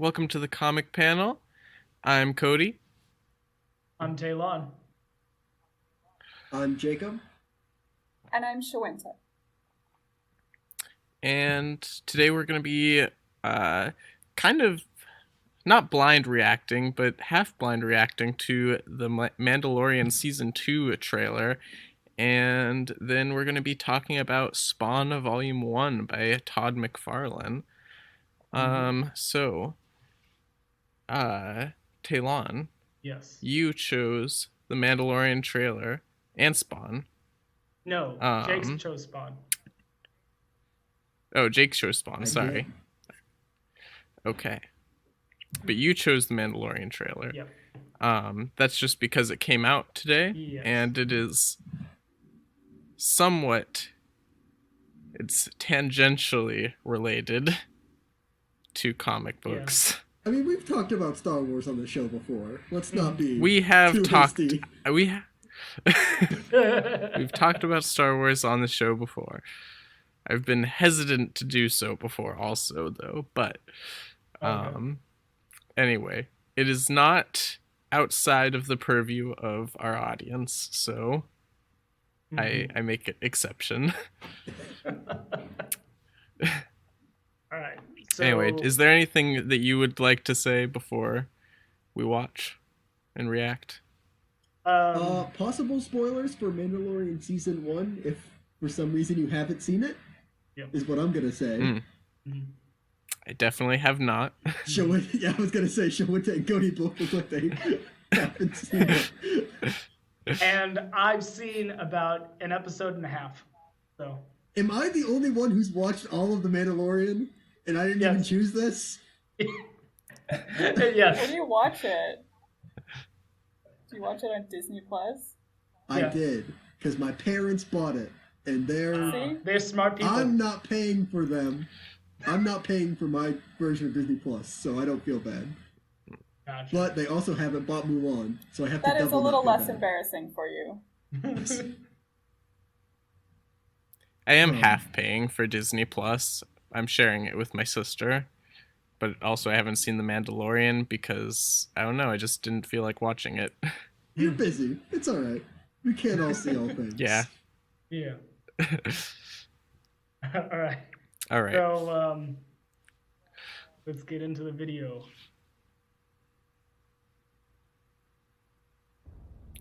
Welcome to the comic panel. I'm Cody. I'm Taylon. I'm Jacob. And I'm Shawenta. And today we're going to be kind of not blind reacting, but half blind reacting to the Mandalorian Season 2 trailer. And then we're going to be talking about Spawn Volume 1 by Todd McFarlane. So, Taylon, Yes. you chose the Mandalorian trailer and Spawn. No, Jake's chose Spawn. Oh, Jake chose Spawn, sorry. Okay. But you chose the Mandalorian trailer. Yep. That's just because it came out today. Yes. And it is somewhat, it's tangentially related to comic books. Yeah. I mean, we've talked about Star Wars on the show before. Let's not be We have too talked hasty. We've talked about Star Wars on the show before. I've been hesitant to do so before also though, but anyway, it is not outside of the purview of our audience, so I make an exception. All right. So, anyway, is there anything that you would like to say before we watch and react? Possible spoilers for Mandalorian Season 1 if for some reason you haven't seen it, is what I'm going to say. I definitely have not. Yeah, I was going to say, Shawenta and Cody both look like they haven't seen it. And I've seen about an episode and a half. So. Am I the only one who's watched all of The Mandalorian? And I didn't even choose this? Yes. Where do you watch it? Do you watch it on Disney Plus? I did, because my parents bought it. And they're smart people. I'm not paying for them. I'm not paying for my version of Disney Plus, so I don't feel bad. Gotcha. But they also haven't bought Mulan, so I have to. That is a little less embarrassing for you. I am half paying for Disney Plus. I'm sharing it with my sister, but also I haven't seen The Mandalorian because I don't know. I just didn't feel like watching it. You're busy. It's all right. We can't all see all things. Yeah. Yeah. All right. All right. So let's get into the video.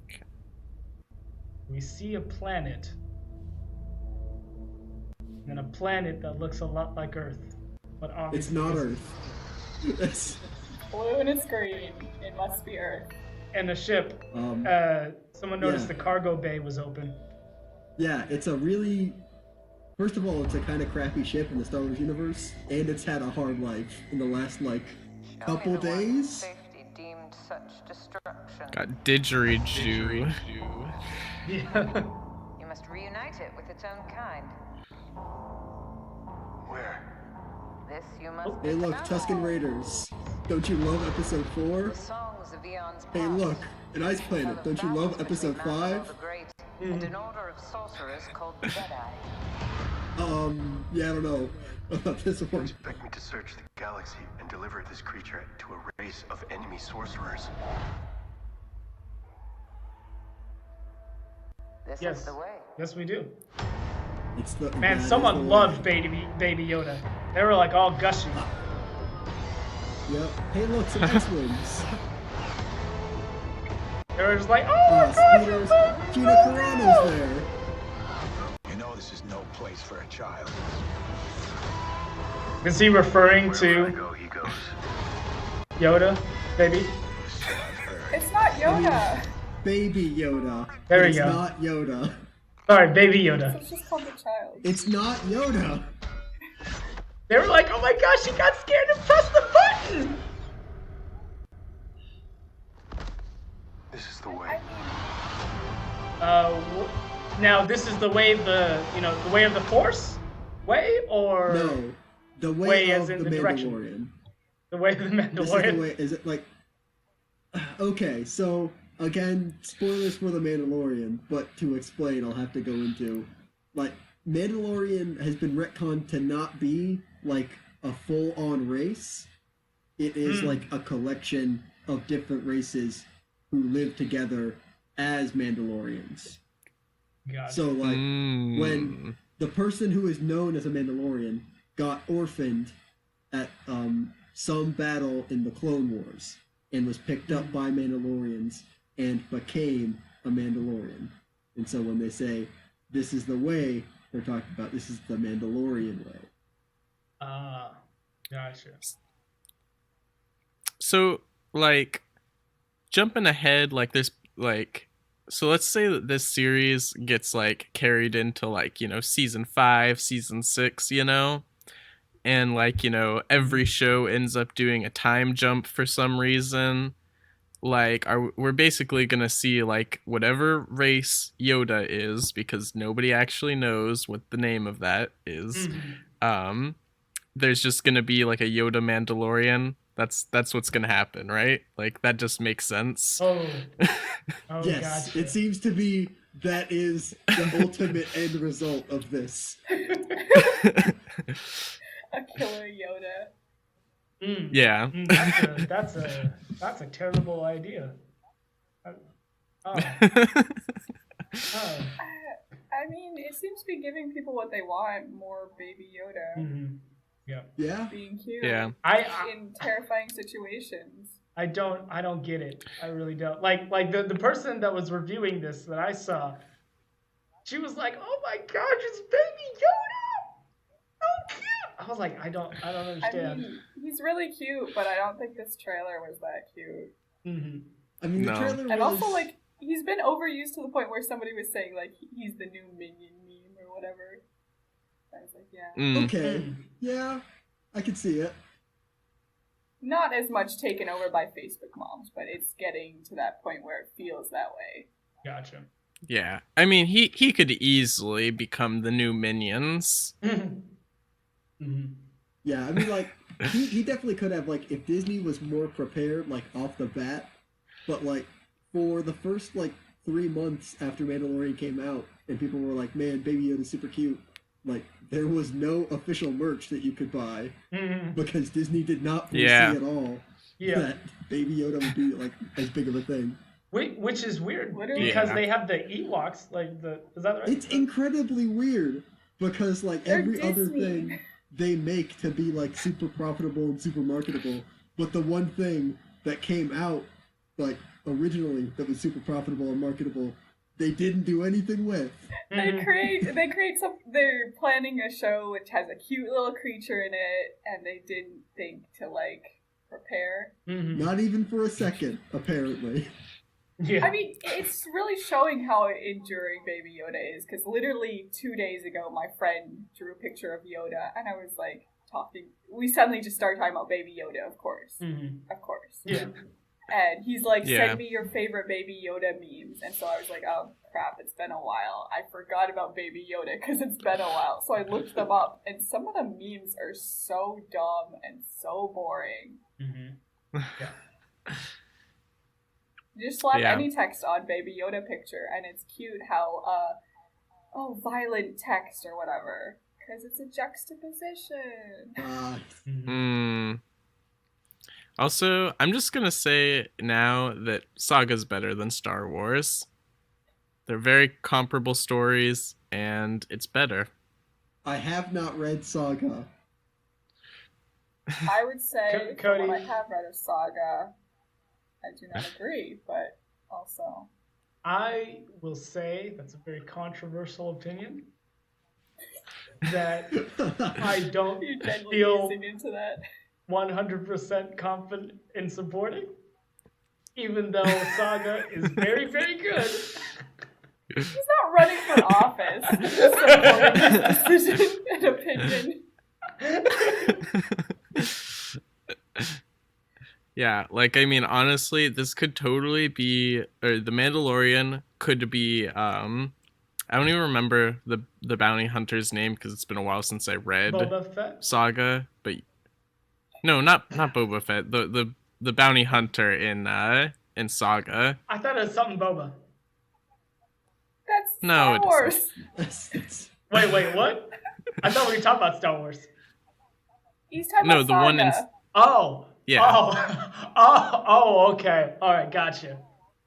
Okay. We see a planet. And a planet that looks a lot like Earth. But obviously it's not Earth. It's blue and it's green. It must be Earth. And the ship. Someone noticed the cargo bay was open. Yeah, it's a really... First of all, it's a kind of crappy ship in the Star Wars universe, and it's had a hard life in the last, couple days. Got didgeridoo. Yeah. You must reunite it with its own kind. Where? This you must. Hey, look, Tusken Raiders. Don't you love Episode 4? Hey, look, an ice planet. Don't you love Episode 5? And an order of sorcerers called the Jedi. Yeah, I don't know about this one. You expect me to search the galaxy and deliver this creature to a race of enemy sorcerers? This is the way. Yes, we do. Man, someone loved Baby Yoda. They were like all gushy. Yep. Hey, look, some X-Wings. They were just like, oh my gosh! Gina Carano's there. You know this is no place for a child. Is he referring to He goes. Yoda, baby? It's not Yoda. Baby Yoda. There we it's go. It's not Yoda. Sorry, Baby Yoda. It's just called the child. It's not Yoda. They were like, oh my gosh, he got scared and pressed the button! This is the way. Now this is the way of the way of the Force? Way, or? No, the way of as in the the Mandalorian. direction. The way of the Mandalorian. This is the way, is it like... Okay, so, again, spoilers for the Mandalorian, but to explain, I'll have to go into... Mandalorian has been retconned to not be, a full-on race. it is like a collection of different races who live together as Mandalorians. Gotcha. So like when the person who is known as a Mandalorian got orphaned at some battle in the Clone Wars and was picked up by Mandalorians and became a Mandalorian. And so when they say this is the way, they're talking about this is the Mandalorian way. Gotcha. So, like, jumping ahead, like, there's, like, so let's say that this series gets, like, carried into, like, you know, season 5, season 6, you know? And, like, you know, every show ends up doing a time jump for some reason. Like, we're basically gonna see, like, whatever race Yoda is, because nobody actually knows what the name of that is. There's just gonna be, like, a Yoda Mandalorian. That's what's gonna happen, right? Like, that just makes sense. Oh, Yes, gotcha. it seems to be that is the ultimate end result of this. A killer Yoda. Yeah. That's a terrible idea. Oh. I mean, it seems to be giving people what they want, more Baby Yoda. Yeah. Yeah. Being cute. Yeah. In terrifying situations. I don't get it. I really don't. Like the person that was reviewing this that I saw, she was like, "Oh my gosh, it's Baby Yoda! Oh cute!" I was like, I don't understand. I mean, he's really cute, but I don't think this trailer was that cute. I mean, the No. trailer was... And also, like, he's been overused to the point where somebody was saying, like, he's the new Minion meme or whatever. I was like, yeah. Okay. Yeah, I can see it. Not as much taken over by Facebook moms, but it's getting to that point where it feels that way. Gotcha. Yeah. I mean, he could easily become the new Minions. Yeah, I mean, like, he definitely could have, like, if Disney was more prepared, like, off the bat, but, like, for the first, like, 3 months after Mandalorian came out, and people were like, man, Baby Yoda's super cute, like, there was no official merch that you could buy, because Disney did not foresee at all that Baby Yoda would be, like, as big of a thing. Which is weird, Literally. because they have the Ewoks, like, is that right? It's incredibly weird, because, like, They're every other Disney. thing they make to be, like, super profitable and super marketable, but the one thing that came out, like, originally that was super profitable and marketable, they didn't do anything with. They create some. They're planning a show which has a cute little creature in it, and they didn't think to like prepare. Not even for a second, apparently. Yeah. I mean, it's really showing how enduring Baby Yoda is. Because literally 2 days ago, my friend drew a picture of Yoda, and I was like talking. We suddenly just started talking about Baby Yoda, of course, of course. Yeah. And he's like, Yeah. send me your favorite Baby Yoda memes. And so I was like, oh crap, it's been a while. I forgot about Baby Yoda because it's been a while. So I looked them up, and some of the memes are so dumb and so boring. Yeah. Just slap Yeah. any text on Baby Yoda picture, and it's cute how, violent text or whatever. Because it's a juxtaposition. Also, I'm just gonna say now that Saga's better than Star Wars. They're very comparable stories, and it's better. I have not read Saga. I would say, Cody. from what I have read of Saga, I do not agree, but also... I will say that's a very controversial opinion. That I don't You're gently feel easing into that. 100% confident in supporting, even though Saga is very, very good. He's not running for office. He's just supporting his decision and opinion. Yeah, like, I mean, honestly, this could totally be, or The Mandalorian could be, I don't even remember the bounty hunter's name because it's been a while since I read Boba Fett. Saga, but no, not Boba Fett, the bounty hunter in Saga. I thought it was something Boba. That's No, Star it Wars. It's- Wait, what? I thought we were talking about Star Wars. He's talking No, about the one in- Saga. Oh, Yeah. Okay. All right, gotcha.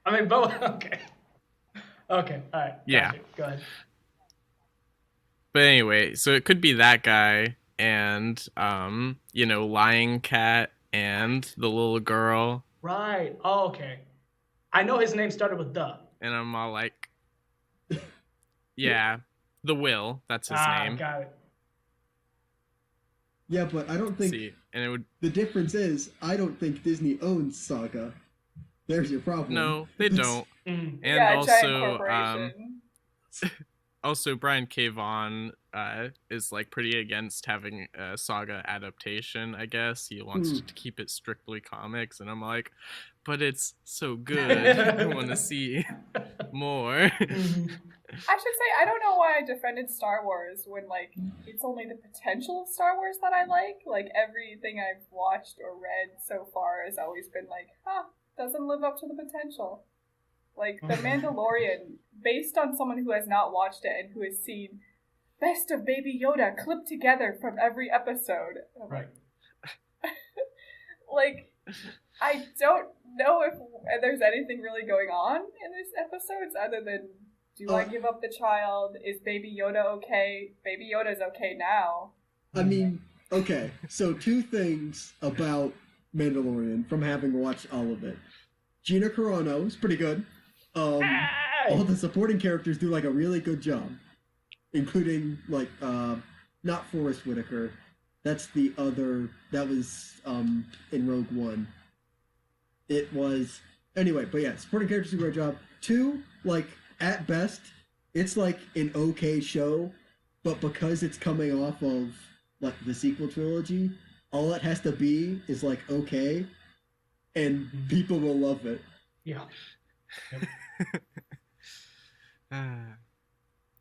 I mean, both. Okay. Okay. All right. Yeah. Gotcha. Go ahead. But anyway, so it could be that guy and Lying Cat and the little girl. Right. Oh, okay. I know his name started with "the." And I'm all like, yeah, the Will, that's his name. Got it. Yeah, but I don't think See, and it would the difference is I don't think Disney owns Saga. There's your problem. no, they don't. Mm. And yeah, giant also corporation. also Brian K. Vaughan is like pretty against having a Saga adaptation, I guess. He wants to keep it strictly comics, and I'm like, but it's so good. I want to see more. I should say, I don't know why I defended Star Wars when, like, it's only the potential of Star Wars that I like. Like, everything I've watched or read so far has always been like, doesn't live up to the potential. Like, The Mandalorian, based on someone who has not watched it and who has seen best of Baby Yoda clipped together from every episode. Right. Like, I don't know if there's anything really going on in these episodes other than, do I give up the child? Is Baby Yoda okay? Baby Yoda's okay now. I mean, okay, so two things about Mandalorian from having watched all of it. Gina Carano is pretty good. All the supporting characters do like a really good job, including like not Forrest Whitaker. That's the other. That was in Rogue One. It was anyway, but yeah, supporting characters do a great job. Two, like at best, it's like an okay show, but because it's coming off of like the sequel trilogy, all it has to be is like okay, and people will love it. Yeah.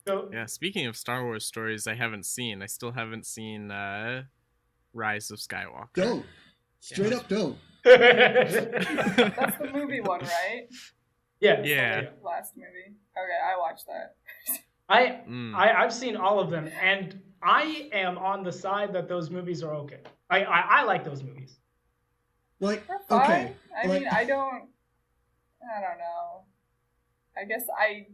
So, yeah, speaking of Star Wars stories I still haven't seen Rise of Skywalker. Don't. Straight up don't. That's the movie one, right? Yeah. Yeah. Last movie. Okay, I watched that. I've seen all of them, and I am on the side that those movies are okay. I like those movies. Like, They're fine. okay. I mean, I don't know. I guess I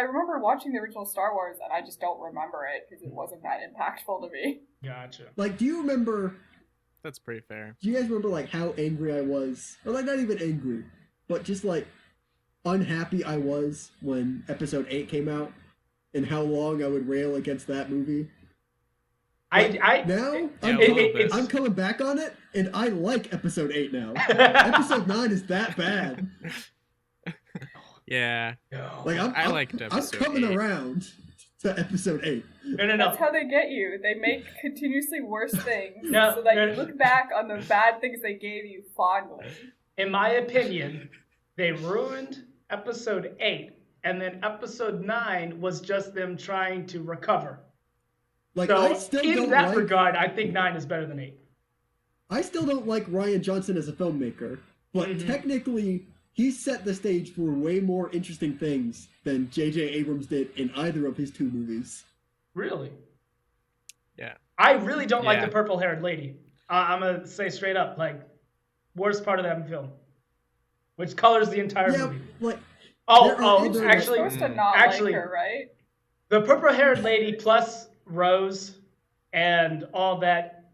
remember watching the original Star Wars, and I just don't remember it because it wasn't that impactful to me. Gotcha. Like, do you remember? That's pretty fair. Do you guys remember like how angry I was, or like not even angry, but just like unhappy I was when Episode 8 came out, and how long I would rail against that movie? I'm coming back on it, and I like Episode 8 now. Episode 9 is that bad. Yeah. Like I liked Episode 8. I'm coming around to Episode 8. No. That's how they get you. They make continuously worse things so that you look back on the bad things they gave you fondly. In my opinion, they ruined Episode 8, and then Episode 9 was just them trying to recover. Like, so I still in don't that like, regard, I think 9 is better than 8. I still don't like Rian Johnson as a filmmaker, but technically, he set the stage for way more interesting things than J.J. Abrams did in either of his two movies. Really? Yeah. I really don't like the purple-haired lady. I'm going to say straight up, like, worst part of that film. Which colors the entire movie. Like, actually, you're supposed to not like her, right? The purple-haired lady plus Rose and all that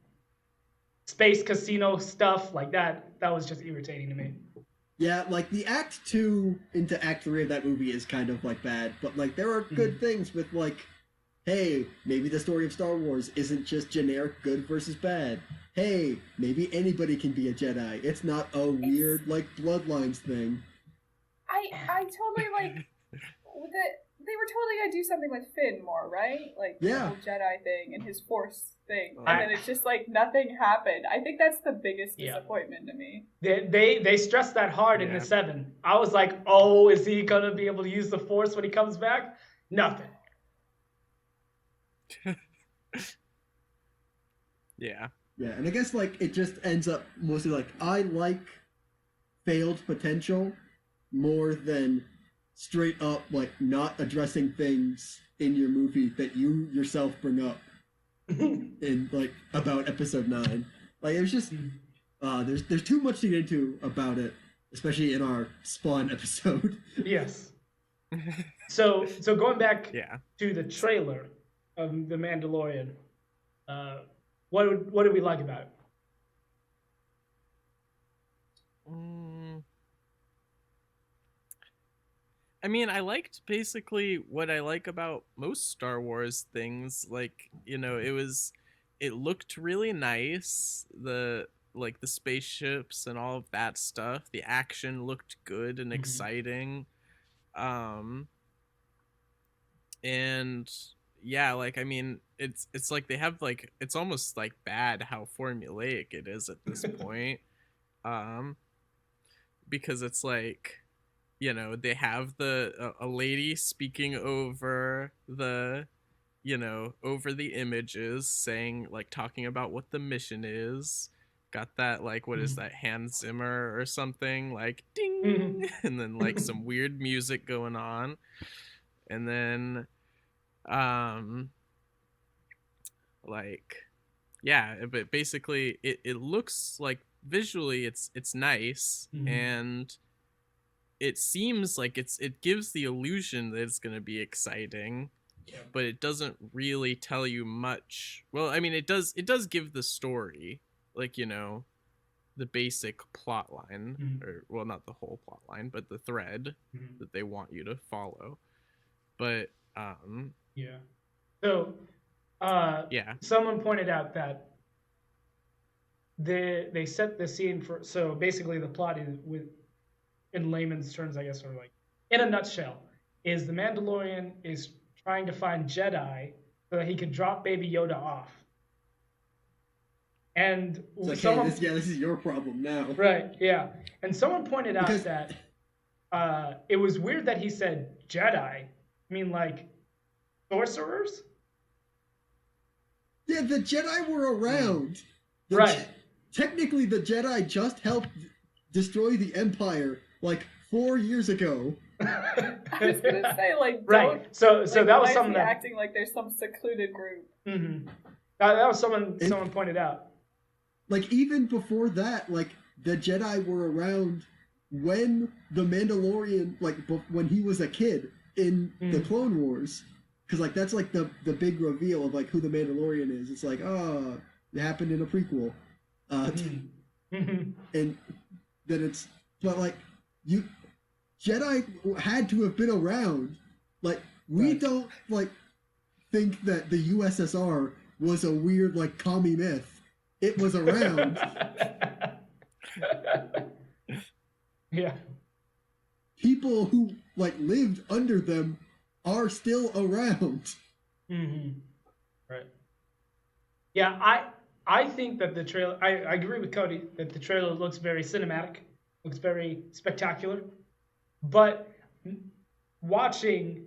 space casino stuff like that was just irritating to me. Yeah, like the Act 2 into Act 3 of that movie is kind of like bad, but like there are good things with like, hey, maybe the story of Star Wars isn't just generic good versus bad. Hey, maybe anybody can be a Jedi. It's not a weird like bloodlines thing. I totally like they were totally gonna do something with Finn more, right? Like the whole Jedi thing and his Force thing, and then it's just like nothing happened. I think that's the biggest disappointment to me. They stressed that hard in the 7. I was like, oh, is he gonna be able to use the Force when he comes back? Nothing. Yeah, and I guess like it just ends up mostly like I like failed potential more than straight up like not addressing things in your movie that you yourself bring up in like about Episode 9. Like it was just there's too much to get into about it, especially in our Spawn episode. Yes. So going back Yeah. to the trailer of The Mandalorian, what did we like about it? I mean, I liked basically what I like about most Star Wars things. Like, it looked really nice. The spaceships and all of that stuff. The action looked good and Mhm. exciting. Um, and yeah, like I mean, it's like they have like it's almost like bad how formulaic it is at this point. Um, because it's like they have a lady speaking over the images, saying, like, talking about what the mission is. Got that, like, what is that, Hans Zimmer or something, like ding, Mhm. and then like some weird music going on, and then um like yeah, but basically it looks like visually it's nice, Mhm. and it seems like it gives the illusion that it's going to be exciting, Yeah. but it doesn't really tell you much. Well, I mean, it does give the story, like, the basic plot line, Mhm. or, well, not the whole plot line, but the thread Mhm. that they want you to follow. But Yeah. So, yeah. someone pointed out that they set the scene for. So basically, the plot is with, in layman's terms, I guess, or like in a nutshell, is the Mandalorian is trying to find Jedi so that he could drop Baby Yoda off. And It's like, hey, someone, this is your problem now. right, yeah, and someone pointed out Because that it was weird that he said Jedi. I mean, like sorcerers, yeah, the Jedi were around. right? Technically, the Jedi just helped destroy the Empire like 4 years ago. I was gonna say, like, Right. don't. So Like, that why was is something he that. acting like there's some secluded group? Mm-hmm. That was someone pointed out. Like, even before that, like, the Jedi were around when the Mandalorian, like, when he was a kid in the Clone Wars. Because, like, that's, like, the big reveal of, like, who the Mandalorian is. It's like, oh, it happened in a prequel. And then it's, but, like, Jedi had to have been around. Like, we don't, like, think that the USSR was a weird, like, commie myth. It was around. Yeah. People who, like, lived under them are still around. Mm-hmm. Right. Yeah, I think that the trailer. I agree with Cody that the trailer looks very cinematic, looks very spectacular, but watching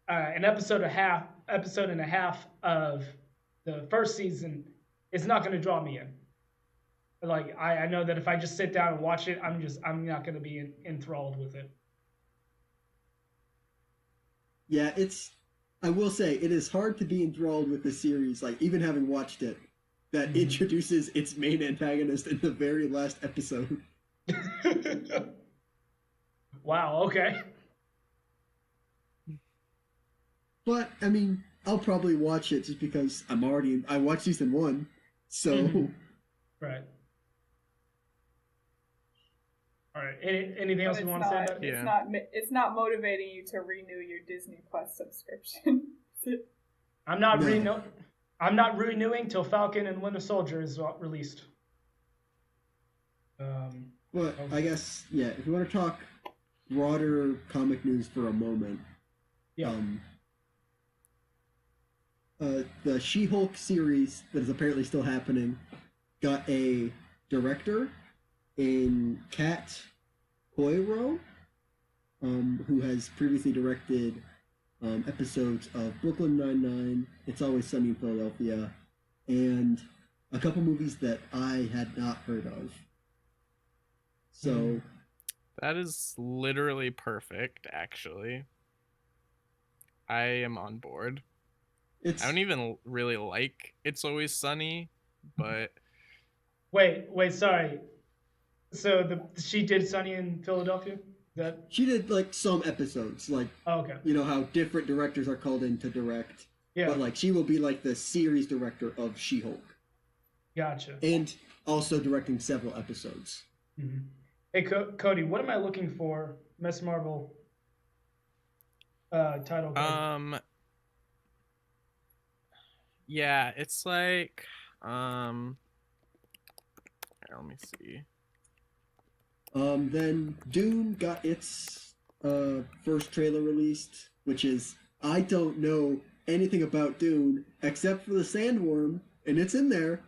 an episode and a half of the first season is not going to draw me in. Like, I know that if I just sit down and watch it, I'm not going to be enthralled with it. Yeah, I will say, it is hard to be enthralled with the series, like, even having watched it, that introduces its main antagonist in the very last episode. Wow, okay. But, I mean, I'll probably watch it just because I watched season 1, so... Right. All right. Anything else you want to say about it? Yeah. It's not motivating you to renew your Disney Plus subscription. I'm not renewing till Falcon and Winter Soldier is released. But I guess, yeah, if you want to talk broader comic news for a moment, yeah. The She-Hulk series that is apparently still happening got a director in Kat Coiro, who has previously directed episodes of Brooklyn Nine-Nine, It's Always Sunny in Philadelphia, and a couple movies that I had not heard of. So... That is literally perfect, actually. I am on board. I don't even really like It's Always Sunny, but Wait, sorry. So she did Sunny in Philadelphia? That She did like some episodes, like okay. you know how different directors are called in to direct. Yeah. But like she will be like the series director of She-Hulk. Gotcha. And also directing several episodes. Mm-hmm. Hey, Cody, what am I looking for? Miss Marvel title card. Yeah, it's like here, let me see. Then Dune got its first trailer released, which is I don't know anything about Dune except for the sandworm, and it's in there.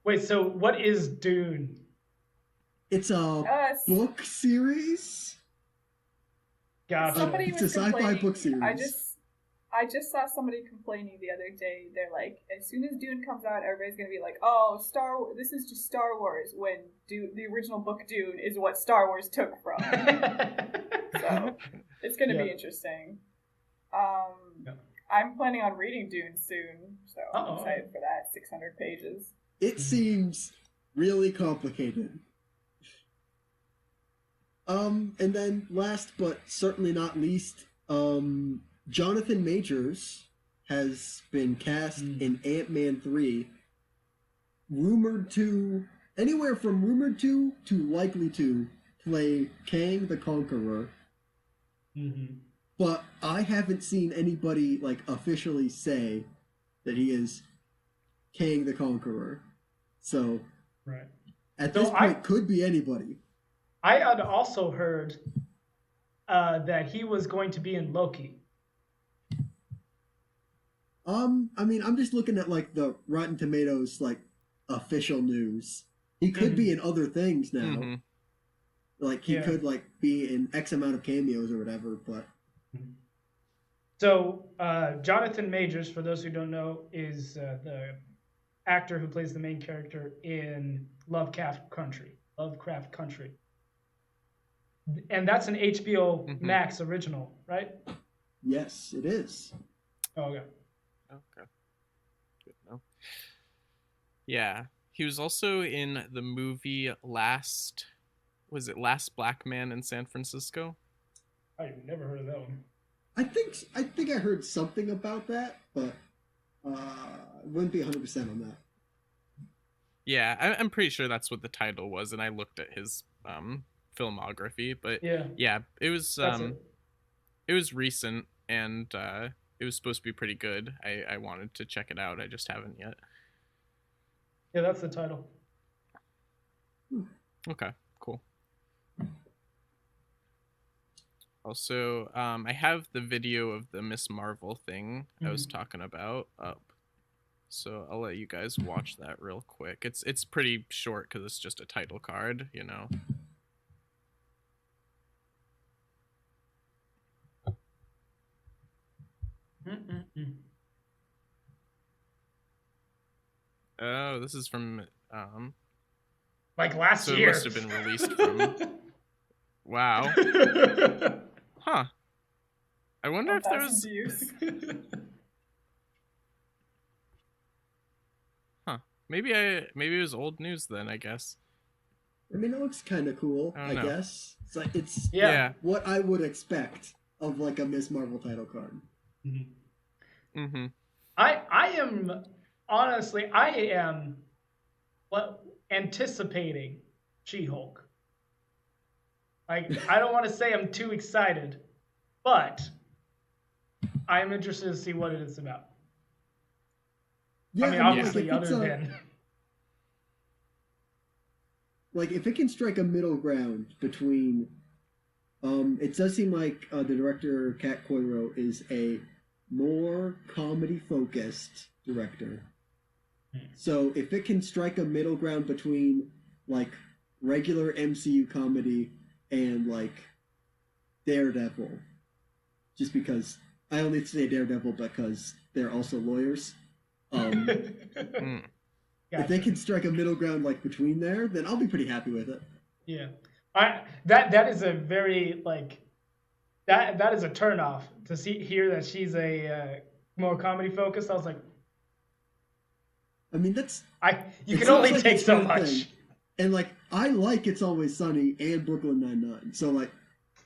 Wait, so what is Dune? It's a book series. Gotcha. Somebody It's was a sci-fi complaining. book series. I just saw somebody complaining the other day. They're like, as soon as Dune comes out, everybody's gonna be like, "Oh, this is just Star Wars." When the original book Dune is what Star Wars took from. So it's gonna be interesting. I'm planning on reading Dune soon, so I'm excited for that. 600 pages. It seems really complicated. And then last but certainly not least, Jonathan Majors has been cast in Ant-Man 3, rumored to, anywhere from rumored to likely to play Kang the Conqueror. Mm-hmm. But I haven't seen anybody like officially say that he is Kang the Conqueror. So right. At this point, could be anybody. I had also heard that he was going to be in Loki. I mean, I'm just looking at like the Rotten Tomatoes like official news. He could be in other things now. Mm-hmm. Like he could like be in X amount of cameos or whatever. But so Jonathan Majors, for those who don't know, is the actor who plays the main character in Lovecraft Country. And that's an HBO Max original, right? Yes, it is. Oh, okay. Okay. Good to know. Yeah. He was also in the movie Last Black Man in San Francisco? I've never heard of that one. I think I heard something about that, but I wouldn't be 100% on that. Yeah, I'm pretty sure that's what the title was, and I looked at his filmography, but yeah, it was it was recent, and it was supposed to be pretty good. I wanted to check it out. I just haven't yet. Yeah, that's the title. Okay, cool. Also, I have the video of the Miss Marvel thing I was talking about up, so I'll let you guys watch that real quick. It's pretty short because it's just a title card, you know. Oh, this is from like last year. So it must have been released from. Wow. Huh. I wonder if there was. Huh. Maybe it was old news then, I guess. I mean, it looks kind of cool. I guess it's what I would expect of like a Miss Marvel title card. Mm-hmm. I am honestly anticipating She-Hulk. Like, I don't want to say I'm too excited, but I'm interested to see what it is about. Yeah, I mean, obviously, other than like if it can strike a middle ground between, it does seem like the director Kat Coiro is a more comedy focused director. So if it can strike a middle ground between like regular MCU comedy and like Daredevil, just because I only say Daredevil because they're also lawyers. If they can strike a middle ground like between there, then I'll be pretty happy with it. Yeah, that is a very like that is a turnoff to hear that she's a more comedy focused. I was like, I mean, that's You it can seems only like take it's so her much. thing. And like, I like It's Always Sunny and Brooklyn Nine-Nine, so like,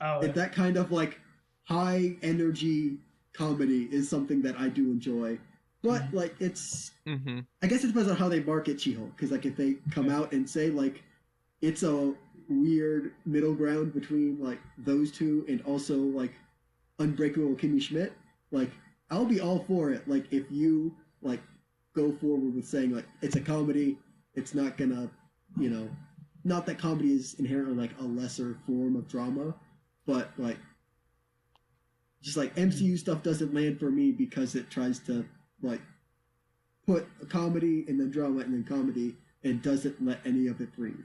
Oh, that kind of like high energy comedy is something that I do enjoy. But like, it's Mm-hmm. I guess it depends on how they market She-Hulk, because like if they come out and say like it's a weird middle ground between like those two and also like Unbreakable Kimmy Schmidt, like I'll be all for it. Like if you like go forward with saying like it's a comedy, it's not gonna, you know, not that comedy is inherently like a lesser form of drama, but like just like MCU stuff doesn't land for me because it tries to like put a comedy and then drama and then comedy and doesn't let any of it breathe.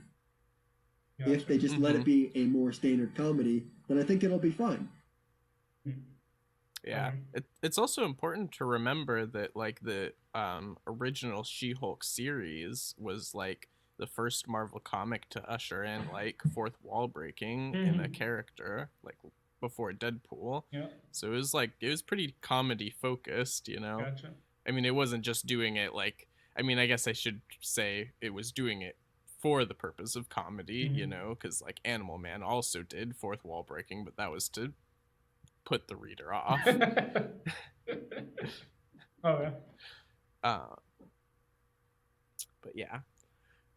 Gotcha. If they just let it be a more standard comedy, then I think it'll be fine. Yeah, it's also important to remember that like the original She-Hulk series was like the first Marvel comic to usher in like fourth wall breaking in a character, like before Deadpool. Yeah. So it was pretty comedy focused, you know. Gotcha. I mean, it wasn't just doing it like, I mean, I guess I should say it was doing it for the purpose of comedy, you know, because like Animal Man also did fourth wall breaking, but that was to put the reader off. Oh yeah. But yeah.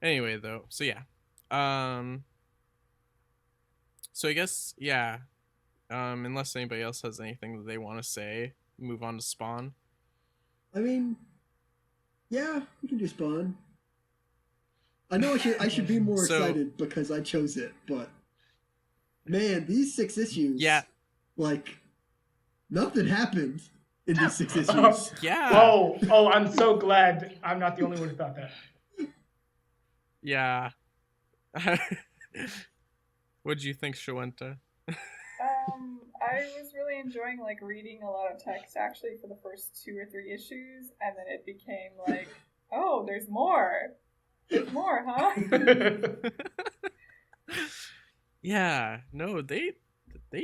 Anyway, though, so yeah. So I guess yeah. Unless anybody else has anything that they want to say, move on to Spawn. I mean, yeah, we can do Spawn. I know I should be more excited because I chose it, but man, these 6 issues, yeah, like nothing happened in these 6 issues. Yeah. Oh, I'm so glad I'm not the only one who thought that. Yeah. What'd you think, Shawenta? I was really enjoying like reading a lot of text actually for the first 2 or 3 issues, and then it became like, oh, there's more. There's more, huh? Yeah, no, they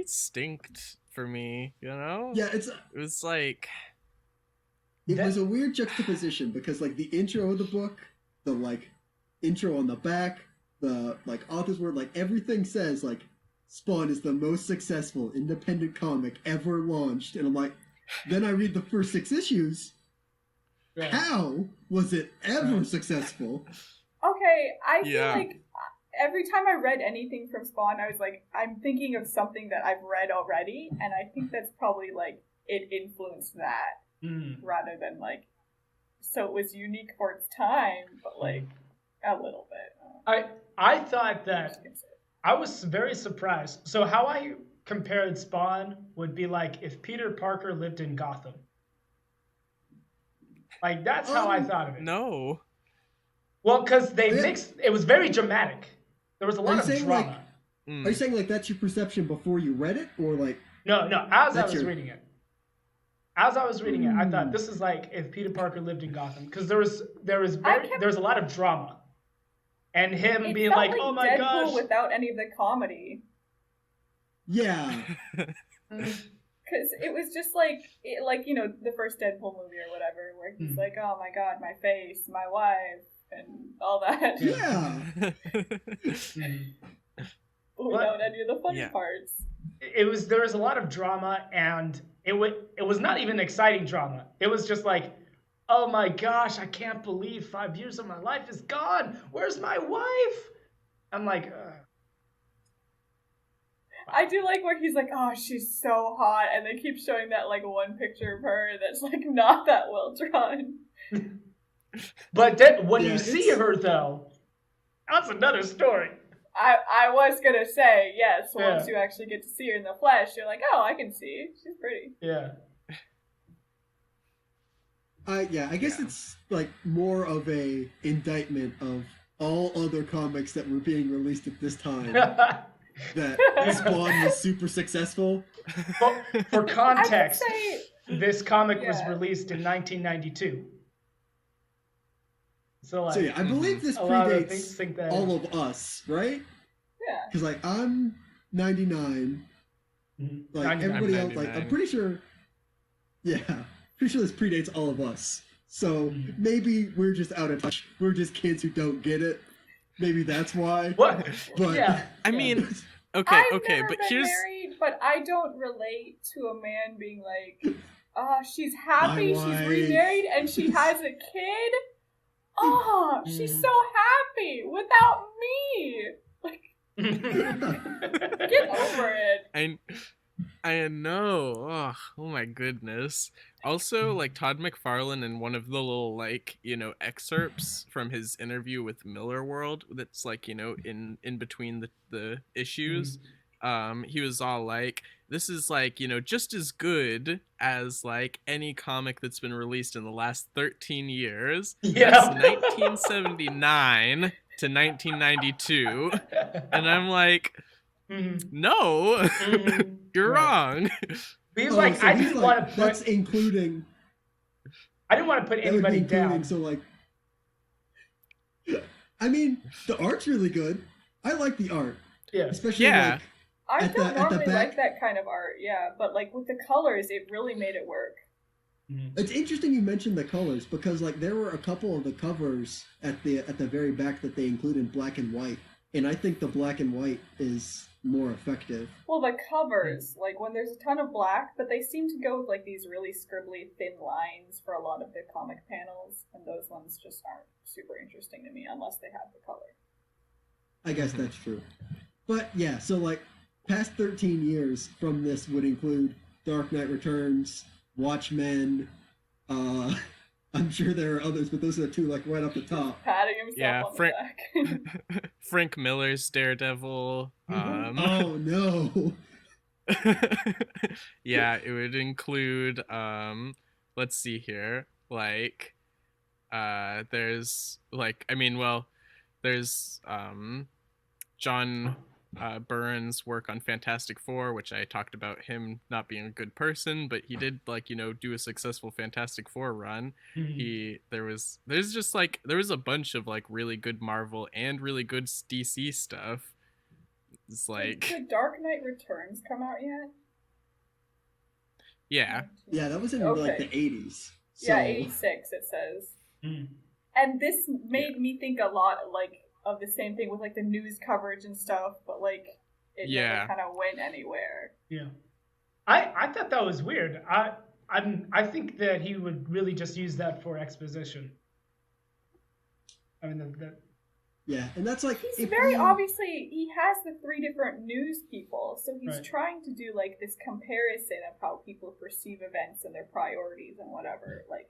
stinked for me, you know? Yeah, it was like it was a weird juxtaposition because like the intro of the book, the like intro on the back, the like author's word, like everything says like Spawn is the most successful independent comic ever launched, and I'm like, then I read the first 6 issues. Yeah. How was it ever successful? Okay, I feel like every time I read anything from Spawn, I was like, I'm thinking of something that I've read already, and I think that's probably like it influenced that rather than like, so it was unique for its time, but like a little bit. I thought that I was very surprised. So how I compared Spawn would be like if Peter Parker lived in Gotham. Like that's how I thought of it. No. Well, because they mixed. It was very dramatic. There was a lot of drama. Are you saying like that's your perception before you read it, or like? No. As I was reading it, I thought this is like if Peter Parker lived in Gotham, because there was a lot of drama, and him being like, "Oh my Deadpool gosh," without any of the comedy. Yeah. Because it was just like you know, the first Deadpool movie or whatever, where he's like, "Oh my god, my face, my wife." And all that. Yeah. Without any of the funny parts. There was a lot of drama, and it was not even exciting drama. It was just like, oh my gosh, I can't believe 5 years of my life is gone. Where's my wife? I'm like, I do like where he's like, oh, she's so hot, and they keep showing that like one picture of her that's like not that well drawn. But then when you see her, though, that's another story. I was gonna say, yes, once you actually get to see her in the flesh, you're like, oh, I can see. She's pretty. Yeah. I guess it's like more of a indictment of all other comics that were being released at this time. That Spawn was super successful. For context, this comic was released in 1992. So yeah, I believe this predates all of us, right? Yeah. Because like I'm 99, like everybody else, like I'm pretty sure. Yeah, pretty sure this predates all of us. So maybe we're just out of touch. We're just kids who don't get it. Maybe that's why. What? But Yeah. I mean, okay, I've never but been here's married, but I don't relate to a man being like, she's happy, she's wife. remarried, and she has a kid. Oh, she's so happy without me. Like, get over it. I know. Oh my goodness. Also, like Todd McFarlane in one of the little like, excerpts from his interview with Miller World that's like, in between the issues, he was all like, this is like, just as good as like any comic that's been released in the last 13 years. Yeah. That's 1979 to 1992. And I'm like, no, you're wrong. He's like, so I he's didn't like, want to that's put. including. I didn't want to put That would be anybody including. down. So like, I mean, the art's really good. I like the art, Yeah. especially Yeah. like I at don't the- at the normally back- like that kind of art, yeah, but like with the colors, it really made it work. It's interesting you mentioned the colors because like there were a couple of the covers at the very back that they include in black and white, and I think the black and white is more effective. Well, the covers, like when there's a ton of black, but they seem to go with like these really scribbly thin lines for a lot of the comic panels, and those ones just aren't super interesting to me unless they have the color. I guess that's true. But yeah, so like past 13 years from this would include Dark Knight Returns, Watchmen, I'm sure there are others, but those are the two like right off the top. Patting himself Yeah, on the back. Frank Miller's Daredevil. Oh no. Yeah, it would include let's see here, like there's like there's John Byrne's work on Fantastic Four, which I talked about him not being a good person, but he did like do a successful Fantastic Four run. There was a bunch of like really good Marvel and really good DC stuff. It's like, Did Dark Knight Returns come out yet? yeah. Yeah, that was in Okay. like the 80s. So... Yeah, 86 it says. And this made me think a lot like of the same thing with like the news coverage and stuff, but like it never kind of went anywhere. Yeah, I thought that was weird. I think that he would really just use that for exposition. I mean that. Yeah, and that's like He's very obviously he has the 3 different news people, so he's Right. trying to do like this comparison of how people perceive events and their priorities and whatever, like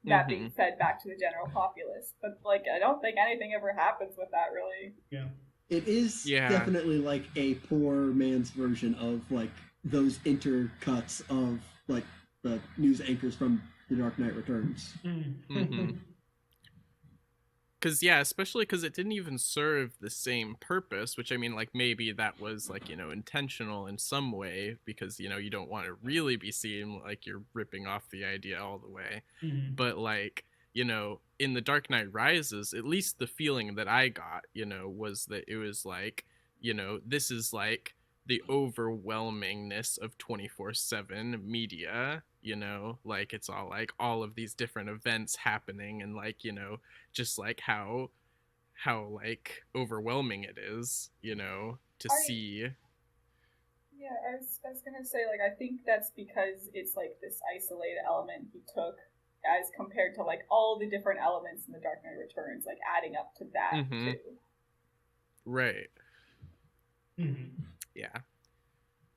that being fed back to the general populace. But like I don't think anything ever happens with that really. Yeah. It is definitely like a poor man's version of like those intercuts of like the news anchors from The Dark Knight Returns. Especially because it didn't even serve the same purpose, which I mean, like maybe that was like, intentional in some way because, you don't want to really be seen like you're ripping off the idea all the way. But like, in The Dark Knight Rises, at least the feeling that I got, was that it was like, this is like the overwhelmingness of 24/7 media, like it's all like all of these different events happening and like, just like how like overwhelming it is, to see. Yeah, I was gonna say, like, I think that's because it's like this isolated element he took as compared to like all the different elements in The Dark Knight Returns, like adding up to that too. Right. Yeah.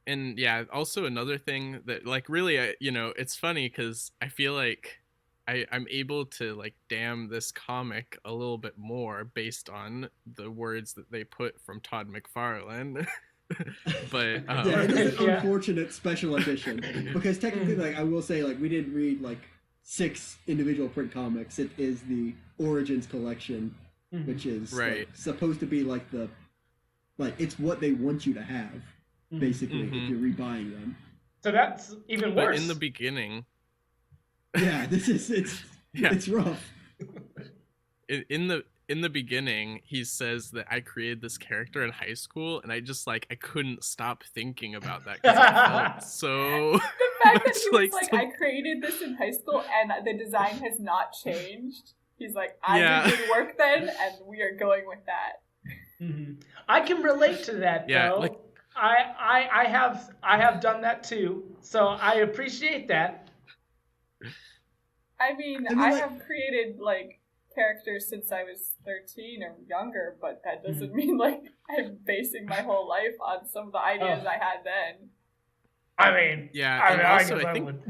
And yeah, also another thing that like really, it's funny because I feel like I'm able to like damn this comic a little bit more based on the words that they put from Todd McFarlane. But yeah, it is an unfortunate special edition because technically, like I will say, like we didn't read like 6 individual print comics. It is the Origins collection, which is like, supposed to be like it's what they want you to have, basically, if you're rebuying them. So that's even worse. But in the beginning, yeah, it's rough. in in the beginning, he says that I created this character in high school, and I just like I couldn't stop thinking about that because it felt so The fact that much he was like like, some... I created this in high school and the design has not changed. He's like, I Yeah. did good work then, and we are going with that. Mm-hmm. I can relate to that Yeah, though. like... I have done that too, so I appreciate that. I mean, I mean, I like- have created like characters since I was 13 or younger, but that doesn't mean like I'm basing my whole life on some of the ideas I had then. I mean, Yeah, I and mean, also guess I think would.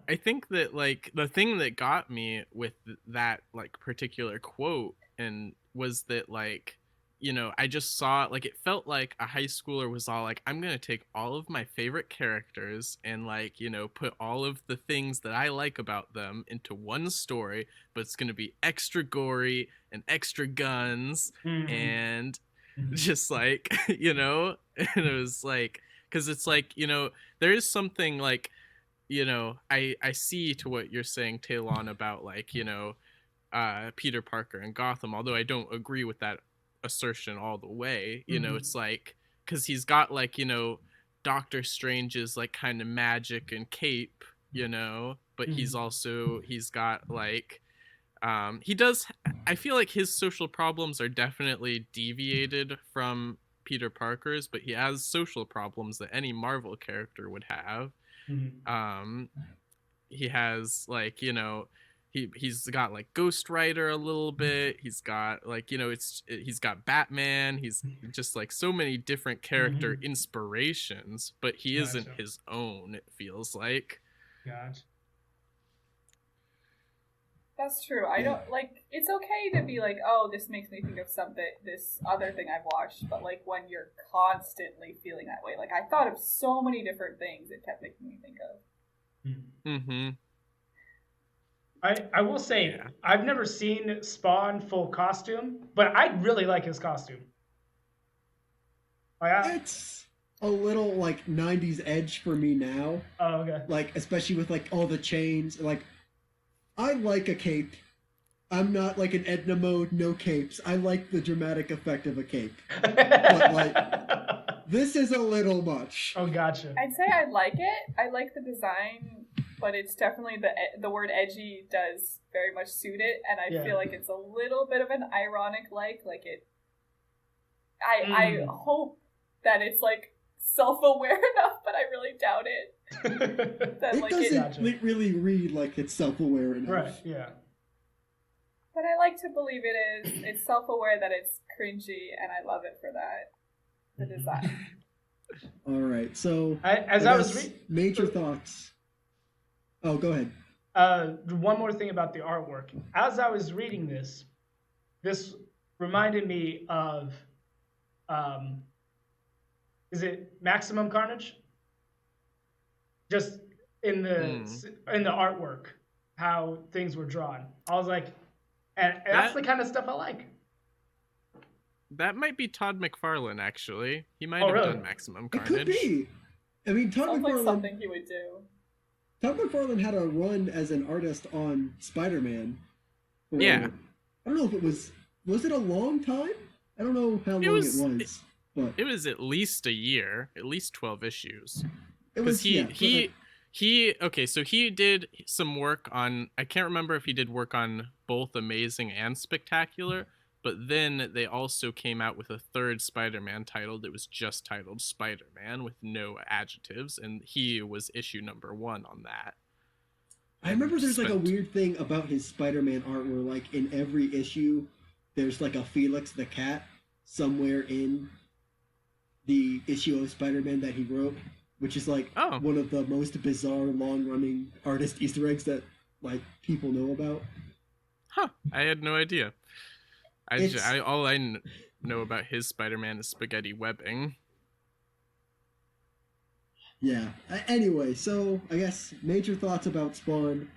I think that like the thing that got me with that like particular quote and was that like, you know, I just saw like it felt like a high schooler was all like, I'm gonna take all of my favorite characters and like, you know, put all of the things that I like about them into one story, but it's gonna be extra gory and extra guns and just like, you know, and it was like, because it's like, you know, there is something like, you know, I see to what you're saying, Talon, about like, you know, Peter Parker and Gotham, although I don't agree with that assertion all the way. You know, it's like, because he's got like, you know, Doctor Strange's like kind of magic and cape, you know, but he's got like, he does, I feel like his social problems are definitely deviated from Peter Parker's, but he has social problems that any Marvel character would have. He has like, you know, he's got like Ghost Rider a little bit. He's got like, you know, he's got Batman. He's just like so many different character inspirations, but he isn't his own, it feels like. Gotcha. That's true. I don't like. It's okay to be like, oh, this makes me think of something, this other thing I've watched. But like when you're constantly feeling that way, like I thought of so many different things it kept making me think of. I will say I've never seen Spawn full costume, but I really like his costume. It's a little like 90s edge for me now. Oh, okay. Like, especially with like all the chains. Like, I like a cape. I'm not like an Edna mode, no capes. I like the dramatic effect of a cape. But like, this is a little much. Oh, gotcha. I'd say I like it. I like the design, but it's definitely the word edgy does very much suit it, and I feel like it's a little bit of an ironic like it. I hope that it's like self-aware enough, but I really doubt it. That, It like, doesn't really read like it's self-aware enough. Right, yeah. But I like to believe it is. It's self-aware that it's cringy, and I love it for that. The design. All right, so I was major thoughts. Oh, go ahead. One more thing about the artwork. As I was reading this reminded me of, is it Maximum Carnage? Just in the artwork, how things were drawn. I was like, and that's the kind of stuff I like. That might be Todd McFarlane, actually. He might have done Maximum It Carnage. could be. I mean, Todd Sounds like McFarlane. something he would do. Todd McFarlane had a run as an artist on Spider-Man. Yeah. I don't know if it was it a long time? I don't know how long it was. But it was at least a year, at least 12 issues. it was so he did some work on, I can't remember if he did work on both Amazing and Spectacular, but then they also came out with a third Spider-Man title that was just titled Spider-Man with no adjectives, and he was issue number 1 on that. I remember there's like a weird thing about his Spider-Man art where like in every issue there's like a Felix the Cat somewhere in the issue of Spider-Man that he wrote, which is like one of the most bizarre long-running artist Easter eggs that like people know about. Huh, I had no idea. All I know about his Spider-Man is spaghetti webbing. Yeah. Anyway, so I guess major thoughts about Spawn.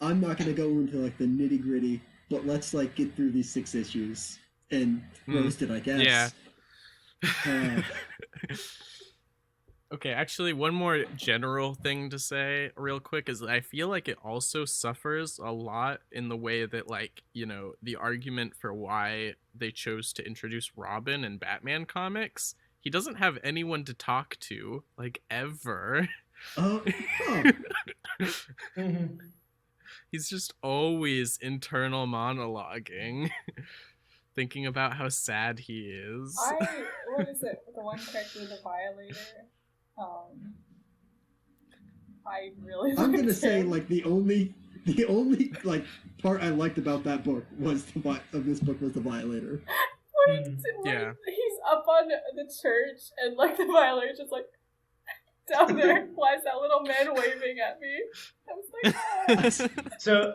I'm not gonna go into like the nitty gritty, but let's like get through these 6 issues and roast it, I guess. Yeah. Okay, actually, one more general thing to say real quick is that I feel like it also suffers a lot in the way that, like, you know, the argument for why they chose to introduce Robin in Batman comics, he doesn't have anyone to talk to, like, ever. Huh. Mhm. He's just always internal monologuing, thinking about how sad he is. What is it? The one character, the Violator. I really I'm liked gonna say him. like the only like part I liked about that book was of this book was the Violator. Mhm. Yeah. He's up on the church and like the Violator's just like down there. Why is that little man waving at me? I was like, oh.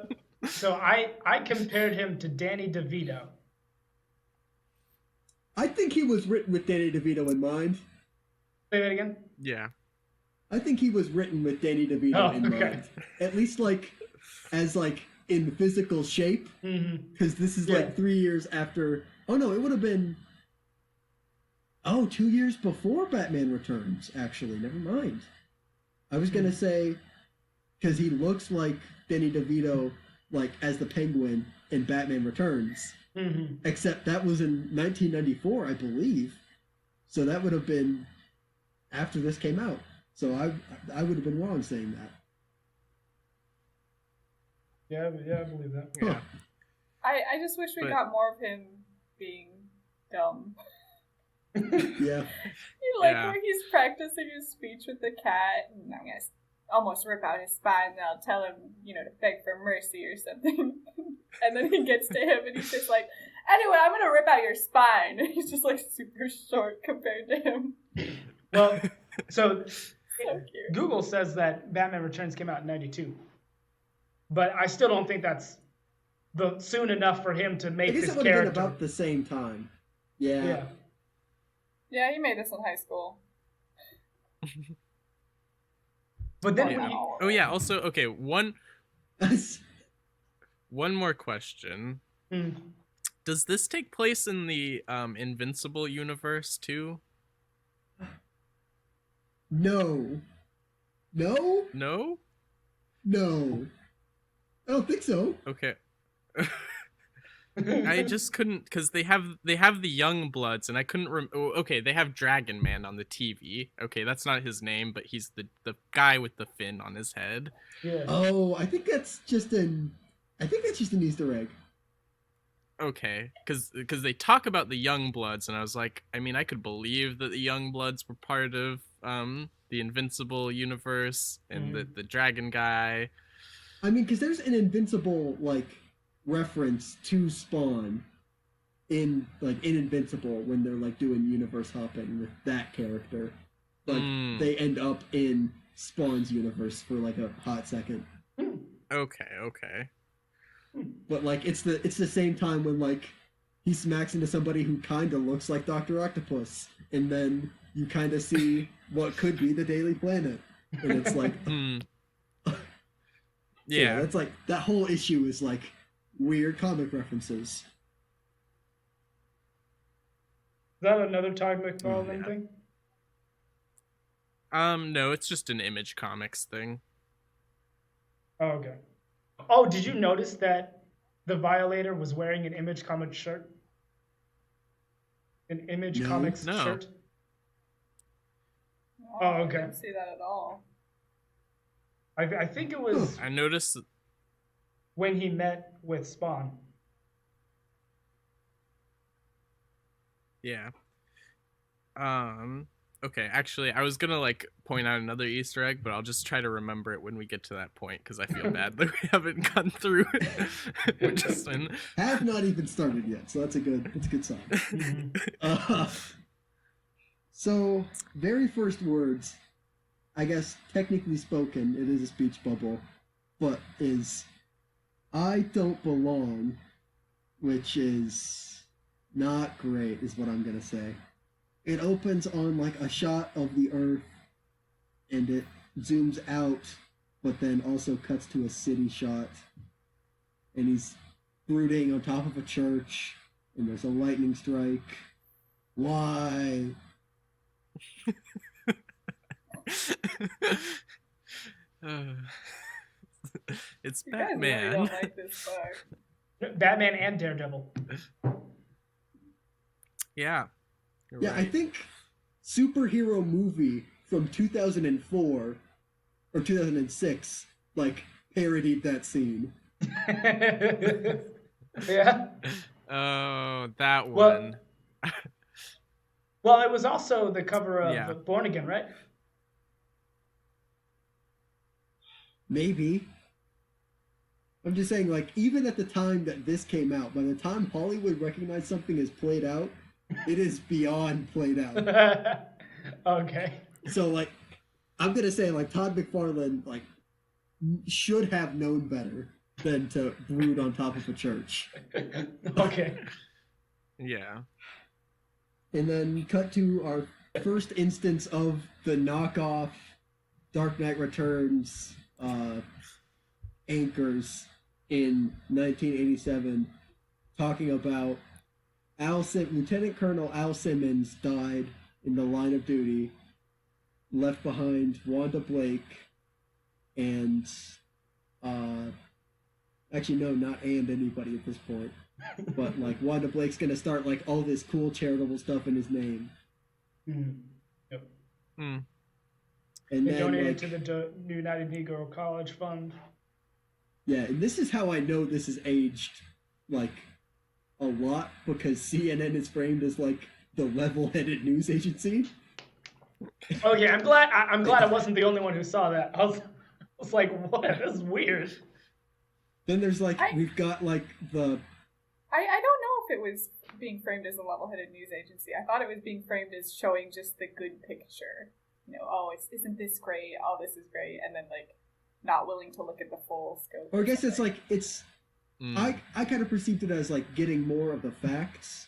So I compared him to Danny DeVito. I think he was written with Danny DeVito in mind. Say that again. Yeah. I think he was written with Danny DeVito Oh, in okay. mind. At least like as like in physical shape, Mm-hmm. because this is Yeah. like 3 years after. Oh no, it would have been. 2 years before Batman Returns. Actually, never mind. I was gonna say because he looks like Danny DeVito, like as the Penguin in Batman Returns. Mm-hmm. Except that was in 1994, I believe. So that would have been after this came out. So I would have been wrong saying that. Yeah, I believe that. Yeah. Huh. I just wish we But- got more of him being dumb. Yeah. Yeah. Where he's practicing his speech with the cat, and I'm gonna almost rip out his spine, and I'll tell him, you know, to beg for mercy or something. And then he gets to him, and he's just like, anyway, I'm gonna rip out your spine. And he's just like super short compared to him. Well, so So cute. Google says that Batman Returns came out in '92, but I still don't think that's soon enough for him to I make guess this it would have been character. about the same time. Yeah. Yeah. Yeah, he made this in high school. But then Yeah. when you, Oh yeah. Also, okay. One more question. Hmm. Does this take place in the Invincible universe too? No. No? No. No. I don't think so. Okay. I just couldn't because they have the young bloods and I couldn't okay, they have Dragon Man on the TV. Okay, that's not his name, but he's the guy with the fin on his head. yeah. Oh, I think that's just an Easter egg. Okay, because they talk about the young bloods and I was like, I mean, I could believe that the young bloods were part of the Invincible universe and the dragon guy. I mean, because there's an Invincible like reference to Spawn in Invincible when they're like doing universe hopping with that character. Like they end up in Spawn's universe for like a hot second. Okay. But like it's the same time when like he smacks into somebody who kind of looks like Dr. Octopus, and then you kind of see what could be the Daily Planet, and it's like Yeah. that's like that whole issue is like weird comic references. Is that another Todd McFarlane thing? No, it's just an Image Comics thing. Oh, okay. Oh, did you notice that the Violator was wearing an Image Comics shirt? An Image Comics No. shirt? Oh, Oh, I okay. didn't see that at all. I think it was I noticed. when he met with Spawn. Yeah. Okay, actually, I was gonna like point out another Easter egg, but I'll just try to remember it when we get to that point because I feel bad that we haven't gone through it. Which has been Have not even started yet, so that's a good sign. So very first words, I guess technically spoken, it is a speech bubble, but is "I don't belong," which is not great, is what I'm gonna say. It opens on like a shot of the Earth, and it zooms out, but then also cuts to a city shot, and he's brooding on top of a church, and there's a lightning strike. Why? Uh, it's You guys really Batman. don't like this book. Batman and Daredevil. Yeah. You're Yeah, I right. think superhero movie from 2004 or 2006 like parodied that scene. Yeah. Oh, that Well, one. well, it was also the cover Yeah. of Born Again, right? Maybe. I'm just saying, like, even at the time that this came out, by the time Hollywood recognized something as played out, it is beyond played out. Okay. So, like, I'm gonna say, like, Todd McFarlane, like, should have known better than to brood on top of a church. Okay. Yeah. And then cut to our first instance of the knockoff Dark Knight Returns anchors in 1987, talking about Lieutenant Colonel Al Simmons died in the line of duty, left behind Wanda Blake and actually no, not and anybody at this point. But like Wanda Blake's gonna start like all this cool charitable stuff in his name. Yep. Mm. And They then donated like to the United Negro College Fund. yeah, and this is how I know this is aged like a lot, because CNN is framed as like the level-headed news agency. Okay, I'm glad. I'm glad I wasn't the only one who saw that. I was like, what? This is weird. Then there's like I- we've got like the I don't know if it was being framed as a level-headed news agency. I thought it was being framed as showing just the good picture. You know, oh, isn't this great? Oh, this is great. And then, like, not willing to look at the full scope. or I guess it's like it's Mm. I kind of perceived it as like getting more of the facts.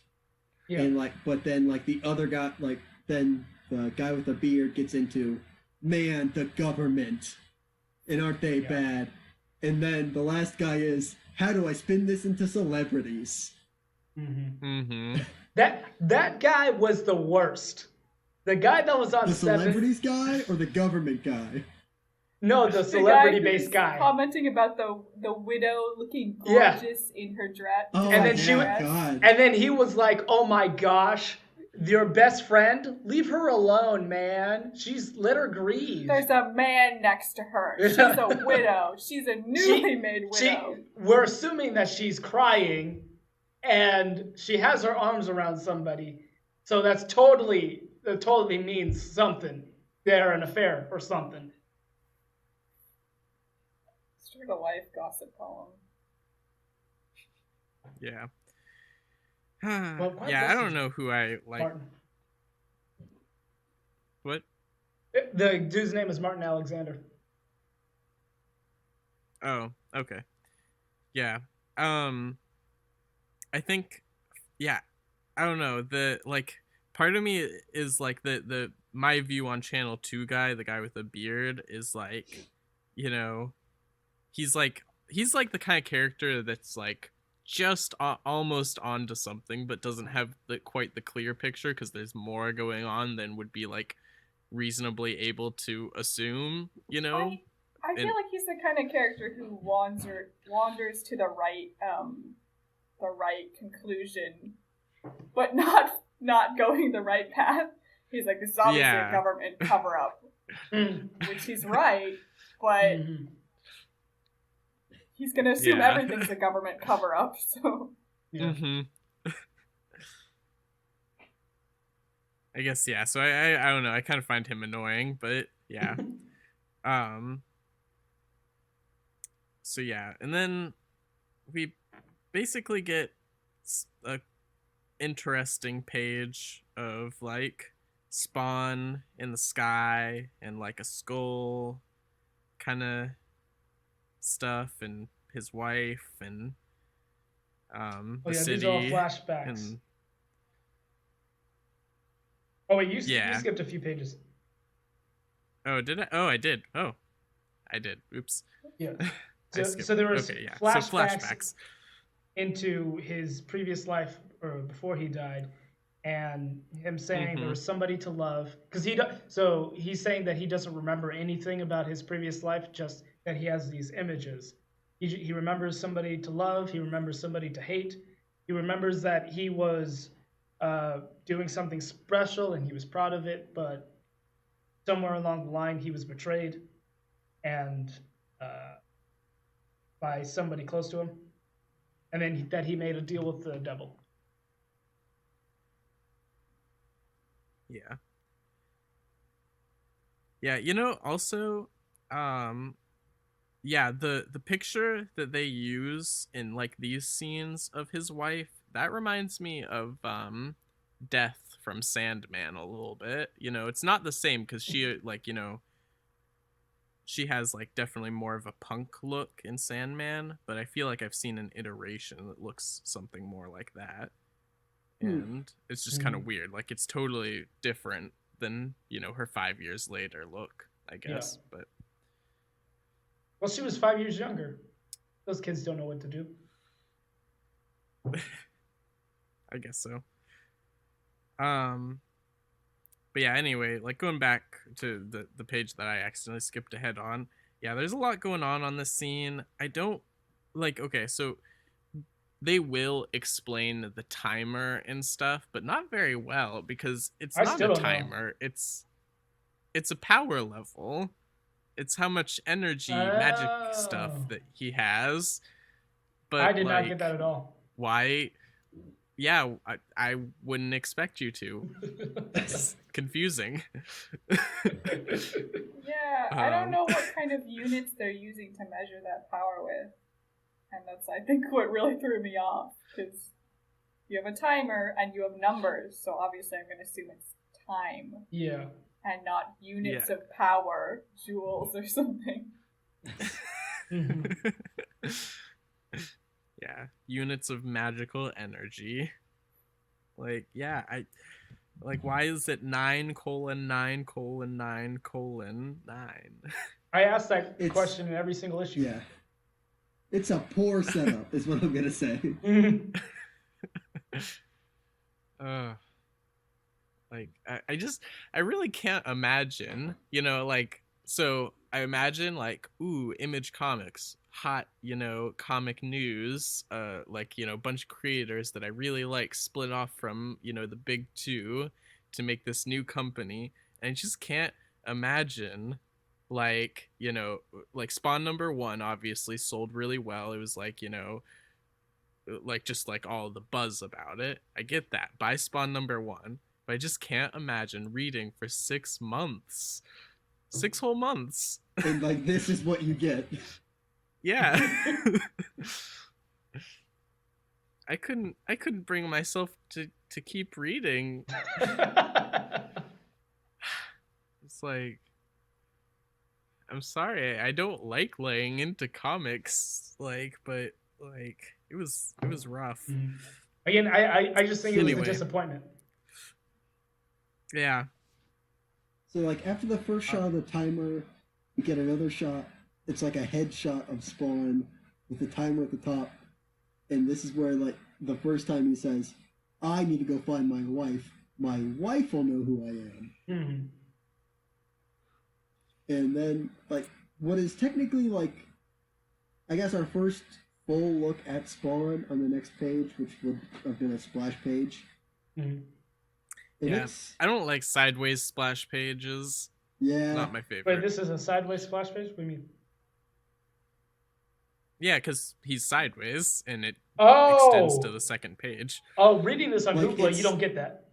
Yeah. And like, but then like the other guy, like then the guy with the beard gets into, man, the government, and aren't they bad? And then the last guy is, how do I spin this into celebrities? Mm-hmm. That guy was the worst. The guy that was on The Seven. celebrities guy or the government guy? No, the The celebrity-based guy who's guy. commenting about the widow looking Yeah. gorgeous in her dress. Oh, And then yeah, she was- God. And then he was like, "Oh my gosh, your best friend? Leave her alone, man. Let her grieve." There's a man next to her. She's a widow. She's a newly made widow. We're assuming that she's crying, and she has her arms around somebody. So that totally means something. They're an affair or something. Start a life gossip column. Yeah. Well, quite yeah, I listen. don't know who I like. Martin. What? The dude's name is Martin Alexander. Oh, okay. Yeah. I think, yeah, I don't know. The like part of me is like the my view on Channel 2 guy, the guy with the beard, is like, you know, he's like the kind of character that's like just almost onto something, but doesn't have quite the clear picture because there's more going on than would be like reasonably able to assume, you know. I feel like he's the kind of character who wanders to the right conclusion, but not going the right path. He's like, this is obviously a government cover up, which he's right, but he's gonna assume everything's a government cover up. So Mm-hmm. I guess yeah. So I don't know. I kind of find him annoying, but yeah. So yeah, and then we basically get a interesting page of like Spawn in the sky and like a skull kind of stuff, and his wife and the city. These are all flashbacks. And oh wait, you skipped a few pages. oh, did I? Oh, I did. Oh, I did. Oops. Yeah. I So there was okay, yeah. flashbacks, So flashbacks into his previous life or before he died, and him saying there Mhm. was somebody to love, because so he's saying that he doesn't remember anything about his previous life, just that he has these images. He remembers somebody to love, he remembers somebody to hate, he remembers that he was doing something special and he was proud of it, but somewhere along the line he was betrayed and by somebody close to him, and then that he made a deal with the devil. Yeah. Yeah, also, um yeah, the picture that they use in like these scenes of his wife, that reminds me of Death from Sandman a little bit. It's not the same cuz she like, she has like definitely more of a punk look in Sandman, but I feel like I've seen an iteration that looks something more like that. And it's just kind of weird. Like it's totally different than, her 5 years later look, I guess. Yeah. But Well, she was 5 years younger. Those kids don't know what to do. I guess so. But yeah, anyway, like going back to the page that I accidentally skipped ahead on. Yeah, there's a lot going on this scene. I don't like okay, so they will explain the timer and stuff, but not very well because it's I not still a don't know. timer. It's a power level. It's how much energy, magic stuff Oh. that he has. But I did not like, get that at all. why? Yeah, I wouldn't expect you to. It's confusing. Yeah, I don't know what kind of units they're using to measure that power with. And that's, I think, what really threw me off. Because you have a timer and you have numbers, so obviously I'm going to assume it's time. Yeah. And not units Yeah. of power, joules or something. Yeah, units of magical energy. Like, yeah, why is it 9:9:9:9:9? I asked that question in every single issue. Yeah. It's a poor setup, is what I'm gonna say. Like I really can't imagine, so I imagine like, ooh, Image Comics, hot, comic news, like, a bunch of creators that I really like split off from, the big two to make this new company. And I just can't imagine like, like Spawn #1 obviously sold really well. It was like, like just like all the buzz about it. I get that. Buy Spawn #1. But I just can't imagine reading for 6 months. 6 whole months. And like this is what you get. Yeah. I couldn't bring myself to keep reading. It's like, I'm sorry, I don't like laying into comics, but it was rough. Again, I just think it was Anyway. a disappointment. Yeah. So like after the first shot of the timer, you get another shot. It's like a headshot of Spawn with the timer at the top. And this is where like the first time he says, I need to go find my wife. My wife will know who I am. Mm-hmm. And then like what is technically like I guess our first full look at Spawn on the next page, which would have been a splash page. Mm-hmm. Yeah, I don't like sideways splash pages. Yeah. Not my favorite. Wait, this is a sideways splash page? What do you mean? Yeah, because he's sideways, and it Oh! extends to the second page. Oh, reading this on Like, Google, you don't get that.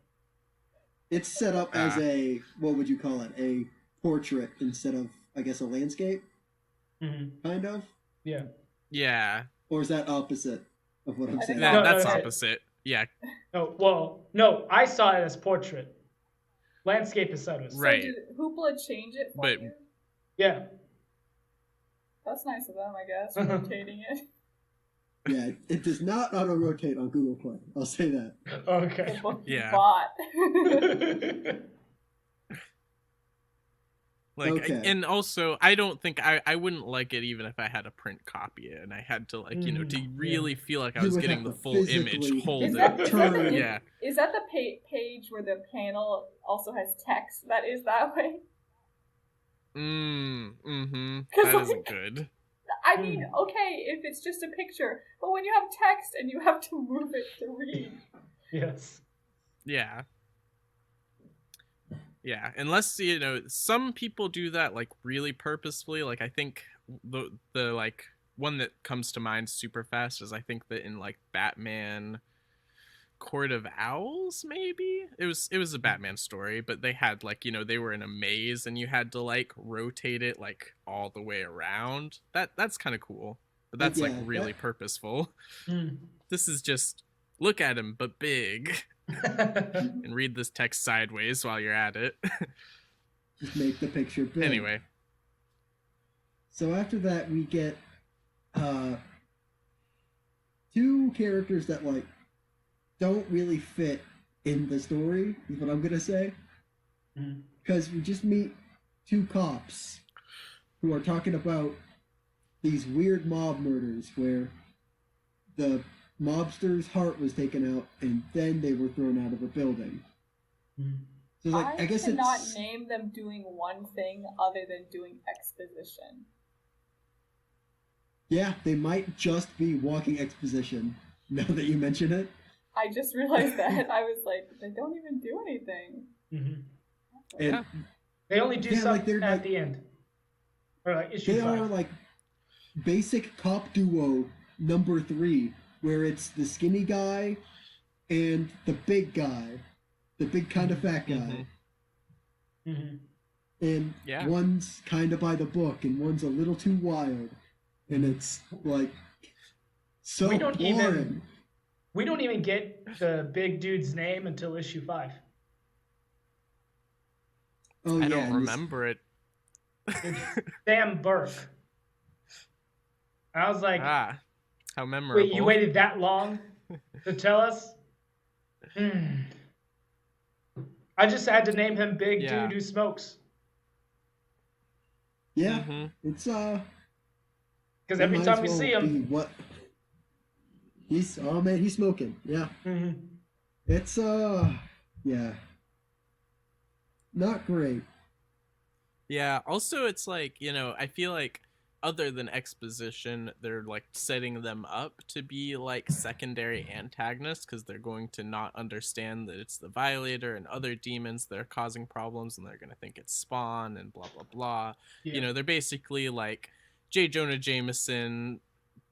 It's set up as a, what would you call it? A portrait instead of, I guess, a landscape? Mm-hmm. Kind of? Yeah. Yeah. Or is that opposite of what I'm saying? No, That's no, opposite. Yeah. No, well, no, I saw it as portrait. Landscape is sideways. Right. So did Hoopla change it for But- you? Yeah. That's nice of them, I guess, rotating it. Yeah, it does not auto-rotate on Google Play. I'll say that. Okay. The book Yeah. bought. Like, Okay. and also, I don't think I wouldn't like it even if I had a print copy and I had to, like, to really feel like I You was would getting have the to full image, physically hold Is it. that the turn. Yeah. Is that the page where the panel also has text that is that way? Mm-hmm. 'Cause, That isn't like, good. I mean, okay, if it's just a picture, but when you have text and you have to move it to read. Yes. Yeah. Yeah, unless, you know, some people do that, like, really purposefully. Like, I think the like, one that comes to mind super fast is, I think that in, like, Batman Court of Owls, maybe? It was a Batman story, but they had, like, you know, they were in a maze and you had to, like, rotate it, like, all the way around. That's kind of cool. But that's, like, Yeah, really purposeful. Mm. This is just, look at him, but big. And read this text sideways while you're at it. just make the picture big. Anyway. So after that, we get two characters that like don't really fit in the story. Is what I'm gonna say. Because we just meet two cops who are talking about these weird mob murders where the mobster's heart was taken out and then they were thrown out of a building. So like, I guess cannot it's name them doing one thing other than doing exposition. yeah, they might just be walking exposition. Now that you mention it, I just realized that. I was like, they don't even do anything. Mm-hmm. and They only do Yeah, like, something they're at like- the end. Or like issue they 5. are like basic cop duo number 3, where it's the skinny guy and the big guy, the big kind of fat guy. Mm-hmm. And Yeah. one's kind of by the book and one's a little too wild, and it's like so We don't boring. We don't even get the big dude's name until issue 5. Oh, I yeah, don't and remember it. It's Sam Burke. I was like, How memorable. wait, you waited that long to tell us? I just had to name him Big Yeah. Dude Who Smokes. Yeah, Mhm. it's Because it every might time as we well see him, be what he's he's smoking. Yeah, it's yeah, not great. Yeah, also it's like, you know, I feel like other than exposition, they're like setting them up to be like secondary antagonists because they're going to not understand that it's the Violator and other demons that are causing problems, and they're going to think it's Spawn and blah blah blah. Yeah. You know, they're basically like J. Jonah Jameson,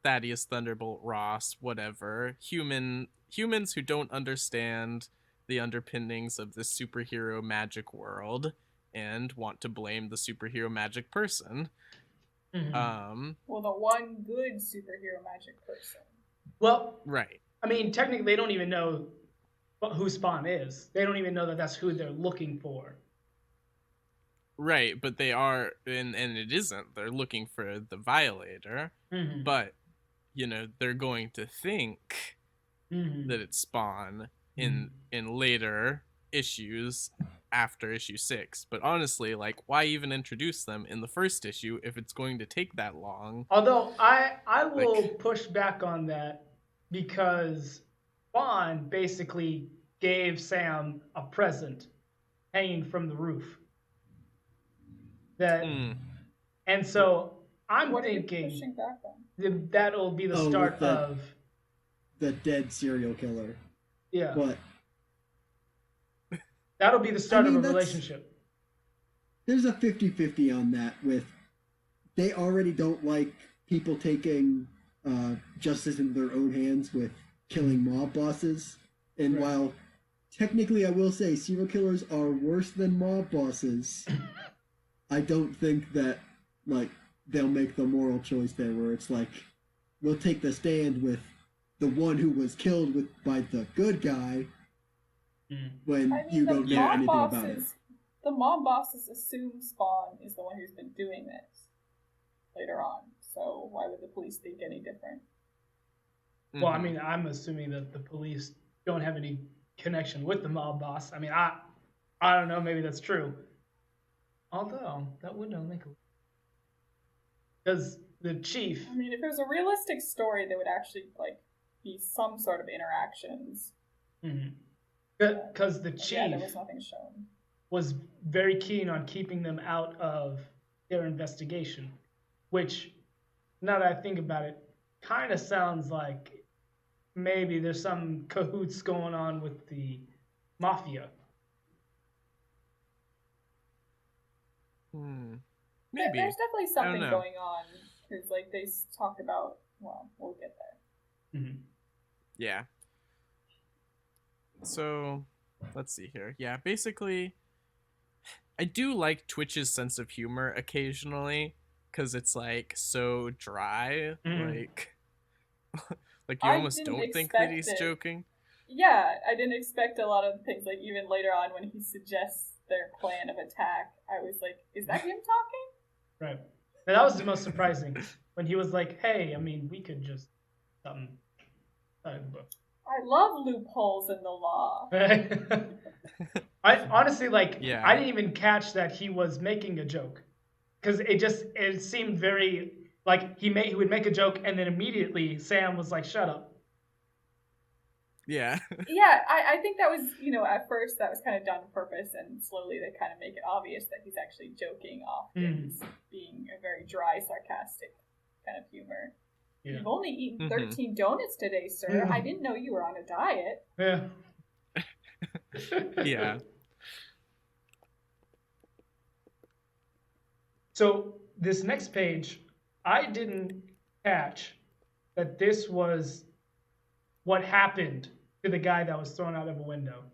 Thaddeus Thunderbolt Ross, whatever, humans who don't understand the underpinnings of this superhero magic world and want to blame the superhero magic person. Well, the one good superhero magic person. well, Right. I mean, technically, they don't even know who Spawn is. They don't even know that that's who they're looking for. Right, but they are, and it isn't. They're looking for the Violator, but, you know, they're going to think that it's Spawn in later issues after issue 6. But honestly, like, why even introduce them in the first issue if it's going to take that long? Although I will Like- push back on that because Spawn basically gave Sam a present hanging from the roof. That and so I'm What are you thinking pushing back on? that'll be the Oh, start with that- of The dead serial killer, yeah. but That'll be the start I mean, of a that's- relationship. there's a 50-50 on that. With they already don't like people taking justice into their own hands with killing mob bosses, and Right. while technically I will say serial killers are worse than mob bosses, I don't think that like they'll make the moral choice there where it's like we'll take the stand with the one who was killed by the good guy when I mean, you the don't know mob anything about it. bosses. The mob bosses assume Spawn is the one who's been doing this later on. So why would the police think any different? Well, I mean, I'm assuming that the police don't have any connection with the mob boss. I mean, I don't know. Maybe that's true. Although that would not make a because the chief. I mean, if it was a realistic story, there would actually like be some sort of interactions. Because the Yeah, there chief was nothing shown. was very keen on keeping them out of their investigation, which, now that I think about it, kind of sounds like maybe there's some cahoots going on with the mafia. Maybe. There's definitely I don't something know. going on because, like, they talk about. Well, we'll get there. Mm-hmm. Yeah. So, let's see here. Yeah, basically, I do like Twitch's sense of humor occasionally because it's like so dry. Mm-hmm. Like you I almost didn't don't think that expect he's it. joking. Yeah, I didn't expect a lot of things. Like, even later on when he suggests their plan of attack, I was like, is that him talking? Right. And that was the most surprising when he was like, "Hey, I mean, we could just something." I love loopholes in the law. I honestly Yeah. I didn't even catch that he was making a joke, because it seemed very like he would make a joke and then immediately Sam was like, "Shut up." Yeah. Yeah, I think that was, at first that was kind of done on purpose, and slowly they kind of make it obvious that he's actually joking off things, being a very dry, sarcastic kind of humor. Yeah. You've only eaten 13 donuts today, sir. I didn't know you were on a diet. Yeah. Yeah. So this next page, I didn't catch that this was what happened to the guy that was thrown out of a window.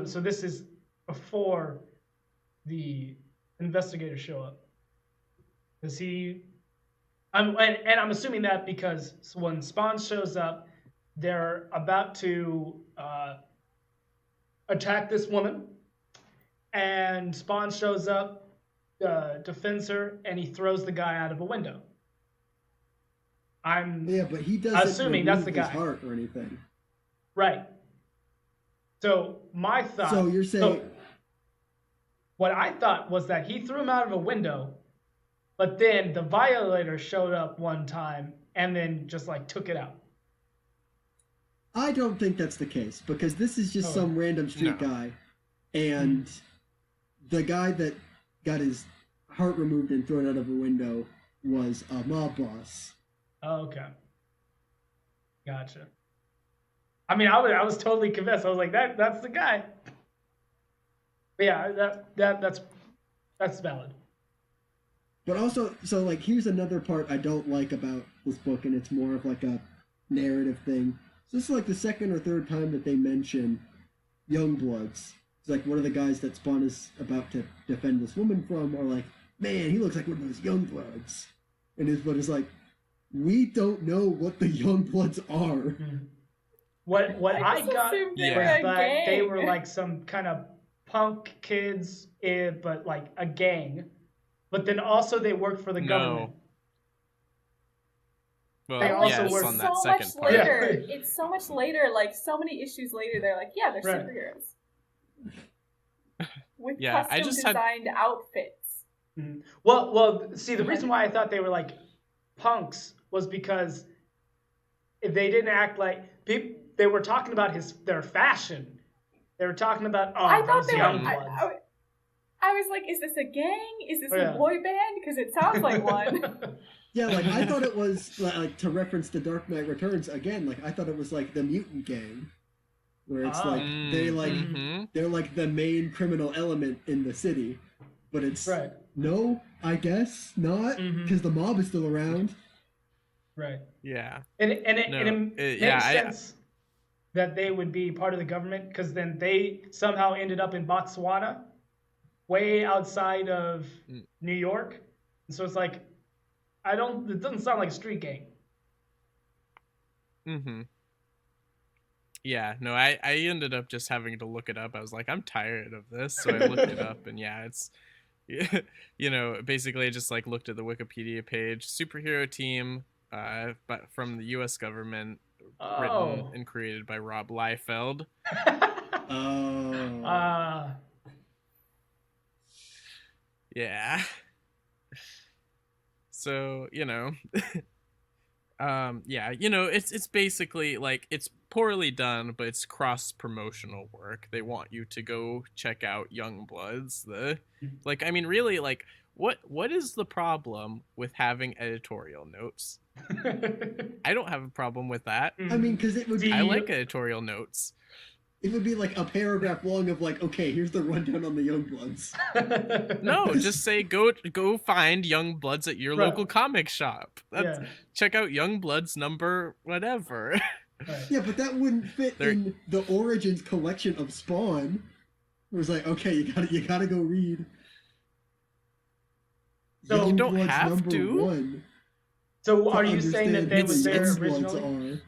So this is before the investigators show up. Does he? I'm assuming that because when Spawn shows up, they're about to attack this woman, and Spawn shows up, defends her, and he throws the guy out of a window. Yeah, but he doesn't assuming that's the his guy. heart or anything. Right. So my thought. So you're saying. What I thought was that he threw him out of a window, but then the violator showed up one time and then just like took it out. I don't think that's the case, because this is just some random street guy, and the guy that got his heart removed and thrown out of a window was a mob boss. Oh, okay. Gotcha. I mean, I was totally convinced. I was like, that's the guy. But yeah, that's valid. But also, so like, here's another part I don't like about this book, and it's more of like a narrative thing. So this is like the second or third time that they mention Youngbloods. It's like one of the guys that Spawn is about to defend this woman from are like, man, he looks like one of those Youngbloods. And his blood is like, we don't know what the Youngbloods are. What I got was Yeah. that they were like some kind of punk kids, but like a gang. But then also they worked for the government. Well, They also yes, were on that so second much part. later. Yeah. It's so much later. Like, so many issues later, they're like, yeah, they're Right. superheroes with Yeah, I custom just had- designed outfits. Mhm. Well, see, the reason why I thought they were like punks was because they didn't act like they were talking about their fashion. They were talking about I thought those they young were. bloods. I was like, is this a gang? Is this Yeah. a boy band? Because it sounds like one. Yeah, like, I thought it was, like, to reference The Dark Knight Returns, again, like, I thought it was like the Mutant Gang. Where it's like, they're like the main criminal element in the city. But it's, Right. no, I guess not, because the mob is still around. Right. Yeah. And it makes yeah, sense that they would be part of the government, because then they somehow ended up in Botswana, way outside of New York. And so it's like, it doesn't sound like a street gang. Yeah, no, I ended up just having to look it up. I was like, I'm tired of this, so I looked it up, and yeah, it's, basically I just like looked at the Wikipedia page. Superhero team, but from the U.S. government, written and created by Rob Liefeld. Yeah. So, yeah, it's basically like, it's poorly done, but it's cross promotional work. They want you to go check out Youngbloods. I mean, really, like, what is the problem with having editorial notes? I don't have a problem with that. I mean, because it would be I like editorial notes. it would be like a paragraph long of like, okay, here's the rundown on the Youngbloods. No, just say go find Youngbloods at your Right. local comic shop. Yeah. Check out Youngbloods number whatever. Right. Yeah, but that wouldn't fit in the Origins collection of Spawn. It was like, okay, you gotta go read. So- You don't Youngbloods have number to. 1 So to are you saying that they understand was who there the Youngbloods originally? are.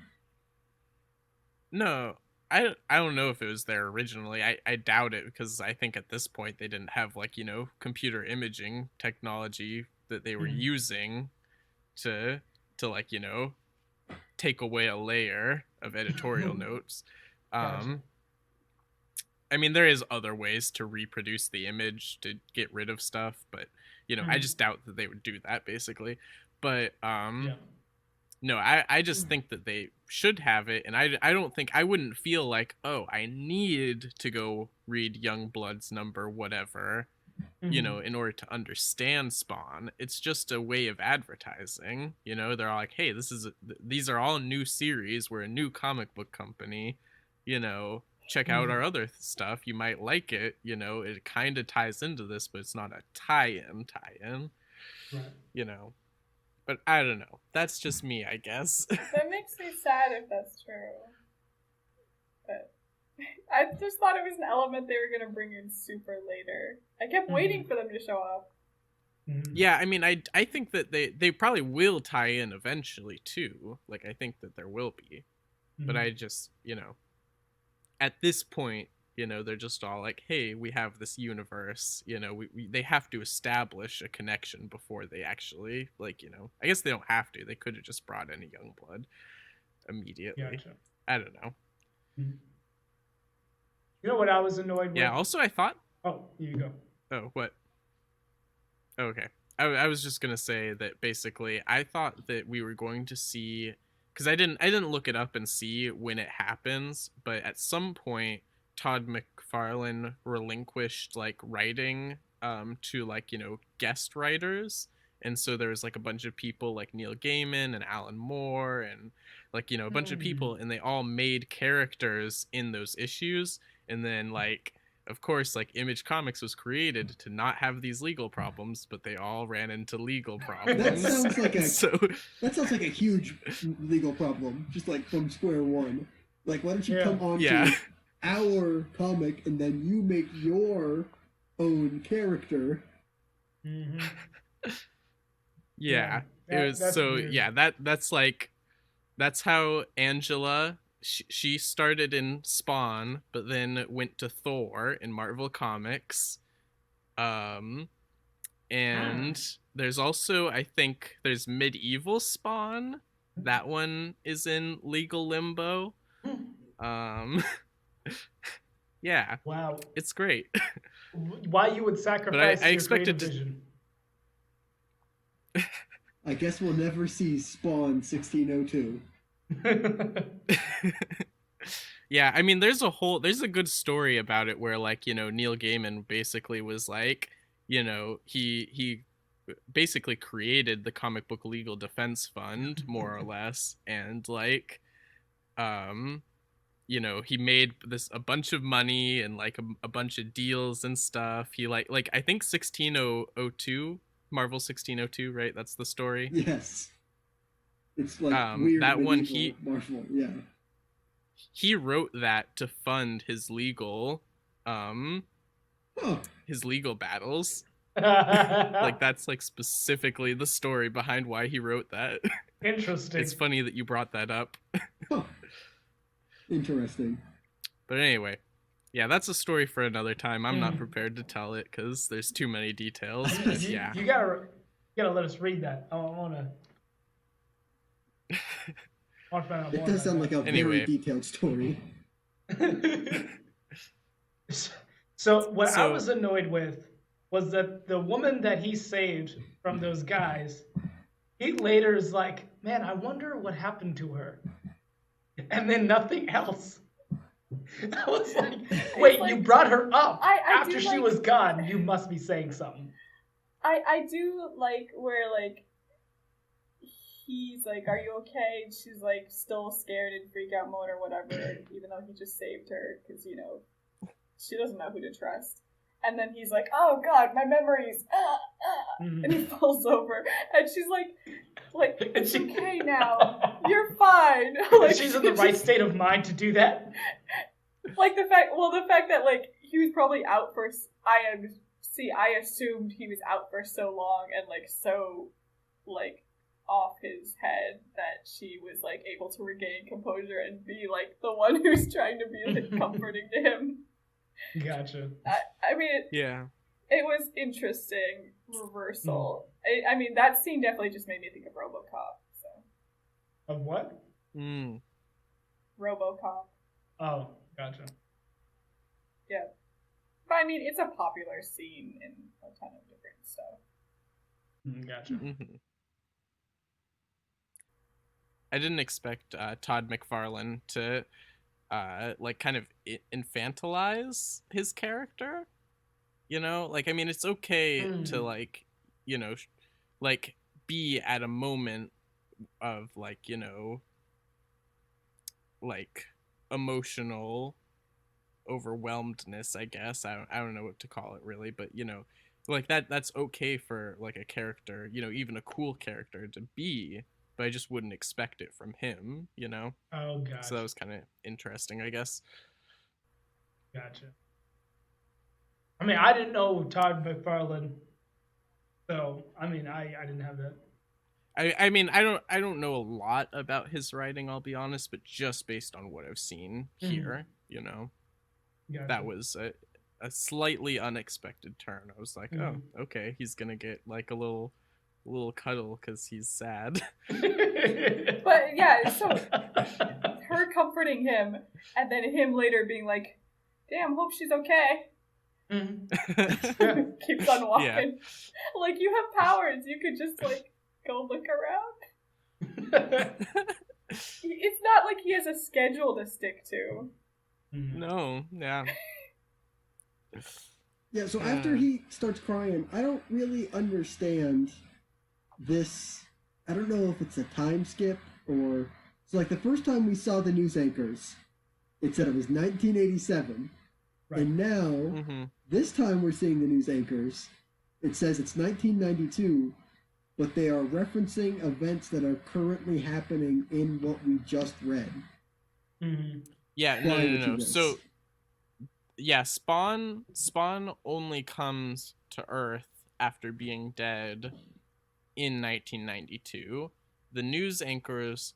No, I don't know if it was there originally. I doubt it, because I think at this point they didn't have, like, computer imaging technology that they were Mhm. using to like, take away a layer of editorial notes. Gotcha. I mean, there is other ways to reproduce the image to get rid of stuff, but I just doubt that they would do that, basically. But Yeah. no, I just think that they should have it, and I don't think I wouldn't feel like, oh, I need to go read Youngblood's number whatever, Mhm. in order to understand Spawn. It's just a way of advertising. They're all like, hey, these are all new series. We're a new comic book company. Check out our other stuff. You might like it. It kind of ties into this, but it's not a tie-in. Right. But I don't know. That's just me, I guess. That makes me sad if that's true. But I just thought it was an element they were gonna bring in super later. I kept waiting for them to show up. Mhm. Yeah, I mean, I think that they probably will tie in eventually too. Like, I think that there will be, but Mhm. I just at this point, they're just all like, hey, we have this universe. They have to establish a connection before they actually, like, I guess they don't have to. They could have just brought in a Youngblood immediately. Gotcha. I don't know. Mhm. You know what I was annoyed with? Yeah. Also, I thought. Oh, here you go. Oh, what? Okay. I was just gonna say that basically I thought that we were going to see, because I didn't look it up and see when it happens, but at some point Todd McFarlane relinquished, like, writing to, like, guest writers, and so there was, like, a bunch of people like Neil Gaiman and Alan Moore and, like, a bunch of people, and they all made characters in those issues, and then, like, of course, like, Image Comics was created to not have these legal problems, but they all ran into legal problems. That sounds like a So that sounds like a huge legal problem, just like from square one. Like, why don't you Yeah. come on Yeah. to our comic and then you make your own character? Mhm. yeah, Yeah, it was that's so weird. yeah, that's how Angela, she started in Spawn, but then went to Thor in Marvel Comics. And there's also, I think there's Medieval Spawn. That one is in legal limbo. Yeah, Wow. it's great. Why you would sacrifice I your expected creative to- vision? I guess we'll never see Spawn 1602. Yeah, I mean, there's a good story about it where, like, Neil Gaiman basically was like, he basically created the Comic Book Legal Defense Fund, more or less, and, like, he made a bunch of money and, like, a bunch of deals and stuff. He like I think 1602, Marvel 1602, right? That's the story. Yes. It's like weird that one, medieval Marvel, yeah. He wrote that to fund his legal Huh. battles. Like, that's, like, specifically the story behind why he wrote that. Interesting. It's funny that you brought that up. Huh. Interesting. But anyway, yeah, that's a story for another time. I'm not Mhm. prepared to tell it because there's too many details. But yeah, You gotta let us read that. I wanna find out It more does sound like about a Anyway. very detailed story. that. So what I So- was annoyed with was that the woman that he saved from those guys, he later is like, man, I wonder what happened to her. and then nothing else. I was like, wait, like, you brought her up I after do she like- was gone. You must be saying something. I do like where like he's like, "Are you okay?" And she's like still scared and freak out mode or whatever, even though he just saved her because she doesn't know who to trust. And then he's like, "Oh God, my memories!" And he falls over, and she's like, "It's okay now. You're fine." Like, She's in the right state of mind to do that. Like the fact that like he was probably out for. I assumed he was out for so long and like so like off his head that she was like able to regain composure and be like the one who's trying to be like comforting to him. Gotcha. I mean, Yeah. it was interesting reversal. I mean, that scene definitely just made me think of RoboCop. So Of what? RoboCop. Oh, gotcha. Yeah. But I mean, it's a popular scene in a ton of different stuff. Gotcha. Mm-hmm. I didn't expect Todd McFarlane to like kind of infantilize his character. Like, I mean, it's okay to like, like be at a moment of like, like emotional overwhelmedness, I guess. I don't know what to call it really, but like that's okay for like a character, even a cool character to be, but I just wouldn't expect it from him, Oh, gotcha. So that was kind of interesting, I guess. Gotcha. I mean, I didn't know Todd McFarlane, so I mean, I didn't have that. I mean, I don't know a lot about his writing, I'll be honest, but just based on what I've seen here, Gotcha. that was a slightly unexpected turn. I was like, oh, okay, he's gonna get like a little cuddle because he's sad. But yeah, so her comforting him, and then him later being like, "Damn, hope she's okay." Keeps on walking. Yeah. Like, you have powers. You could just like go look around. It's not like he has a schedule to stick to. No, yeah. Yeah, so after he starts crying, I don't really understand this. I don't know if it's a time skip or... So, like, the first time we saw the news anchors, it said it was 1987. Right. And now, this time we're seeing the news anchors, it says it's 1992, but they are referencing events that are currently happening in what we just read. Yeah, no. So, yeah, Spawn only comes to Earth after being dead in 1992. The news anchors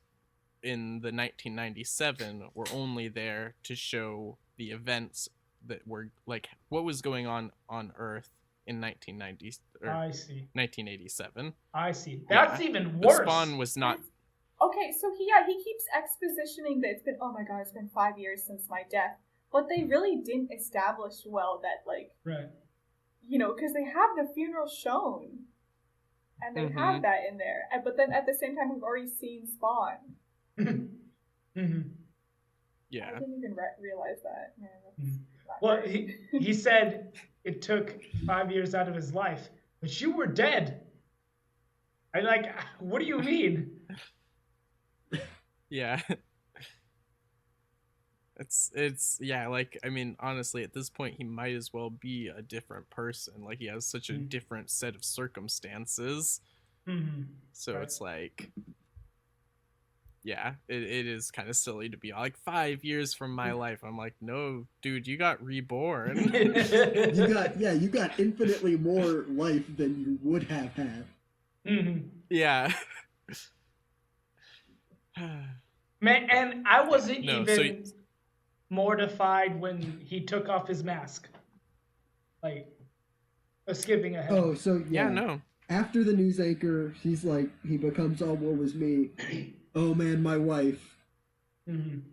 in the 1997 were only there to show the events that were like what was going on Earth in 1990. I see. 1987. I see. That's even worse. The Spawn was not. Okay, so he keeps expositioning that it's been 5 years since my death. But they really didn't establish well that, like, right. Because they have the funeral shown. And they have that in there. But then at the same time, we've already seen Spawn. Yeah. I didn't even realize that. Man, well, he said it took 5 years out of his life, but you were dead. I'm like, what do you mean? Yeah. It's yeah, like, I mean, honestly, at this point he might as well be a different person. Like, he has such a different set of circumstances. So right. It's like, yeah, it is kind of silly to be like 5 years from my life. I'm like, no, dude, you got reborn. you got infinitely more life than you would have had. Yeah. Man, and I wasn't mortified when he took off his mask. Like, skipping ahead. Oh, so yeah, no. After the news anchor, he's like, he becomes all woe was me. Oh man, my wife.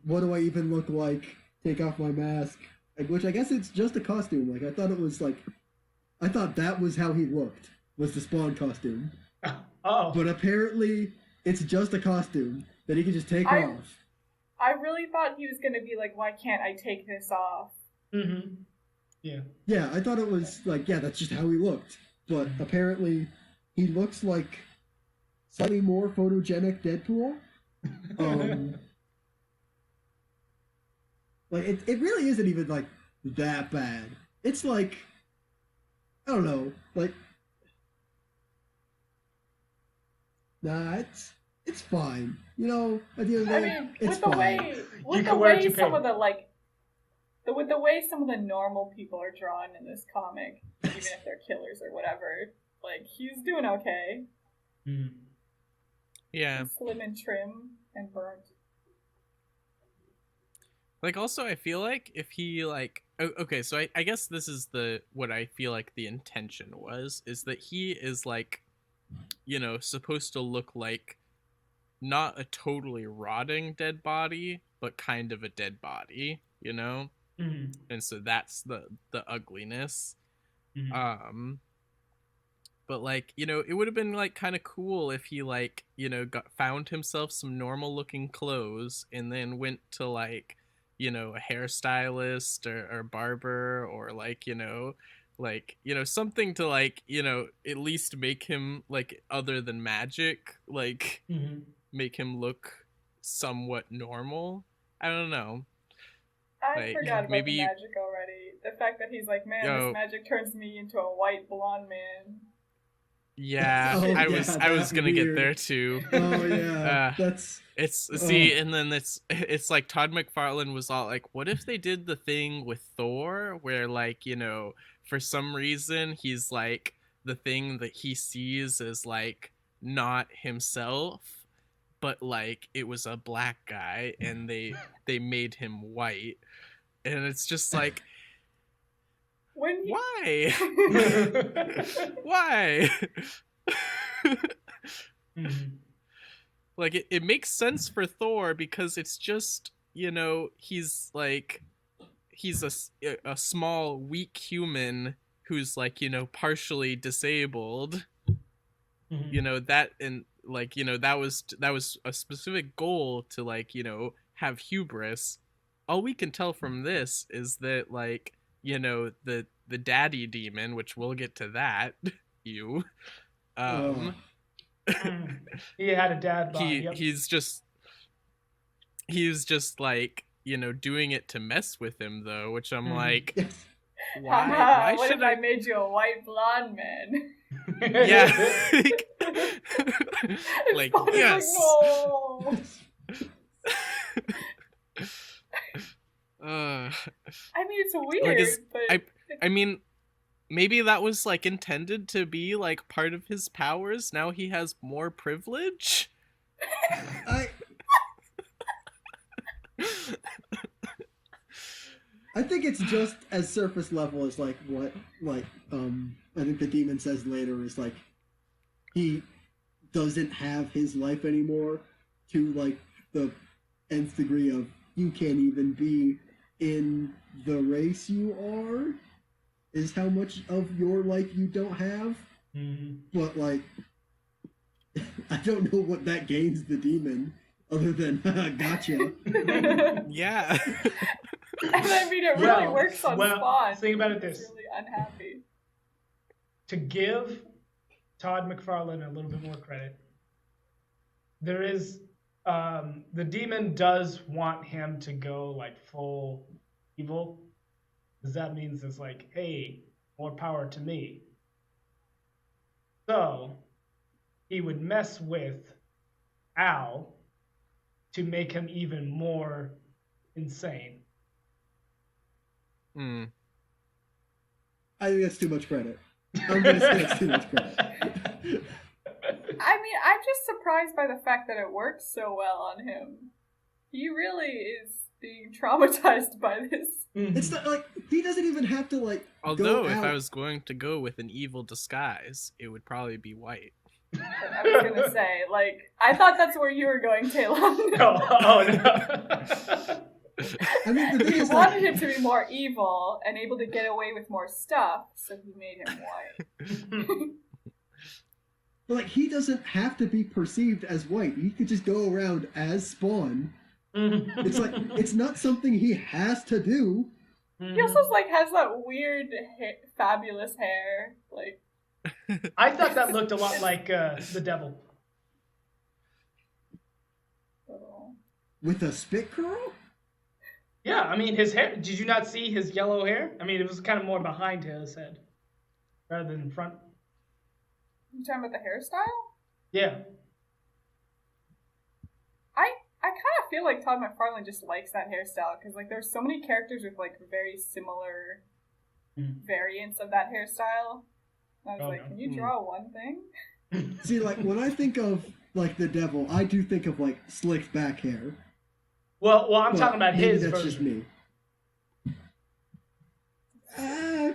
What do I even look like? Take off my mask. Which I guess it's just a costume. Like, I thought that was how he looked, was the Spawn costume. Oh. But apparently, it's just a costume that he can just take off. I really thought he was gonna be like, why can't I take this off? Mm-hmm. Yeah. Yeah, I thought it was like, yeah, that's just how he looked. But apparently, he looks like slightly more photogenic Deadpool. Like it really isn't even like that bad. It's like, I don't know, like, nah, it's fine. You know, at the end of the I day, mean, it's with the fine. way, You with the can wear a way toupee. some of the like, with the way some of the normal people are drawn in this comic, even if they're killers or whatever, like he's doing okay. Mm. Yeah. He's slim and trim and burnt. Like, also, I feel like if he, like... Okay, so I guess this is what I feel like the intention was, is that he is, like, you know, supposed to look like not a totally rotting dead body, but kind of a dead body, you know? Mm-hmm. And so that's the ugliness. Mm-hmm. But, like, you know, it would have been, like, kind of cool if he, like, you know, found himself some normal looking clothes and then went to, like, you know, a hairstylist or barber, or, like, you know, something to, like, you know, at least make him, like, other than magic, like, Mm-hmm. make him look somewhat normal. I don't know. I Like, forgot about maybe, the magic already. The fact that he's like, man, this oh, magic turns me into a white blonde man. yeah, Oh, I yeah, was that's gonna get weird. there too. Oh yeah, uh that's It's oh. see, and then it's like Todd McFarlane was all like, what if they did the thing with Thor where, like, you know, for some reason he's like the thing that he sees as like not himself, but like it was a black guy and they made him white. And it's just like, When he... why? Why? Mm-hmm. Like, it makes sense for Thor because it's just, you know, he's a small, weak human who's, like, you know, partially disabled. Mm-hmm. You know, that, and, like, you know, that was a specific goal to, like, you know, have hubris. All we can tell from this is that, like, you know, the daddy demon, which we'll get to that, you, Oh. He had a dad bod. Yep. he's just like, you know, doing it to mess with him though, which I'm like, Yes. why what should if I made you a white blonde man? yeah. Like, Spotter's yes. no. I mean, it's weird, like, but I mean, maybe that was like intended to be like part of his powers. Now he has more privilege. I think it's just as surface level as like what I think the demon says later is like he doesn't have his life anymore, to like the nth degree of you can't even be in the race you are, is how much of your life you don't have. Mm-hmm. But like I don't know what that gains the demon other than gotcha. Yeah. and I mean, it really works on Spawn. Think about it He's this. really unhappy. To give Todd McFarlane a little bit more credit, there is the demon does want him to go like full evil, because that means it's like, hey, more power to me. So he would mess with Al to make him even more insane. Hmm. I think that's too much credit. I'm gonna say that's too much credit. I mean, I'm just surprised by the fact that it works so well on him. He really is being traumatized by this. It's not like he doesn't even have to like. Although, go if out. I was going to go with an evil disguise, it would probably be white. I was gonna say, like, I thought that's where you were going, Taylor. No. I mean, the thing He is, wanted like, him to be more evil and able to get away with more stuff, so he made him white. like he doesn't have to be perceived as white. He could just go around as Spawn, It's like it's not something he has to do. He also like has that weird, fabulous hair. Like I thought that looked a lot like the devil. oh. With a spit curl? Yeah, I mean his hair. Did you not see his yellow hair? I mean, it was kind of more behind his head rather than in front. You talking about the hairstyle? Yeah. I kind of feel like Todd McFarlane just likes that hairstyle because like there's so many characters with like very similar variants of that hairstyle. I was like, can you draw one thing? See, like when I think of like the devil, I do think of like slicked back hair. Well, I'm talking about maybe his that's version. just me.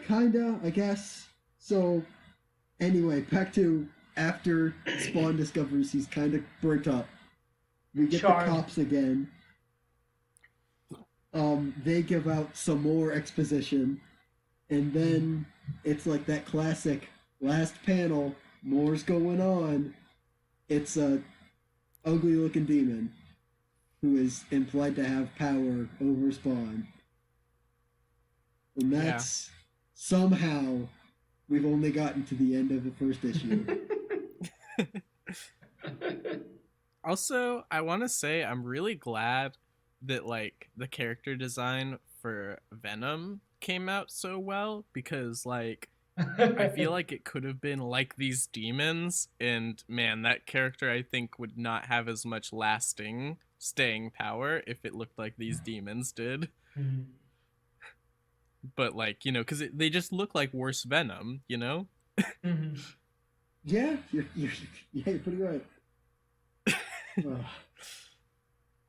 Kinda, I guess. So, anyway, back to after Spawn discovers he's kind of burnt up. We get Charred. the cops again. They give out some more exposition, and then it's like that classic last panel. More's going on. It's a ugly-looking demon who is implied to have power over Spawn, and that's somehow we've only gotten to the end of the first issue. Also, I want to say I'm really glad that like the character design for Venom came out so well because like I feel like it could have been like these demons and man, that character I think would not have as much lasting staying power if it looked like these demons did. But like, you know, cuz they just look like worse Venom, you know? Yeah, you're pretty right.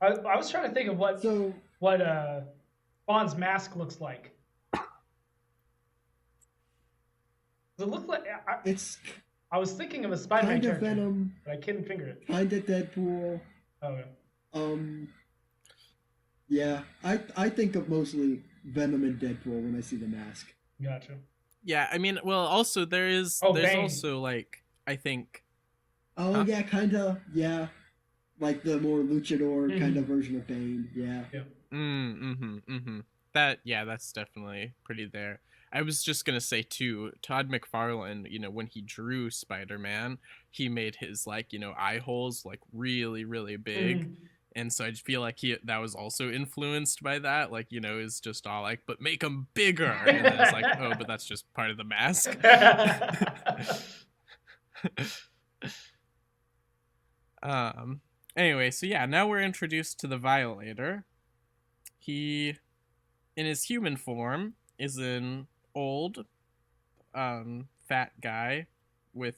I was trying to think of what Spawn's mask looks like. Does it look like It's I was thinking of a Spider-Man kind of character, Venom, but I couldn't figure it. kind of Deadpool. Oh, yeah. Yeah, I think of mostly Venom and Deadpool when I see the mask. Gotcha. Yeah, I mean, well, also there's Bane. also like I think Oh yeah, kind of yeah, like the more luchador kind of version of Bane. Yeah. That's definitely pretty there. I was just gonna say too, Todd McFarlane, you know, when he drew Spider-Man, he made his like, you know, eye holes like really, really big. And so I just feel like that was also influenced by that. Like, you know, is just all like, but make them bigger. And then it's like, oh, but that's just part of the mask. Anyway, so yeah, now we're introduced to the Violator. He, in his human form, is an old, fat guy with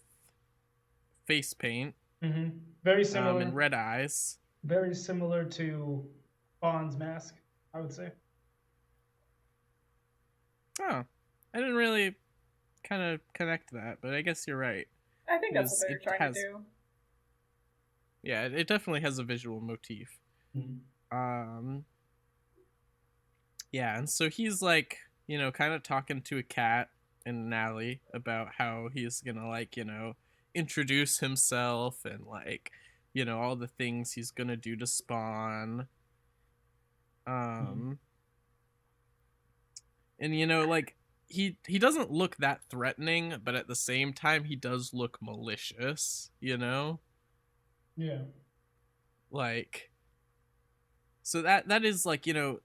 face paint. Very similar. And red eyes. Very similar to Spawn's mask, I would say. Oh, I didn't really kind of connect that, but I guess you're right. I think that's what they're trying to do. Yeah, it definitely has a visual motif. Yeah, and so he's like, you know, kind of talking to a cat in an alley about how he's gonna like, you know, introduce himself and like, you know, all the things he's gonna do to Spawn. And you know, like he doesn't look that threatening, but at the same time he does look malicious, you know? Yeah. Like so that is like, you know,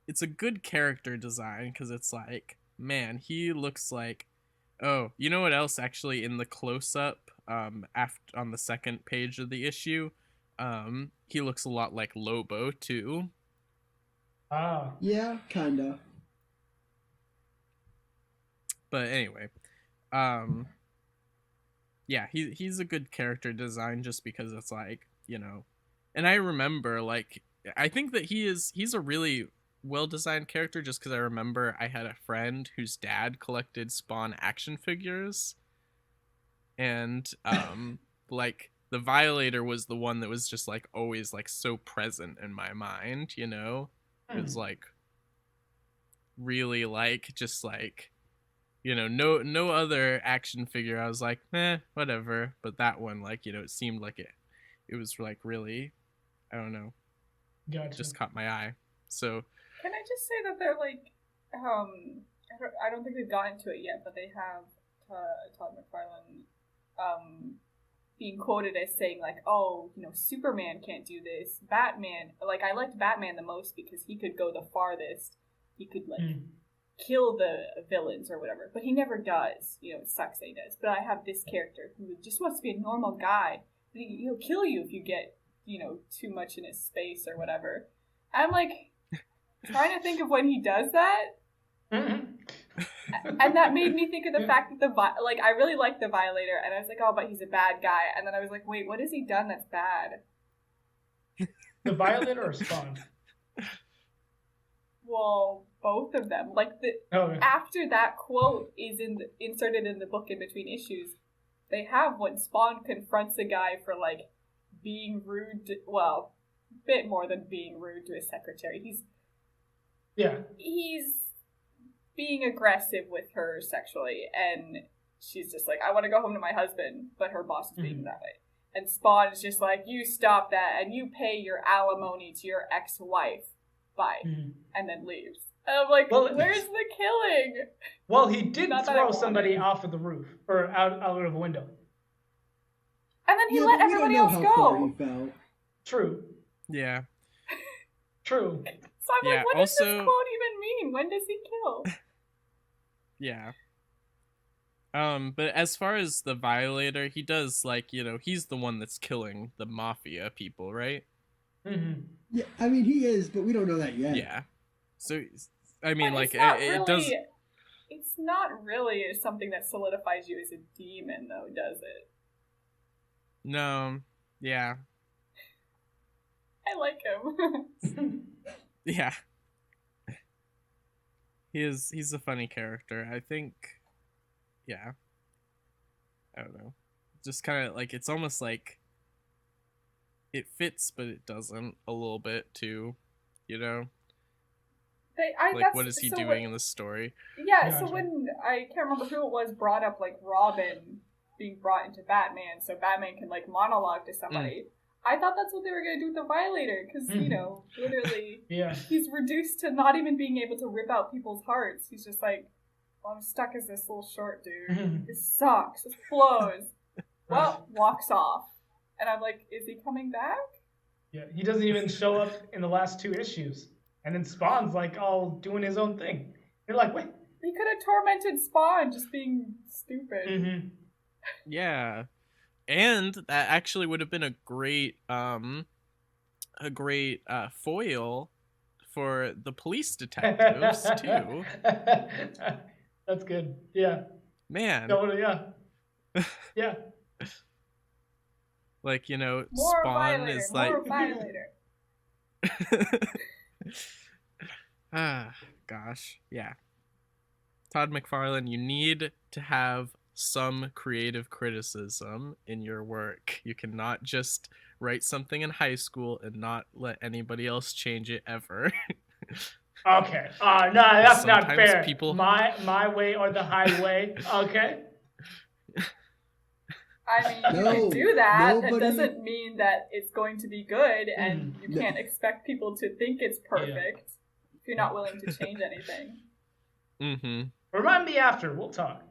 it's a good character design because it's like, man, he looks like, oh, you know what else actually in the close-up after on the second page of the issue, he looks a lot like Lobo too. Yeah, kinda. But anyway, yeah, he's a good character design just because it's like, you know, and I remember like I think that he's a really well-designed character just because I remember I had a friend whose dad collected Spawn action figures, and like the Violator was the one that was just like always like so present in my mind, you know? It was like really like just like, you know, no other action figure I was like, whatever, but that one, like, you know, it seemed like it was like really, I don't know, Gotcha. just caught my eye. So Can I just say that they're like, I don't think they've gotten to it yet, but they have Todd McFarlane being quoted as saying like, oh, Superman can't do this. Batman, like I liked Batman the most because he could go the farthest. He could kill the villains or whatever, but he never does. It sucks that he does. But I have this character who just wants to be a normal guy. He'll kill you if you get too much in his space or whatever. I'm like trying to think of when he does that. And that made me think of the fact that I really like the Violator, and I was like, oh, but he's a bad guy. And then I was like, wait, what has he done that's bad? The Violator or Spawn? Well, both of them. Like after that quote is inserted in the book in between issues, they have when Spawn confronts a guy for like being rude. A bit more than being rude to his secretary. He's being aggressive with her sexually, and she's just like, I want to go home to my husband, but her boss is being that way. And Spawn is just like, you stop that, and you pay your alimony to your ex-wife. Bye. And then leaves. And I'm like, where's the killing? Well, he did throw somebody off of the roof, or out of a window. And then he let everybody else go. True. yeah. True. So I'm like, what does this quote even mean? When does he kill? Yeah. But as far as the Violator, he does he's the one that's killing the mafia people, right? Mm-hmm. Yeah, I mean he is, but we don't know that yet. Yeah. So I mean, but it does. It's not really something that solidifies you as a demon, though, does it? No. Yeah. I like him. Yeah. He's a funny character. I think, yeah. I don't know. Just kind of like, it's almost like it fits, but it doesn't a little bit too, what is he doing in the story? Yeah, so when, I can't remember who it was, brought up like Robin being brought into Batman, so Batman can like monologue to somebody. I thought that's what they were going to do with the Violator, because, literally, he's reduced to not even being able to rip out people's hearts. He's just like, well, I'm stuck as this little short dude. This sucks. This blows. Well, walks off. And I'm like, is he coming back? Yeah, he doesn't even show up in the last 2 issues. And then Spawn's like all doing his own thing. You're like, wait. He could have tormented Spawn just being stupid. Yeah. And that actually would have been a great foil for the police detectives too. That's good. Yeah. Man. Totally, yeah. Yeah. Like, More Spawn Violator, is like more Violator. Gosh. Yeah. Todd McFarlane, you need to have some creative criticism in your work. You cannot just write something in high school and not let anybody else change it ever. Okay. No, that's not fair. People... My way or the highway. Okay. I mean, you can do that. That doesn't mean that it's going to be good, and you can't expect people to think it's perfect if you're not willing to change anything. Mm-hmm. Remind me after. We'll talk.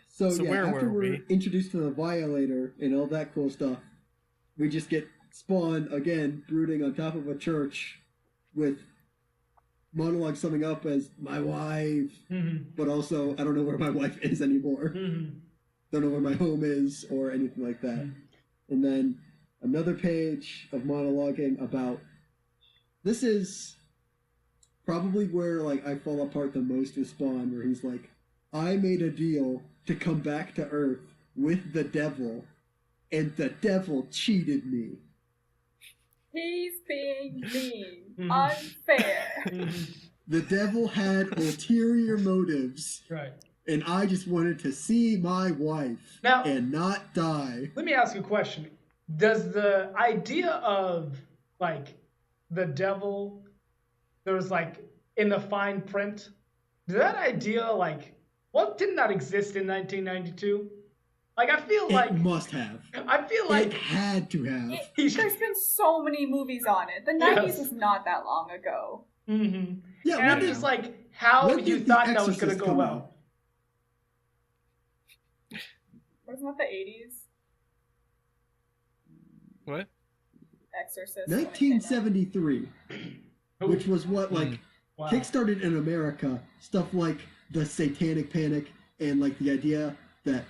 So where after were we're we? introduced to the Violator and all that cool stuff, we just get Spawn again brooding on top of a church with monologue summing up as my wife, but also I don't know where my wife is anymore. Don't know where my home is or anything like that. And then another page of monologuing about this is probably where I fall apart the most with Spawn, where he's like, I made a deal to come back to Earth with the devil, and the devil cheated me. He's being mean, unfair. The devil had ulterior motives. Right. And I just wanted to see my wife and not die. Let me ask you a question. Does the idea of, the devil, there was, in the fine print, did that idea, did not exist in 1992? Like I feel It like must have. I feel It like had to have. There's been so many movies on it. The 90s Yes. was not that long ago. Mm-hmm. Yeah, And I'm when just did, like, how when you did The thought that was gonna Exorcist go come well? Wasn't that the 80s? What? Exorcist. when it came out? 1973, which was what like Wow. kickstarted in America stuff like the Satanic Panic and like the idea that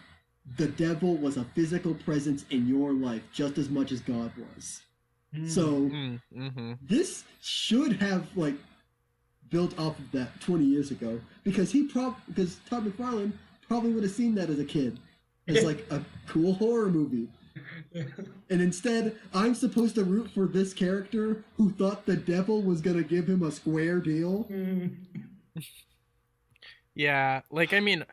the devil was a physical presence in your life just as much as God was. So this should have like built off of that 20 years ago because because Todd McFarlane probably would have seen that as a kid as like a cool horror movie. And instead, I'm supposed to root for this character who thought the devil was gonna give him a square deal. Yeah, like I mean,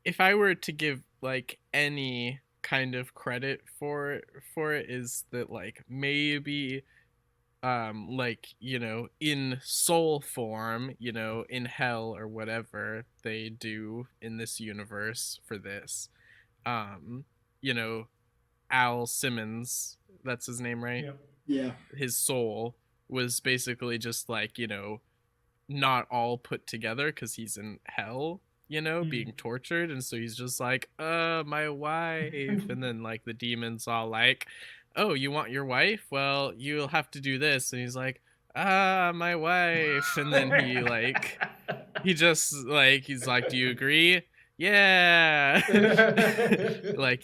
if I were to give like any kind of credit for it is that like maybe like in soul form, in hell or whatever they do in this universe for this, um you know Al Simmons, that's his name, right? Yep. Yeah. His soul was basically just like, not all put together because he's in hell, being tortured. And so he's just like, my wife. And then like the demon's all like, oh, you want your wife? Well, you'll have to do this. And he's like, my wife. And then he's like, do you agree? Yeah. Like,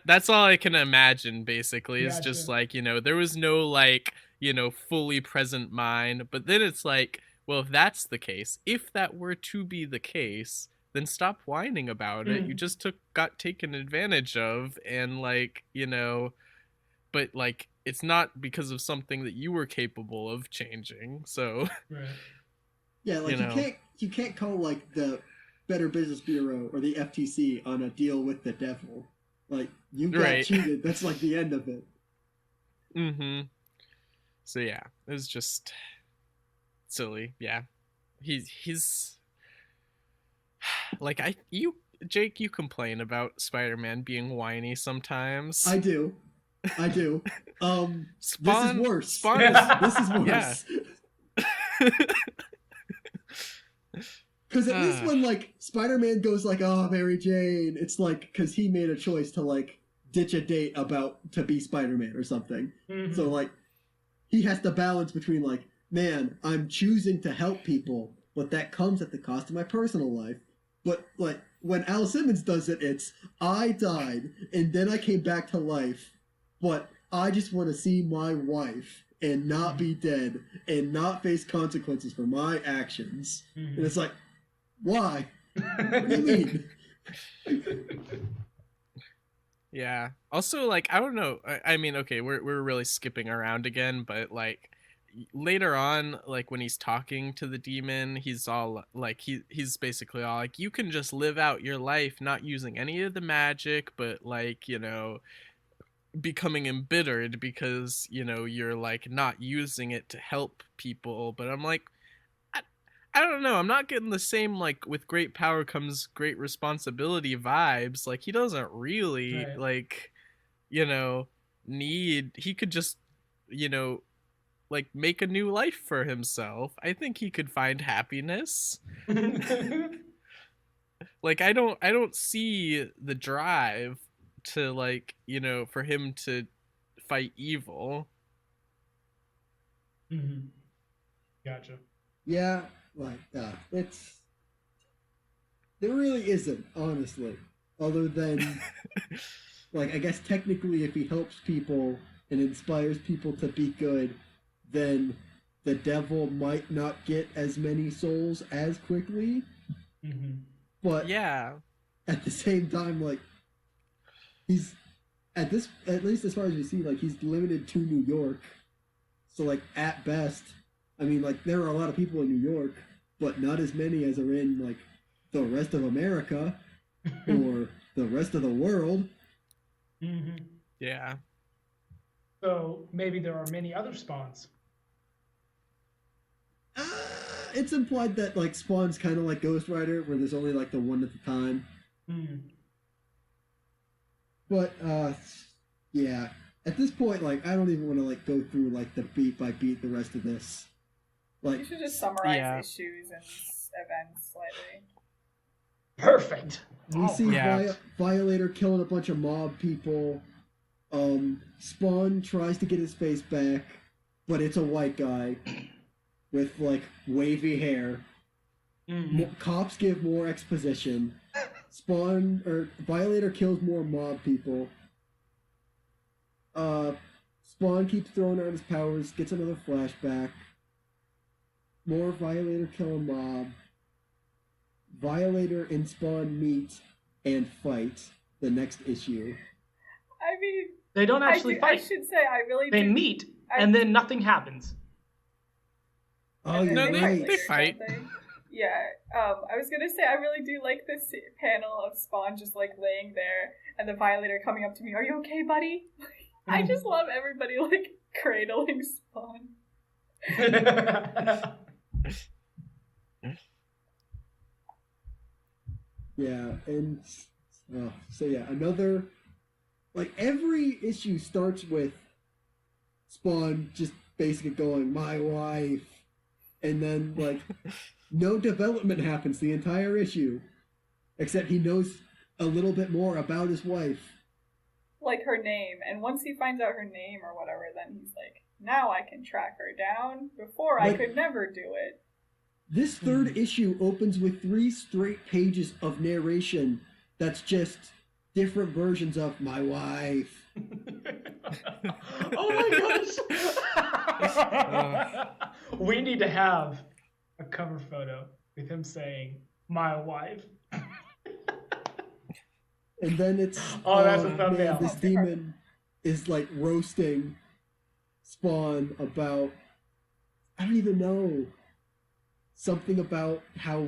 that's all I can imagine basically is just Gotcha. like, there was no like, fully present mind. But then it's like, well, if that's the case, if that were to be the case, then stop whining about it. You just got taken advantage of, and like, but like it's not because of something that you were capable of changing. So Right. Yeah, like you can't call like the Better Business Bureau or the FTC on a deal with the devil. Like you got cheated. That's like the end of it. So yeah, it was just silly. Yeah, he's like Jake, you complain about Spider-Man being whiny sometimes. I do. This is worse. Spawn this is worse. Yeah. Because at least when like Spider-Man goes like, "Oh, Mary Jane," it's like because he made a choice to like ditch a date to be Spider-Man or something. So like he has to balance between like, man, I'm choosing to help people, but that comes at the cost of my personal life. But like when Al Simmons does it, it's I died and then I came back to life, but I just want to see my wife and not be dead and not face consequences for my actions. And it's like, why? What do you mean? Yeah. Also, like, I don't know. I mean, okay, we're really skipping around again, but like later on, like when he's talking to the demon, he's all like he's basically all like, you can just live out your life not using any of the magic, but like, becoming embittered because, you're like not using it to help people. But I'm like, I don't know. I'm not getting the same like with great power comes great responsibility vibes. Like he doesn't really like, need. He could just, like make a new life for himself. I think he could find happiness. Like I don't see the drive to like, for him to fight evil. Gotcha. Yeah, like it's there really isn't, honestly, other than like I guess technically if he helps people and inspires people to be good, then the devil might not get as many souls as quickly. But yeah, at the same time, like he's at least as far as we see, like he's limited to New York. So like at best, I mean, like there are a lot of people in New York, but not as many as are in like the rest of America or the rest of the world. Yeah. So maybe there are many other spawns. It's implied that like Spawn's kind of like Ghost Rider, where there's only like the one at a time. But yeah. At this point, like, I don't even want to like go through like the beat by beat the rest of this. Like, You should just summarize Yeah. issues and events slightly. Perfect. we see Yeah. Violator killing a bunch of mob people. Spawn tries to get his face back, but it's a white guy with like wavy hair. Cops give more exposition. Violator kills more mob people. Spawn keeps throwing out his powers, gets another flashback. More Violator kill a mob. Violator and Spawn meet and fight the next issue. I mean, They don't actually I fight. should say I really They do. meet, and then nothing happens. Oh, And you're then No, right. they fight. don't they? Yeah. I was gonna say I really do like this panel of Spawn just like laying there and the Violator coming up to me. Are you okay, buddy? I just love everybody like cradling Spawn. Yeah, and so yeah, another like every issue starts with Spawn just basically going, "My wife," and then like no development happens the entire issue, except he knows a little bit more about his wife. Like her name, and once he finds out her name or whatever, then he's like, now I can track her down. Before I But- could never do it. This third issue opens with 3 straight pages of narration that's just different versions of "my wife." Oh my gosh! We need to have a cover photo with him saying "my wife." And then it's Oh, that's a thumbnail. Man, this demon is like roasting Spawn about I don't even know something about how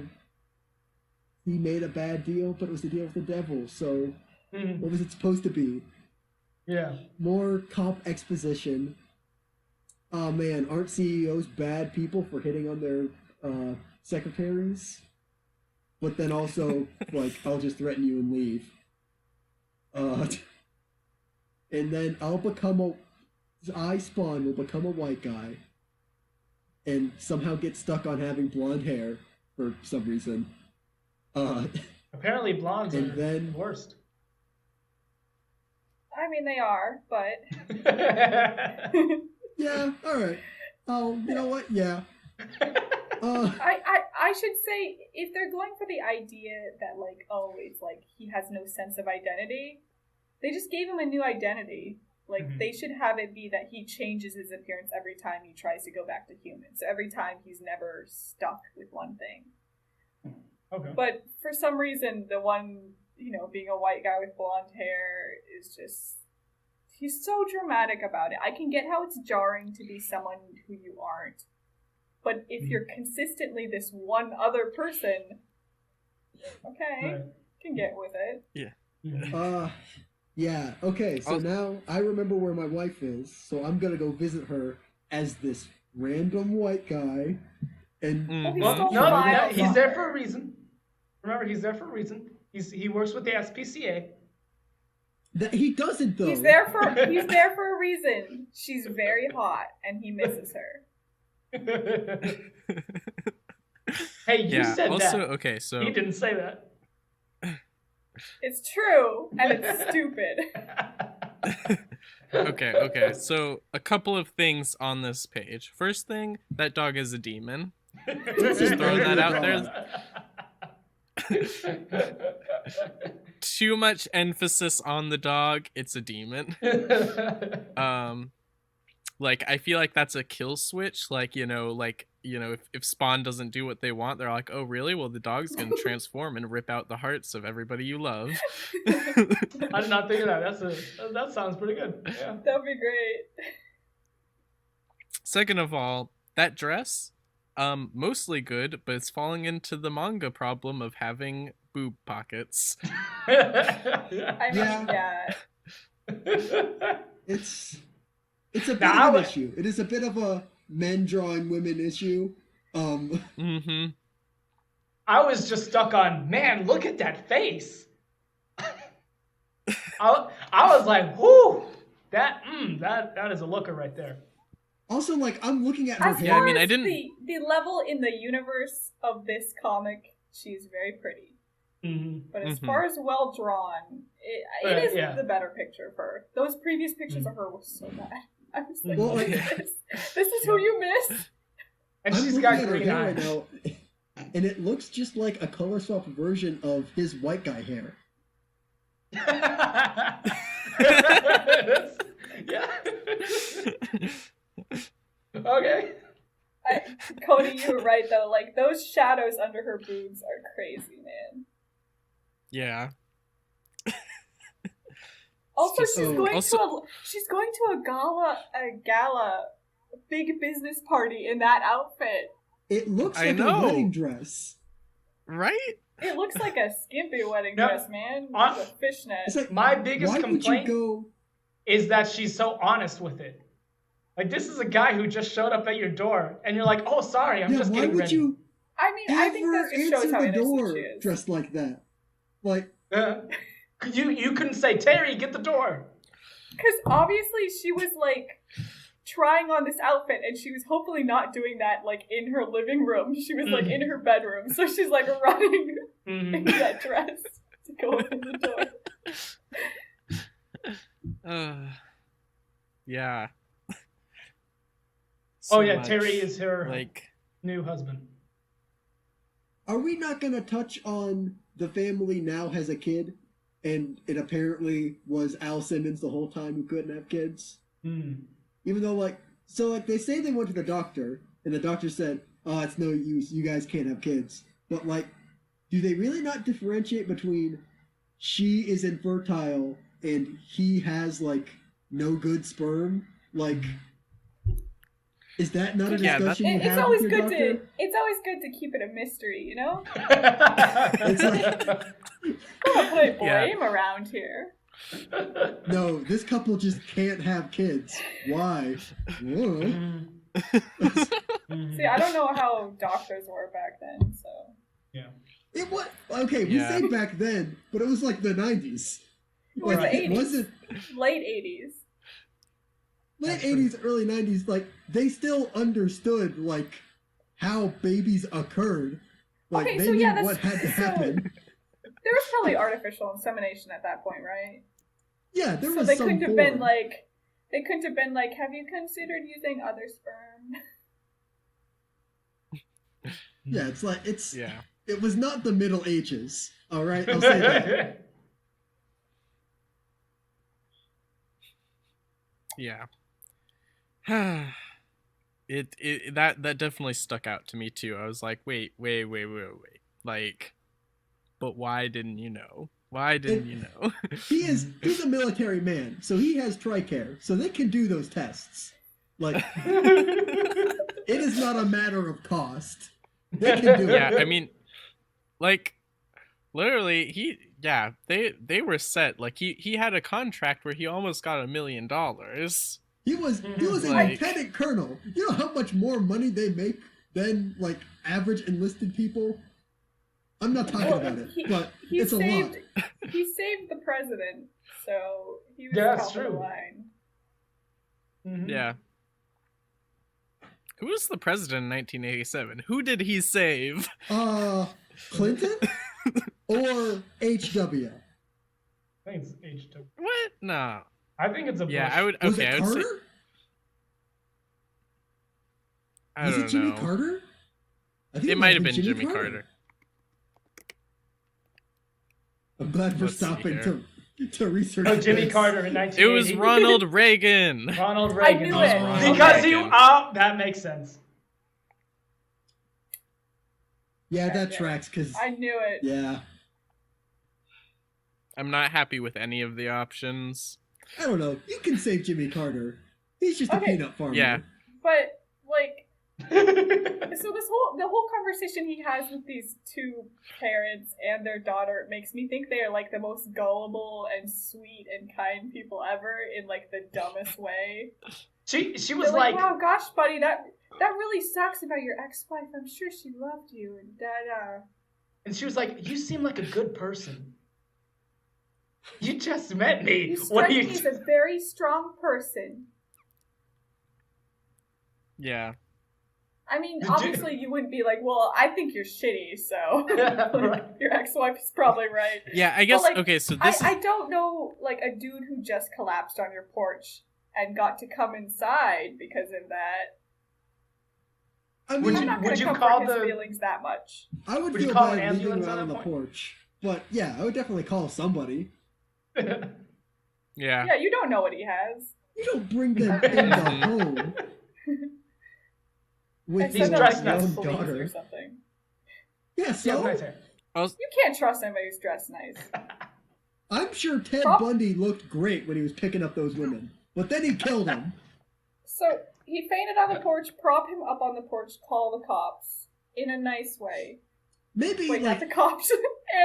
he made a bad deal, but it was a deal with the devil. So what was it supposed to be? Yeah. More cop exposition. Oh man, aren't CEOs bad people for hitting on their secretaries? But then also like, I'll just threaten you and leave. And then I Spawn will become a white guy and somehow get stuck on having blonde hair for some reason. Apparently, blondes And are then- the worst. I mean, they are, but Yeah, alright. Oh, you know what? Yeah. I should say, if they're going for the idea that, like, oh, it's like he has no sense of identity, they just gave him a new identity. Like, they should have it be that he changes his appearance every time he tries to go back to human. So every time he's never stuck with one thing. Okay. But for some reason, the one, being a white guy with blonde hair is just... He's so dramatic about it. I can get how it's jarring to be someone who you aren't. But if you're consistently this one other person, okay, Right. can get with it. Yeah, okay, so now I remember where my wife is, so I'm gonna go visit her as this random white guy, and Oh, he's Well, still no, files he's on there her. for a reason. Remember, he's there for a reason. He works with the SPCA. he doesn't though. He's there for a reason. She's very hot, and he misses her. Hey, you Yeah. said Also, that. okay, so He didn't say that. It's true, and it's stupid. okay. So a couple of things on this page. First thing, that dog is a demon. Just throwing that out there. Too much emphasis on the dog. It's a demon. Like I feel like that's a kill switch. Like if Spawn doesn't do what they want, they're like, oh really? Well, the dog's gonna transform and rip out the hearts of everybody you love. I did not think of that. That sounds pretty good. Yeah. That'd be great. Second of all, that dress, mostly good, but it's falling into the manga problem of having boob pockets. I mean, Yeah. yeah. It's a bit Now, of an issue. It is a bit of a men drawing women issue. Mm-hmm. I was just stuck on, man, look at that face. I I was like, whoo, that is a looker right there. Also, like, I'm looking at her As hair. far I mean, I as didn't- the level in the universe of this comic, she's very pretty. Mm-hmm. But as Mhm. far as well drawn, it is the better picture of her. Those previous pictures of her were so bad. I was like, Well, what is this is who you miss? And I'm she's looking got at her green hair eyes. right now, and it looks just like a color swap version of his white guy hair. Yeah. Okay. Cody, you were right though. Like those shadows under her boobs are crazy, man. Yeah. Also, just- she's oh, going also- to a gala, big business party in that outfit. It looks I like know. a wedding dress. Right? It looks like a skimpy wedding No, dress, man. on- With a fishnet. It's like, My biggest why would you complaint go? is that she's so honest with it. Like, this is a guy who just showed up at your door, and you're like, oh, sorry, I'm Yeah, just why getting would ready. you I mean, I think ever that just shows answer how the innocent door she is. dressed like that? Like, You couldn't say, Terry, get the door. Because obviously she was like trying on this outfit, and she was hopefully not doing that like in her living room. She was like in her bedroom, so she's like running in that dress to go open the door. Yeah. Oh, So yeah, much, Terry is her like, new husband. are we not going to touch on the family now has a kid, and it apparently was Al Simmons the whole time who couldn't have kids? Even though, like, so, like, they say they went to the doctor, and the doctor said, oh, it's no use, you guys can't have kids. But, like, do they really not differentiate between she is infertile and he has, like, no good sperm? Like, is that not a Yeah, discussion you It's have always with your good doctor? it's always good to keep it a mystery, you know? It's like, Don't put Yeah. blame around here. no, this couple just can't have kids. Why? Whoa. See, I don't know how doctors were back then, so. It was okay. We Yeah. say back then, but it was like the 90s. It was Like, the it 80s. wasn't Late 80s. late That's true. 80s, early 90s. Like they still understood like how babies occurred. Like Okay, they so knew yeah, that's- what had to so- happen. There was probably artificial insemination at that point, right? Yeah, there So was they some couldn't have form. been like, have you considered using other sperm? Yeah, it's like it's. yeah. It was not the Middle Ages. All right, I'll say that. Yeah. That definitely stuck out to me too. I was like, wait. Like, but why didn't you know? Why didn't you know? He's a military man, so he has TRICARE, so they can do those tests. Like, it is not a matter of cost. They can do Yeah, it. I mean, like, literally, they were set. Like, he had a contract where he almost got $1 million. He was a Like- lieutenant colonel. You know how much more money they make than like average enlisted people? I'm not talking about it, but it's a lot. He saved the president, so he was Yeah, that's top of the true. line. Yeah. Who was the president in 1987? Who did he save? Clinton or HW? I think it's H2. What? No. I think it's a Bush. Yeah, I would. Was Okay, it I would Carter? say. I Was don't it Jimmy know. Carter? I think It might have been Jimmy Carter. I'm glad we're Let's see stopping here. to research. Oh, Jimmy this. Carter in It 1980. was Ronald Reagan. Ronald Reagan. knew it. Because Ronald you. Reagan. Oh, that makes sense. Yeah, that Yeah. tracks. Cause I knew it. yeah, I'm not happy with any of the options. I don't know. You can save Jimmy Carter. He's just a Okay. peanut farmer. Yeah. But like, so the whole conversation he has with these two parents and their daughter makes me think they are like the most gullible and sweet and kind people ever in like the dumbest way. She was They're like, wow, gosh, buddy, that really sucks about your ex-wife. I'm sure she loved you and da da. and she was like, you seem like a good person. You just met me. You What strike are me you? as a very strong person. Yeah. I mean, Did you- obviously you wouldn't be like, well, I think you're shitty, so Right. your ex-wife is probably right. Yeah, I guess, like, okay, so this I is... don't know, like, a dude who just collapsed on your porch and got to come inside because of that. I mean, Would I'm you- not going would to you comfort call his the- feelings that much. I would Would you feel call an bad leaving ambulance him at out on that the point? porch. But yeah, I would definitely call somebody. Yeah. Yeah, you don't know what he has. You don't bring them into home with He's your dressed young nice. police or daughter. something. Yeah, Yeah, so nice hair. You can't trust anybody who's dressed nice. I'm sure Ted Bundy looked great when he was picking up those women, but then he killed them. So he fainted on the porch, prop him up on the porch, call the cops in a nice way. Maybe Wait, not like the cops.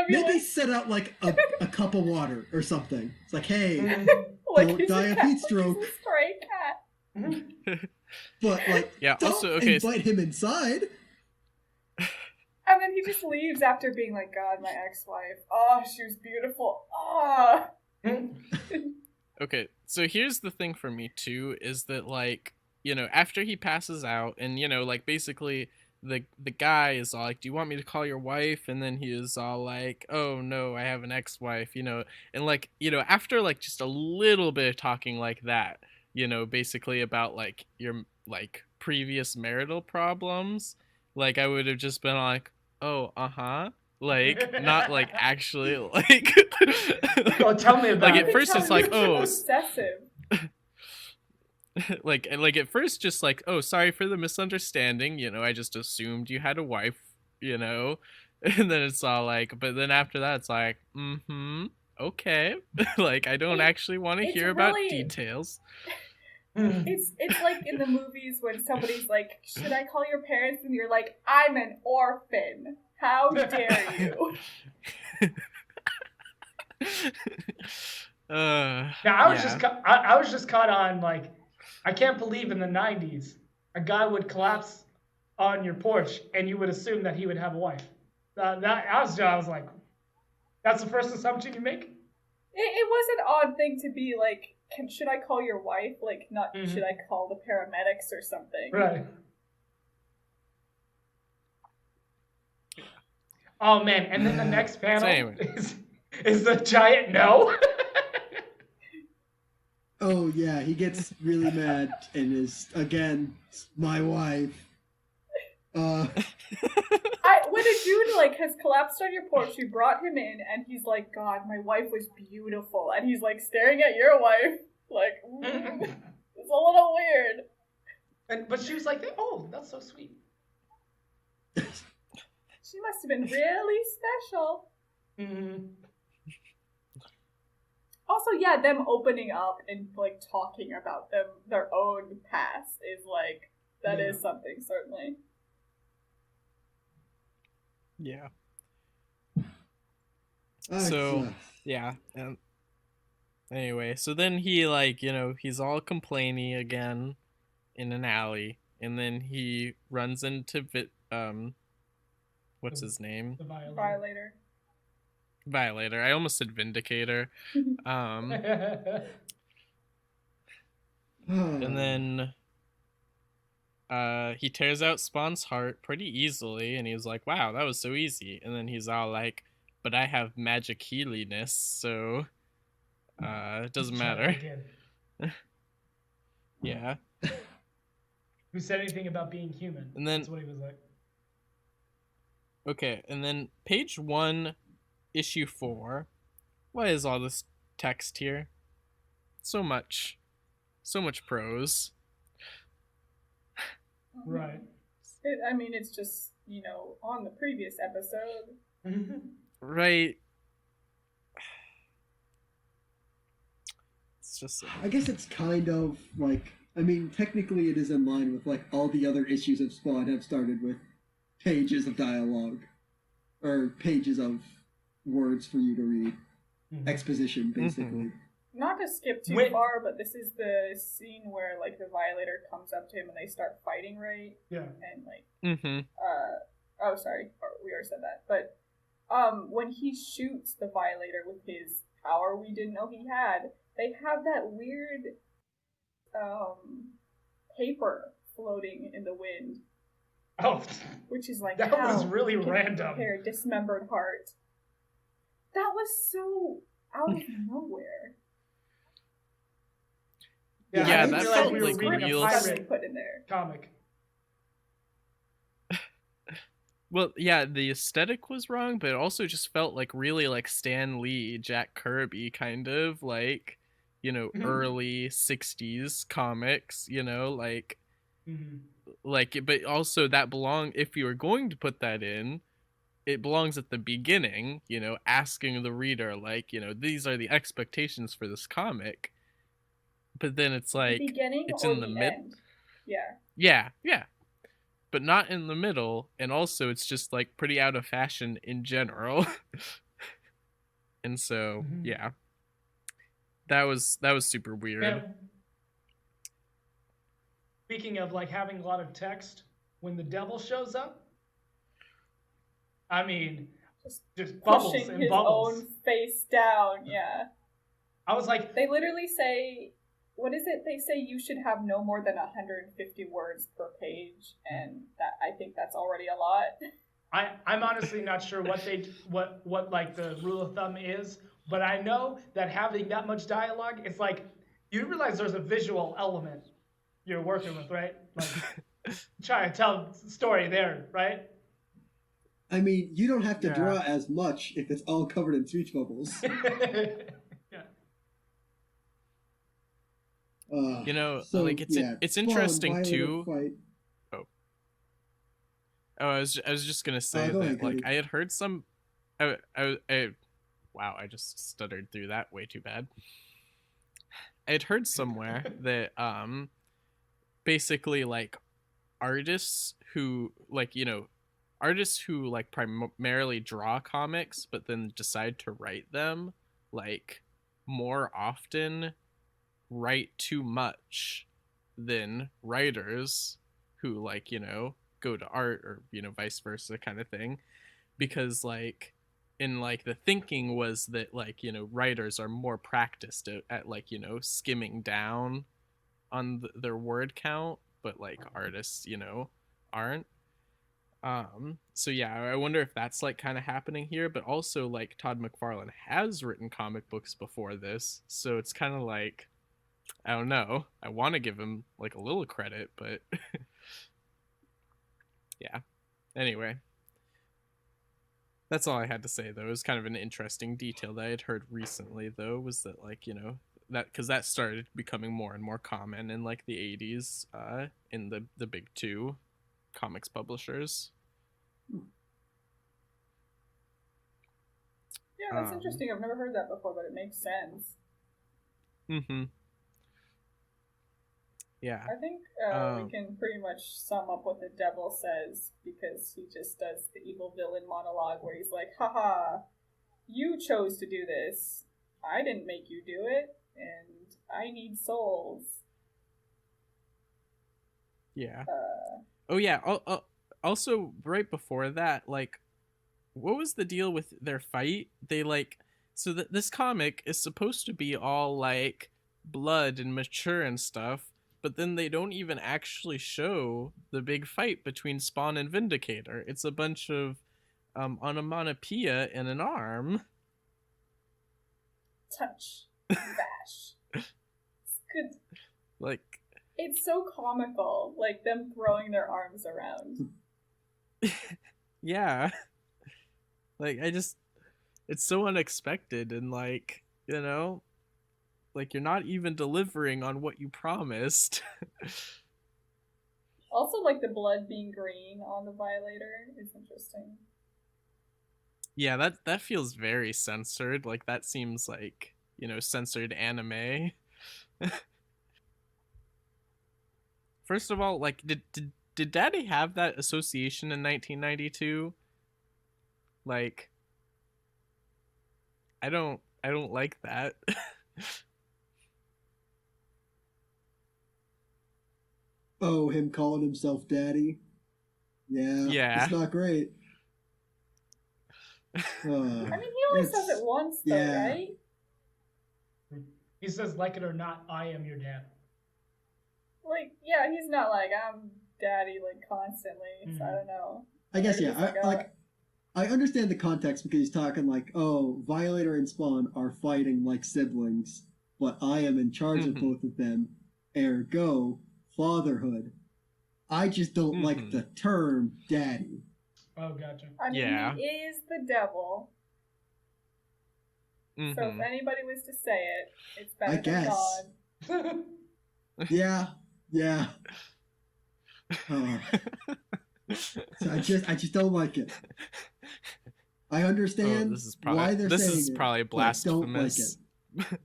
maybe Ambulance. set out like a cup of water or something. It's like, hey, Like don't he's die a of cat, heat like stroke. he's a stray cat. but like, Yeah, don't also, okay, invite him inside. And then he just leaves after being like, God, my ex-wife. Oh, she was beautiful. Oh. Okay, so here's the thing for me too, is that, like, you know, after he passes out, and, you know, like, basically the guy is all like, do you want me to call your wife? And then he is all like, oh no, I have an ex-wife, you know, and, like, you know, after, like, just a little bit of talking like that, you know, basically about, like, your, like, previous marital problems, like, I would have just been like, oh, uh-huh, like, not, like, actually, like... Oh, tell me about Like, it. at first it's like, oh... obsessive. like at first just like, oh, sorry for the misunderstanding, you know, I just assumed you had a wife, you know. And then it's all like, but then after that it's like, okay. Like, I don't actually want to it's hear about really- details. It's like in the movies when somebody's like, should I call your parents? And you're like, I'm an orphan. How dare you? Now I was yeah. I was just caught on, like, I can't believe in the 90s a guy would collapse on your porch and you would assume that he would have a wife. I was like, that's the first assumption you make? It was an odd thing to be like, should I call your wife? Like, not should I call the paramedics or something? Right. Oh man, and then the next panel anyway. is the giant no. Oh yeah, he gets really mad and is again my wife. When a dude like has collapsed on your porch, you brought him in, and he's like, God, my wife was beautiful, and he's like staring at your wife, like, it's a little weird. But she was like, oh, that's so sweet. She must have been really special. Also, yeah, them opening up and like talking about their own past is like that is something, certainly. Yeah. Uh, So, yeah. Anyway, so then he, like, you know, he's all complainy again in an alley, and then he runs into what's his name? The Violator. Violator. I almost said Vindicator. And then he tears out Spawn's heart pretty easily, and he's like, wow, that was so easy. And then he's all like, but I have magic healiness, so it doesn't matter. Yeah. Who said anything about being human? And then- That's what he was like. Okay, and then page 1, issue 4. Why is all this text here? So much prose. Right. I mean, it's just, you know, on the previous episode. Right. It's just... I guess it's kind of like, I mean, technically it is in line with like all the other issues of Spawn have started with pages of dialogue or pages of words for you to read. Exposition, basically. Not to skip too Wait. far, but this is the scene where like the Violator comes up to him and they start fighting, right? Yeah. And like, Mm-hmm. oh, sorry, we already said that. But when he shoots the Violator with his power we didn't know he had. They have that weird paper floating in the wind, Oh, which is like, that how was really can you random. repair a dismembered heart? That was so out of nowhere. Yeah, Yeah, I didn't that realize felt we were like reading real a Suddenly pirate put in there. comic. Well, yeah, the aesthetic was wrong, but it also just felt like really like Stan Lee, Jack Kirby kind of like, early 60s comics, Mm-hmm. but also that if you were going to put that in, it belongs at the beginning, asking the reader like, these are the expectations for this comic. But then it's The like beginning it's or in the the mid. end? Yeah. Yeah, but not in the middle, and also it's just like pretty out of fashion in general. And so, Mm-hmm. yeah, that was super weird. Man, speaking of like having a lot of text, when the devil shows up, I mean, just bubbles Pushing and his bubbles. own face down, yeah. I was like, They literally say, what is it? They say you should have no more than 150 words per page, and that I think that's already a lot. I'm honestly not sure what like the rule of thumb is, but I know that having that much dialogue, it's like you realize there's a visual element you're working with, right? Like try to tell a story there, right? I mean, you don't have to Yeah. draw as much if it's all covered in speech bubbles. Yeah. So, like it's yeah, it's Spawn, interesting Violator too. Fight. I was just gonna say Go that ahead, like Cody. I had heard some. Wow, I just stuttered through that way too bad. I had heard somewhere that basically like artists who like primarily draw comics but then decide to write them like more often write too much than writers who like go to art or vice versa kind of thing, because like in like the thinking was that like writers are more practiced at like skimming down on their word count, but like artists aren't. So yeah, I wonder if that's like kind of happening here, but also like Todd McFarlane has written comic books before this, so it's kind of like I don't know, I want to give him like a little credit, but yeah, anyway, that's all I had to say, though. It was kind of an interesting detail that I had heard recently, though, was that like that because that started becoming more and more common in like the 80s in the big two comics publishers. Yeah, that's interesting. I've never heard that before, but it makes sense. Mm-hmm. Yeah. I think we can pretty much sum up what the devil says, because he just does the evil villain monologue where he's like, haha, you chose to do this. I didn't make you do it, and I need souls. Yeah. Oh, yeah. Also, right before that, like, what was the deal with their fight? They, like, so that this comic is supposed to be all, like, blood and mature and stuff, but then they don't even actually show the big fight between Spawn and Vindicator. It's a bunch of onomatopoeia in an arm. Touch. Bash. It's good. Like, it's so comical, like them throwing their arms around. Yeah. Like, it's so unexpected, and like, like you're not even delivering on what you promised. Also, like the blood being green on the Violator is interesting. Yeah, that feels very censored. Like that seems like, censored anime. First of all, like did Daddy have that association in 1992? Like I don't like that. Oh, him calling himself daddy. Yeah. It's not great. I mean, he only says it once, though, right? He says, like it or not, I am your dad. Like, yeah, he's not like, I'm daddy, like, constantly, so I don't know. I guess, Maybe yeah. he's like, I understand the context because he's talking like, oh, Violator and Spawn are fighting like siblings, but I am in charge of both of them, ergo, fatherhood. I just don't like the term daddy. Oh, gotcha. I mean, Yeah. he is the devil. So if anybody was to say it, it's better I than guess. God. Yeah. So I just don't like it. I understand why they're saying it. This is probably blasphemous. I don't like it.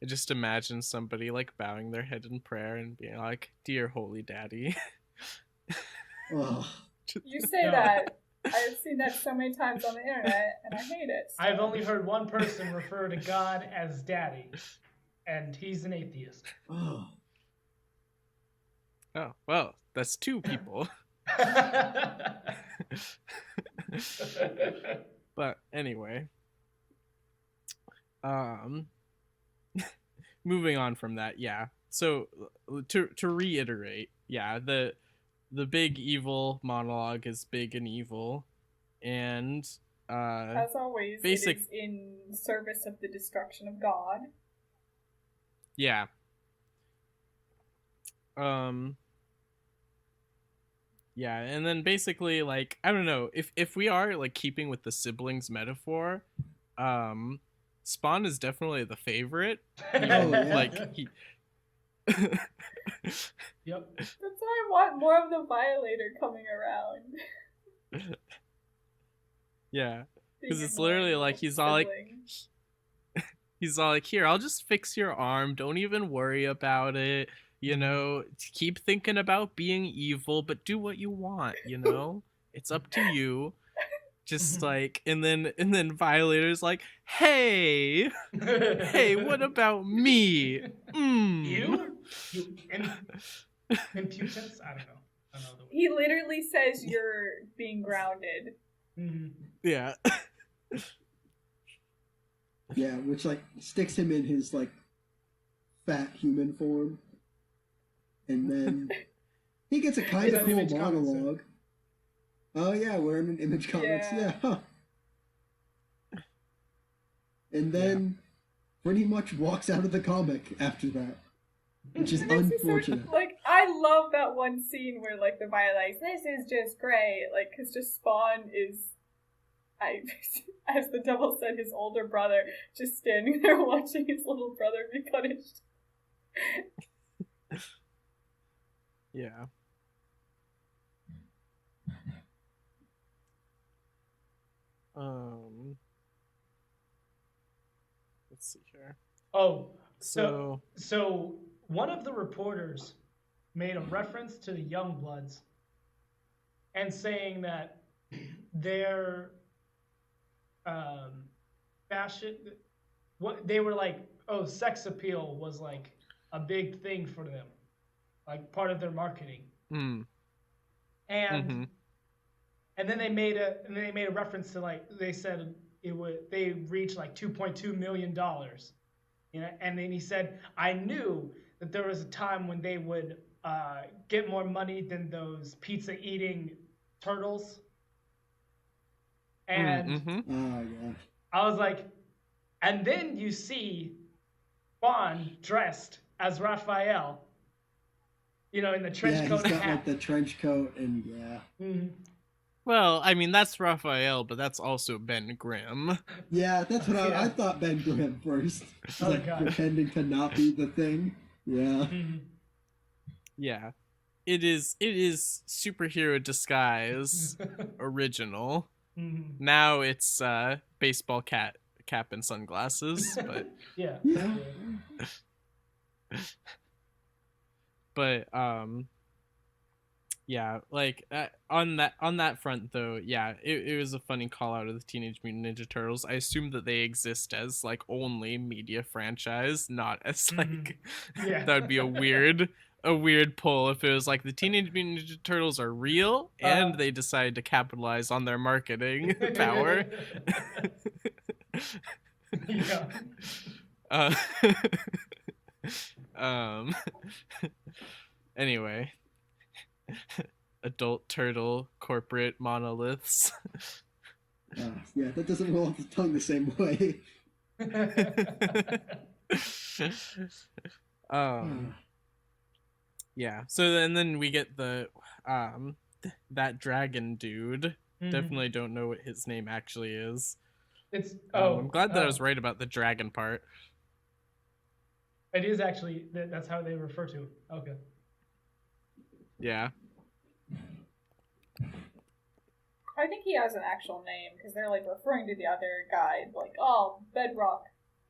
I just imagine somebody like bowing their head in prayer and being like, "Dear Holy Daddy." You say that. I've seen that so many times on the internet, and I hate it. So. I've only heard one person refer to God as daddy, and he's an atheist. Oh, well, that's two people. But anyway, moving on from that, yeah. So to reiterate, yeah, the big evil monologue is big and evil, and as always, it is in service of the destruction of God. Yeah. Yeah, and then basically, like, I don't know, if we are like keeping with the siblings metaphor, Spawn is definitely the favorite. Like he. Yep. That's why I want more of the Violator coming around. Yeah, because it's literally like he's all like, here, I'll just fix your arm. Don't even worry about it. You know, keep thinking about being evil, but do what you want, you know? It's up to you. Just like, and then Violator's like, hey, what about me? You impudence? I don't know. He literally says you're being grounded. Yeah. Yeah, which like sticks him in his like fat human form. And then he gets a kind of cool monologue. Oh yeah, we're in Image Comics, yeah. And then pretty much walks out of the comic after that. Which is unfortunate. Like, I love that one scene where, like, the Violet's, this is just great. Like, because just Spawn is, as the devil said, his older brother, just standing there watching his little brother be punished. Yeah. Let's see here. Oh, so one of the reporters made a reference to the Youngbloods and saying that their fashion, what they were like, sex appeal was like a big thing for them, like part of their marketing. And then they made a reference to, like, they said they reached like $2.2 million, you know, and then he said, I knew that there was a time when they would get more money than those pizza eating turtles. And oh yeah, I was like, and then you see Spawn dressed as Raphael, you know, in the trench coat and hat. Yeah, he's got like the trench coat and Well, I mean, that's Raphael, but that's also Ben Grimm. Yeah, that's what I thought. Ben Grimm first, pretending to not be the thing. Yeah. Yeah, it is superhero disguise original. Now it's baseball cap and sunglasses, but yeah. But yeah, like on that front though, yeah, it was a funny call out of the Teenage Mutant Ninja Turtles. I assume that they exist as like only media franchise, not as like that would be a weird pull if it was like the Teenage Mutant Ninja Turtles are real and they decide to capitalize on their marketing power. Yeah. Uh, um. Anyway, adult turtle corporate monoliths. Yeah, that doesn't roll off the tongue the same way. um. Yeah. So then we get the that dragon dude. Definitely don't know what his name actually is. It's I'm glad that I was right about the dragon part. It is actually that's how they refer to it. Okay. Yeah. I think he has an actual name because they're like referring to the other guy, like, oh, Bedrock.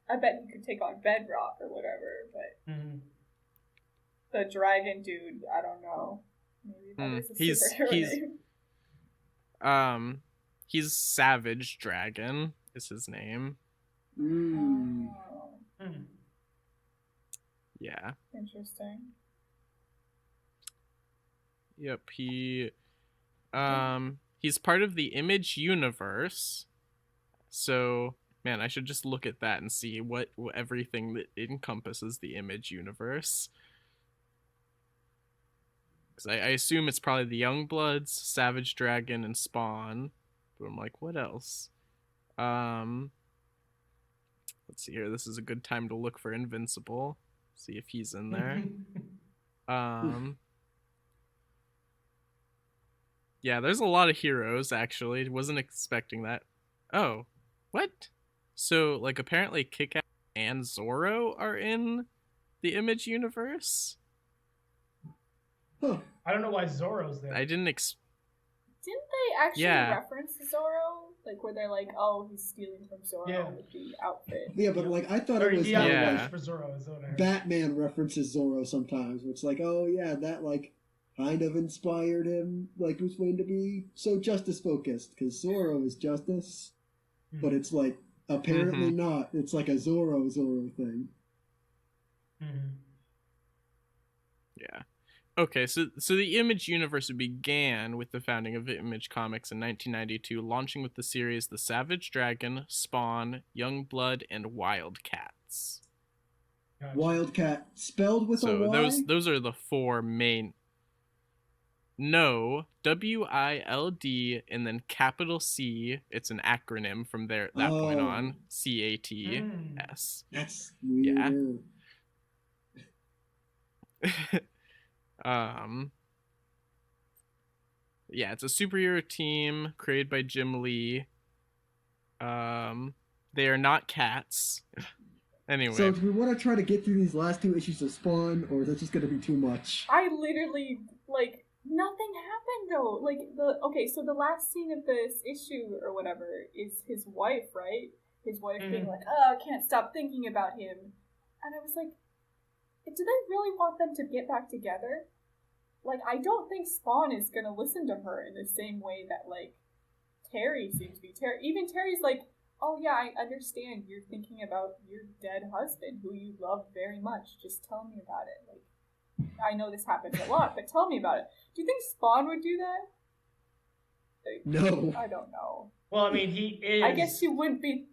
I bet he could take on Bedrock or whatever, but the dragon dude, I don't know. Maybe that is a superhero name. He's Savage Dragon is his name. Yeah. Interesting. Yep, he's part of the Image universe. So, man, I should just look at that and see what everything that encompasses the Image universe. Because I assume it's probably the Youngbloods, Savage Dragon, and Spawn. But I'm like, what else? Let's see here. This is a good time to look for Invincible. See if he's in there. Yeah, there's a lot of heroes, actually. Wasn't expecting that. Oh, what? So, like, apparently Kick-Ass and Zorro are in the Image universe? Huh. I don't know why Zorro's there. I didn't Didn't they actually reference Zorro? Like, where they're like, oh, he's stealing from Zorro with the outfit. Yeah, but, like, I thought it was how, like, for Zorro is Batman references Zorro sometimes. Where it's like, oh, yeah, that, like, kind of inspired him, like, Bruce Wayne to be so justice-focused. Because Zorro is justice, but it's, like, apparently not. It's like a Zorro thing. Yeah. Okay, so the Image universe began with the founding of Image Comics in 1992, launching with the series The Savage Dragon, Spawn, Youngblood, and Wildcats. Gotcha. Wildcat spelled with a Y? So those are the four main. No, WILD and then capital C. It's an acronym from that point on. CATS. That's weird. Yeah. Yeah, it's a superhero team created by Jim Lee. They are not cats. Anyway. So do we want to try to get through these last two issues of Spawn, or is that just going to be too much? I literally, like, nothing happened though. Like, so the last scene of this issue or whatever is his wife, right? His wife being like, oh, I can't stop thinking about him. And I was like, do they really want them to get back together? Like, I don't think Spawn is gonna listen to her in the same way that, like, Terry seems to be. Even Terry's like, oh yeah, I understand you're thinking about your dead husband, who you love very much. Just tell me about it. Like, I know this happens a lot, but tell me about it. Do you think Spawn would do that? Like, no. I don't know. Well, I mean, he is. I guess she wouldn't be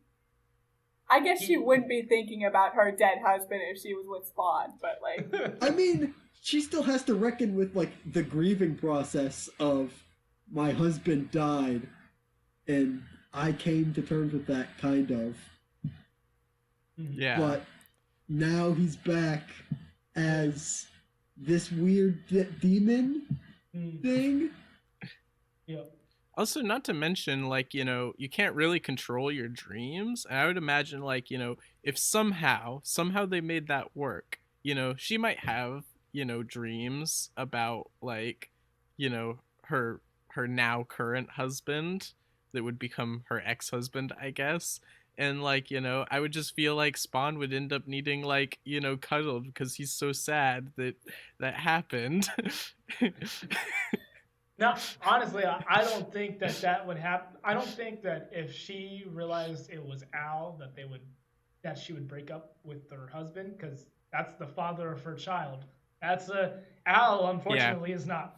thinking about her dead husband if she was with Spawn, but, like... I mean, she still has to reckon with, like, the grieving process of my husband died, and I came to terms with that, kind of. Yeah. But now he's back as this weird demon thing. Yep. Also, not to mention, like, you know, you can't really control your dreams. And I would imagine, like, you know, if somehow they made that work, you know, she might have, you know, dreams about, like, you know, her now current husband that would become her ex-husband, I guess. And, like, you know, I would just feel like Spawn would end up needing, like, you know, cuddled because he's so sad that happened. No, honestly, I don't think that would happen. I don't think that if she realized it was Al, that she would break up with her husband, because that's the father of her child. That's Al, unfortunately, is not.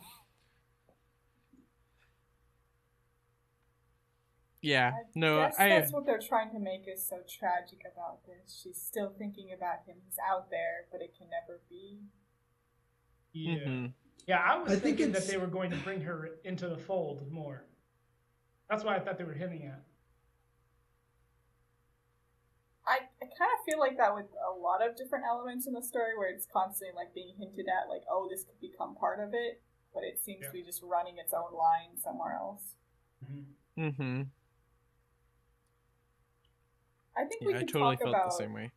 Yeah. I No, guess that's what they're trying to make is so tragic about this. She's still thinking about him. He's out there, but it can never be. Yeah. Mhm. Yeah, I was I think thinking that it's- they were going to bring her into the fold more. That's what I thought they were hinting at. I kind of feel like that with a lot of different elements in the story where it's constantly like being hinted at, like, oh, this could become part of it, but it seems to be just running its own line somewhere else. Mhm. I think Yeah, we I can totally talk felt about the same way.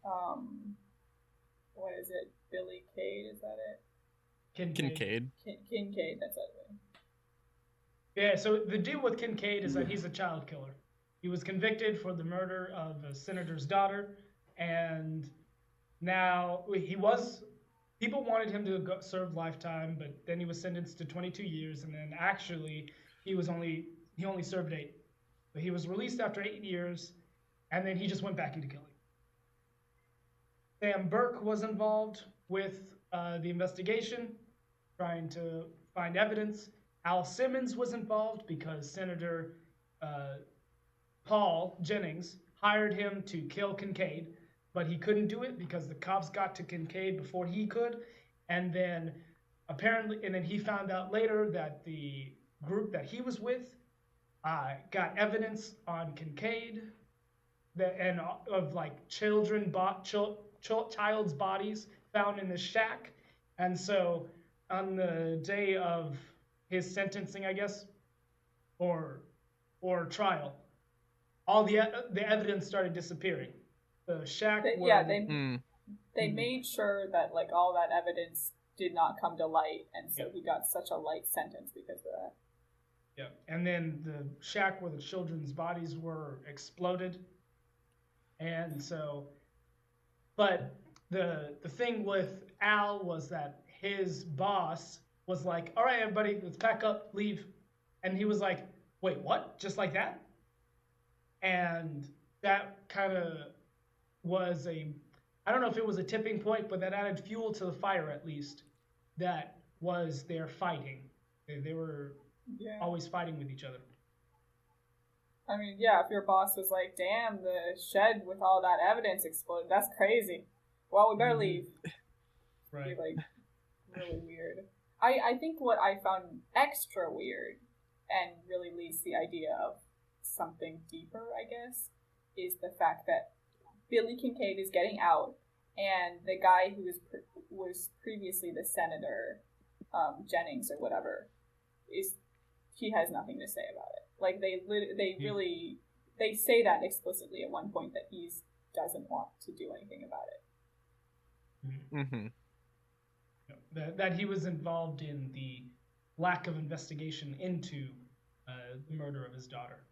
what is it? Billy Cade, is that it? Kincaid. Kincaid, that's it. Yeah, so the deal with Kincaid is that he's a child killer. He was convicted for the murder of a senator's daughter, and now people wanted him to serve lifetime, but then he was sentenced to 22 years, and then actually he only served 8. But he was released after 8 years, and then he just went back into killing. Sam Burke was involved with the investigation, trying to find evidence. Al Simmons was involved because Senator Paul Jennings hired him to kill Kincaid, but he couldn't do it because the cops got to Kincaid before he could. And then he found out later that the group that he was with got evidence on Kincaid and of like child's bodies found in the shack. And so on the day of his sentencing, I guess, or trial, all the evidence started disappearing. The shack they made sure that like all that evidence did not come to light, and so he got such a light sentence because of that. Yeah, and then the shack where the children's bodies were exploded, and so, but the thing with Al was that his boss was like, "All right, everybody, let's pack up, leave," and he was like, "Wait, what? Just like that?" And that kind of was I don't know if it was a tipping point, but that added fuel to the fire at least. That was their fighting. They were always fighting with each other. I mean, yeah, if your boss was like, damn, the shed with all that evidence exploded, that's crazy. Well, we better leave. Right. It'd be, like, really weird. I think what I found extra weird and really leads to the idea of something deeper, I guess, is the fact that Billy Kincaid is getting out, and the guy who was previously the senator, Jennings or whatever, he has nothing to say about it. Like they say that explicitly at one point that he doesn't want to do anything about it. Mm-hmm. That he was involved in the lack of investigation into the murder of his daughter.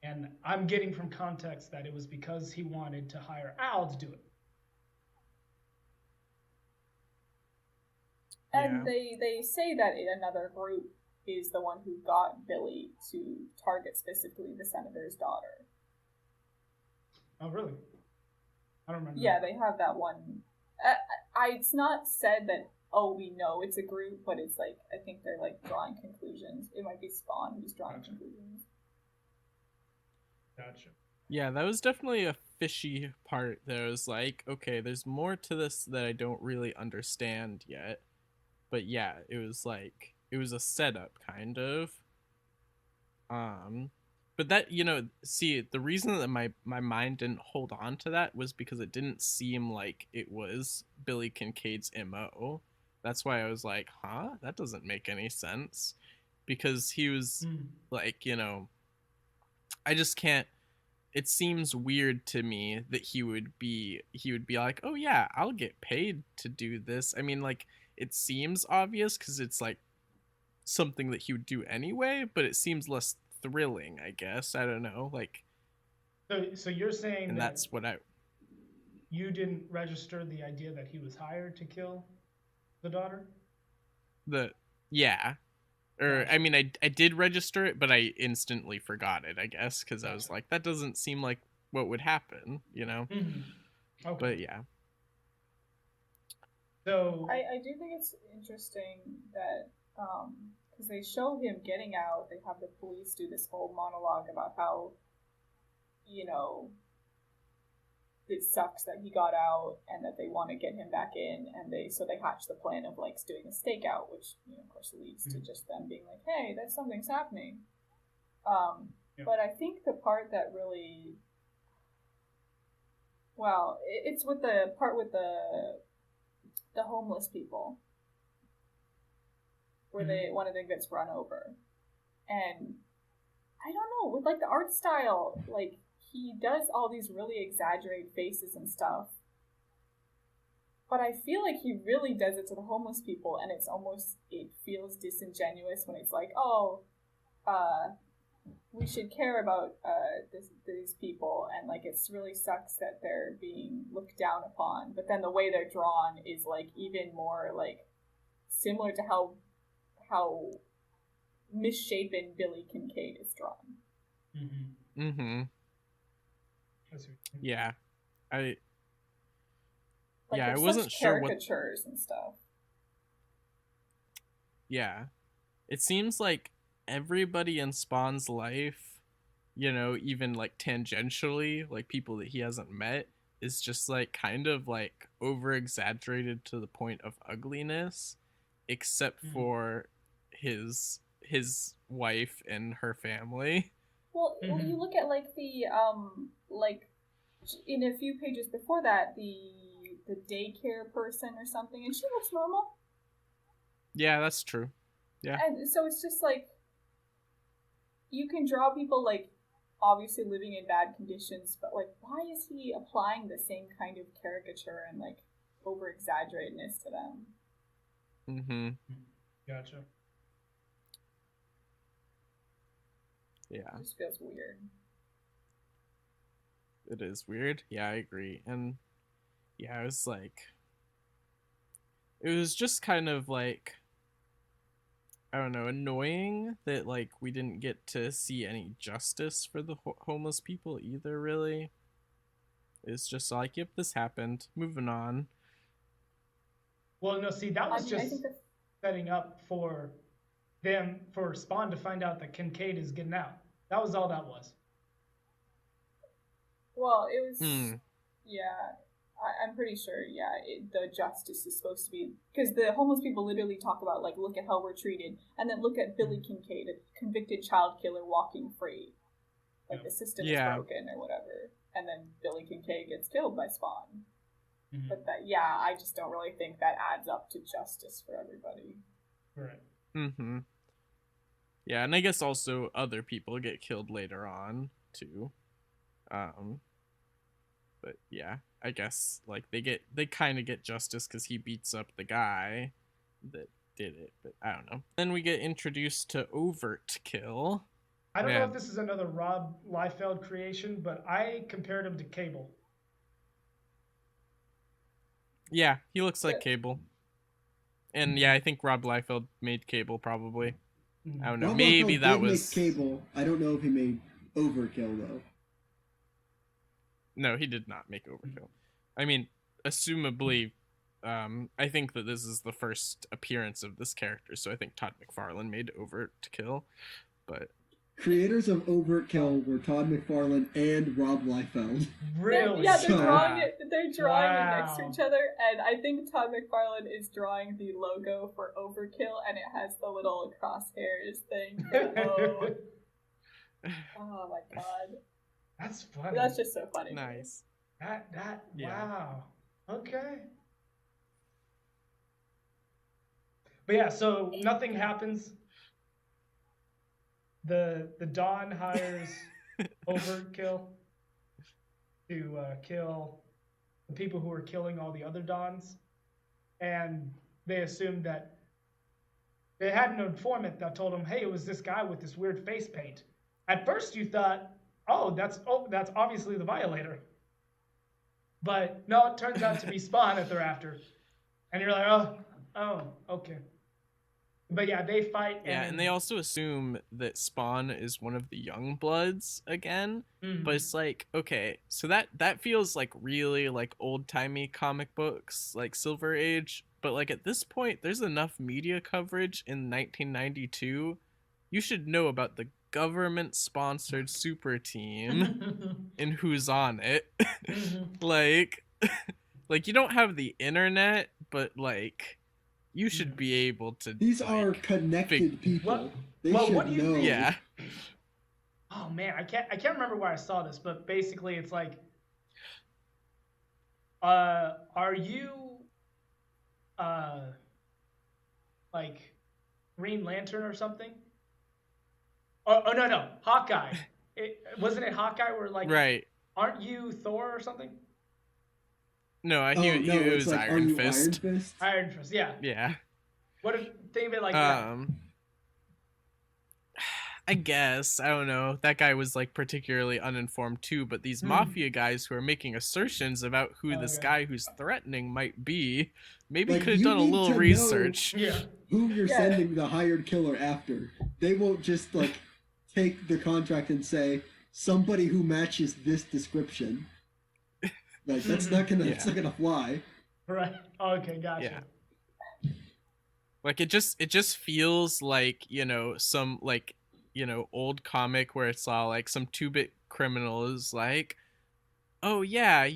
And I'm getting from context that it was because he wanted to hire Al to do it. And they say that another group is the one who got Billy to target specifically the senator's daughter. Oh, really? I don't remember. Yeah, they have that one. It's not said that, oh, we know it's a group, but it's like, I think they're like drawing conclusions. It might be Spawn who's drawing conclusions. Gotcha. Yeah, that was definitely a fishy part. There was like, okay, there's more to this that I don't really understand yet. But yeah, it was a setup kind of. But that, see, the reason that my mind didn't hold on to that was because it didn't seem like it was Billy Kincaid's MO. That's why I was like, huh? That doesn't make any sense. Because he was like, I just can't. It seems weird to me that he would be like, oh yeah, I'll get paid to do this. I mean, like, it seems obvious because it's like something that he would do anyway, but it seems less thrilling, I guess. I don't know, like. So you're saying and that that's what you didn't register the idea that he was hired to kill the daughter? Yeah. Or, I mean, I did register it, but I instantly forgot it, I guess, because I was like, that doesn't seem like what would happen, Mm-hmm. Okay. But yeah. So I do think it's interesting that because they show him getting out. They have the police do this whole monologue about how, you know, it sucks that he got out and that they want to get him back in, and they hatch the plan of like doing a stakeout, which of course leads to just them being like, hey, there's something's happening. But I think the part that really, well, it's with the part with the homeless people, where one of them gets run over, and I don't know, with like the art style, like he does all these really exaggerated faces and stuff, but I feel like he really does it to the homeless people, and it feels disingenuous when it's like, oh, we should care about these people, and like it really sucks that they're being looked down upon, but then the way they're drawn is like even more like similar to how misshapen Billy Kincaid is drawn. Yeah, I Like, wasn't sure what caricatures and stuff. Yeah, it seems like everybody in Spawn's life, even like tangentially, like people that he hasn't met, is just like kind of like over exaggerated to the point of ugliness, except for his wife and her family. Well, when you look at like the like in a few pages before that, the daycare person or something, and she looks normal. Yeah, that's true. Yeah. And so it's just like you can draw people like obviously living in bad conditions, but like why is he applying the same kind of caricature and like over exaggeratedness to them? Gotcha. Yeah. It just feels weird. It is weird. Yeah, I agree. And yeah, it was just kind of like, I don't know, annoying that like we didn't get to see any justice for the homeless people either, really. It's just like, yep, this happened. Moving on. Well, no, see, that was just setting up for Spawn to find out that Kincaid is getting out. That was all that was. Well, it was, yeah, I'm pretty sure, the justice is supposed to be, because the homeless people literally talk about, like, look at how we're treated, and then look at Billy Kincaid, a convicted child killer walking free. Like, the system is broken or whatever. And then Billy Kincaid gets killed by Spawn. But I just don't really think that adds up to justice for everybody. Right. Yeah, and I guess also other people get killed later on, too. But yeah, I guess like they kind of get justice because he beats up the guy that did it, but I don't know. Then we get introduced to Overt Kill. I don't know if this is another Rob Liefeld creation, but I compared him to Cable. Yeah, he looks like Cable. And yeah, I think Rob Liefeld made Cable probably. I don't know. Rob Maybe Liefeld that did was make Cable. I don't know if he made Overkill though. No, he did not make Overkill. I mean, assumably, I think that this is the first appearance of this character, so I think Todd McFarlane made Overkill, but creators of Overkill were Todd McFarlane and Rob Liefeld. Really? Yeah, they're drawing it next to each other, and I think Todd McFarlane is drawing the logo for Overkill, and it has the little crosshairs thing. Oh my god. That's funny. That's just so funny. Nice. Wow. Okay. But yeah, so nothing happens. The Dawn hires Overkill to kill the people who are killing all the other Dawns, and they assumed that they had an informant that told them, "Hey, it was this guy with this weird face paint." At first, you thought, "Oh, that's obviously the Violator," but no, it turns out to be Spawn that they're after, and you're like, "Oh, okay." But yeah, they fight. And they also assume that Spawn is one of the young bloods again. But it's like, okay, so that feels like really like old timey comic books, like Silver Age. but like at this point, there's enough media coverage in 1992. You should know about the government-sponsored super team and who's on it. like, like you don't have the internet, but like you should be able to. These like, are connected people. What- They well, should what do you know. think- Yeah. Oh man, I can't remember where I saw this, but basically it's like, are you, like Green Lantern or something? Oh no, Hawkeye. Wasn't it Hawkeye where like, Right. aren't you Thor or something? No, Oh, he no, it's was like, are Iron you Fist. Iron Fist? Iron Fist, yeah. Yeah. What if think of it like that? I guess, I don't know. That guy was like particularly uninformed too, but these mafia guys who are making assertions about who this Okay. guy who's threatening might be, maybe Like, could have you done a need little to know- research. Yeah. Who you're Yeah. sending the hired killer after. They won't just like take the contract and say somebody who matches this description. Like that's not gonna it's Yeah. not gonna fly. Right. Okay, gotcha. Yeah. Like it just feels like, some like, old comic where it's all like some 2-bit criminal is like, oh yeah,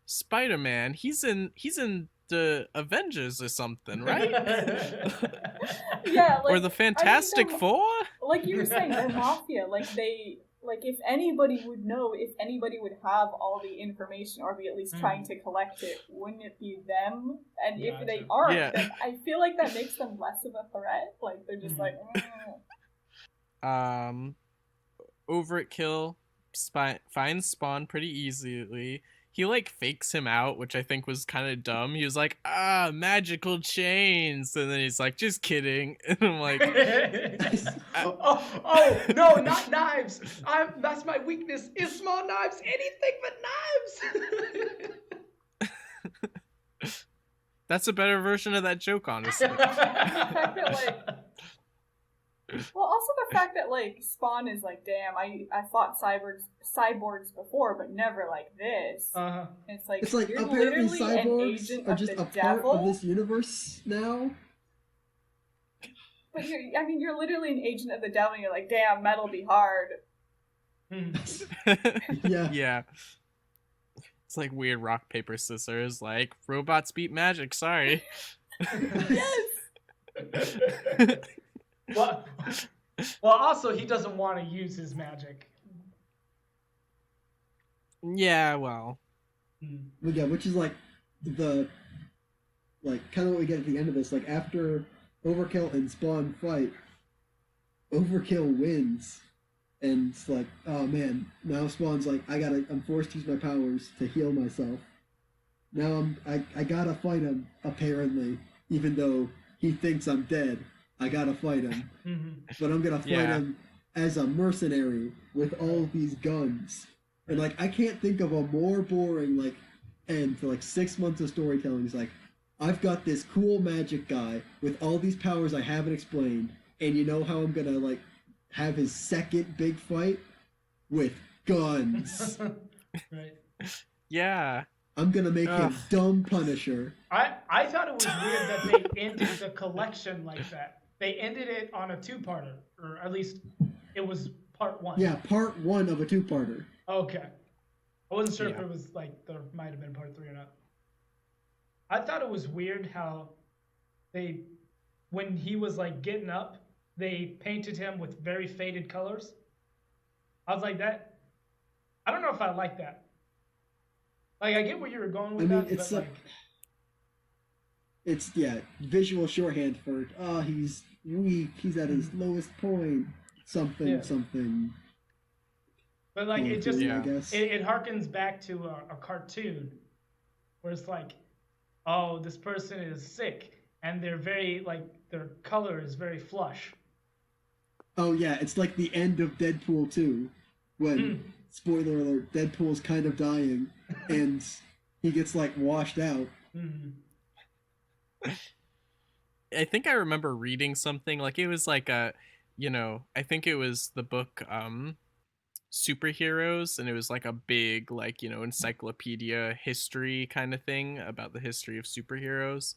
Spider-Man, he's in the Avengers or something, right? Yeah, like, Or the Fantastic they're- Four? like you were saying, they're mafia. Like if anybody would know, if anybody would have all the information or be at least trying to collect it, wouldn't it be them? And if they Gotcha. aren't, Yeah. then I feel like that makes them less of a threat. Like they're just like, Overkill finds Spawn pretty easily. He like fakes him out, which I think was kind of dumb. He was like, magical chains, and then he's like, just kidding. And I'm like, oh no, not knives. That's my weakness. Is small knives anything but knives? that's a better version of that joke, honestly. the fact that well, also the fact that like Spawn is like, damn, I fought cyborgs before, but never like this. Uh-huh. It's like you're apparently literally an cyborgs agent are of just the a part devil. of this universe now. But you're literally an agent of the devil. And you're like, damn, metal be hard. Yeah. Yeah. It's like weird rock, paper, scissors, like robots beat magic, sorry. Yes. well, also he doesn't want to use his magic. Yeah, well. But yeah, which is like kind of what we get at the end of this. Like after Overkill and Spawn fight, Overkill wins, and it's like, oh man, now Spawn's like, I'm forced to use my powers to heal myself. Now I gotta fight him, apparently, even though he thinks I'm dead. I gotta fight him, but I'm gonna fight him as a mercenary with all these guns. And like, I can't think of a more boring like end to like 6 months of storytelling. It's like, I've got this cool magic guy with all these powers I haven't explained, and you know how I'm gonna like have his second big fight with guns. Right. Yeah. I'm gonna make him dumb Punisher. I thought it was weird that they ended the collection like that. They ended it on a 2-parter, or at least it was part 1. Yeah, part 1 of a 2-parter. Okay. I wasn't sure if Yeah. it was like there might have been part 3 or not. I thought it was weird how when he was like getting up, they painted him with very faded colors. I was like, that. I don't know if I like that. Like, I get where you were going with that, It's but it's visual shorthand for he's weak, he's at his lowest point, something. But like, it just Yeah. I guess. it harkens back to a cartoon where it's like, oh, this person is sick and they're very like their color is very flush. Oh yeah, it's like the end of Deadpool 2 when spoiler alert, Deadpool's kind of dying and he gets like washed out. I think I remember reading something like it was like I think it was the book superheroes, and it was like a big like encyclopedia history kind of thing about the history of superheroes.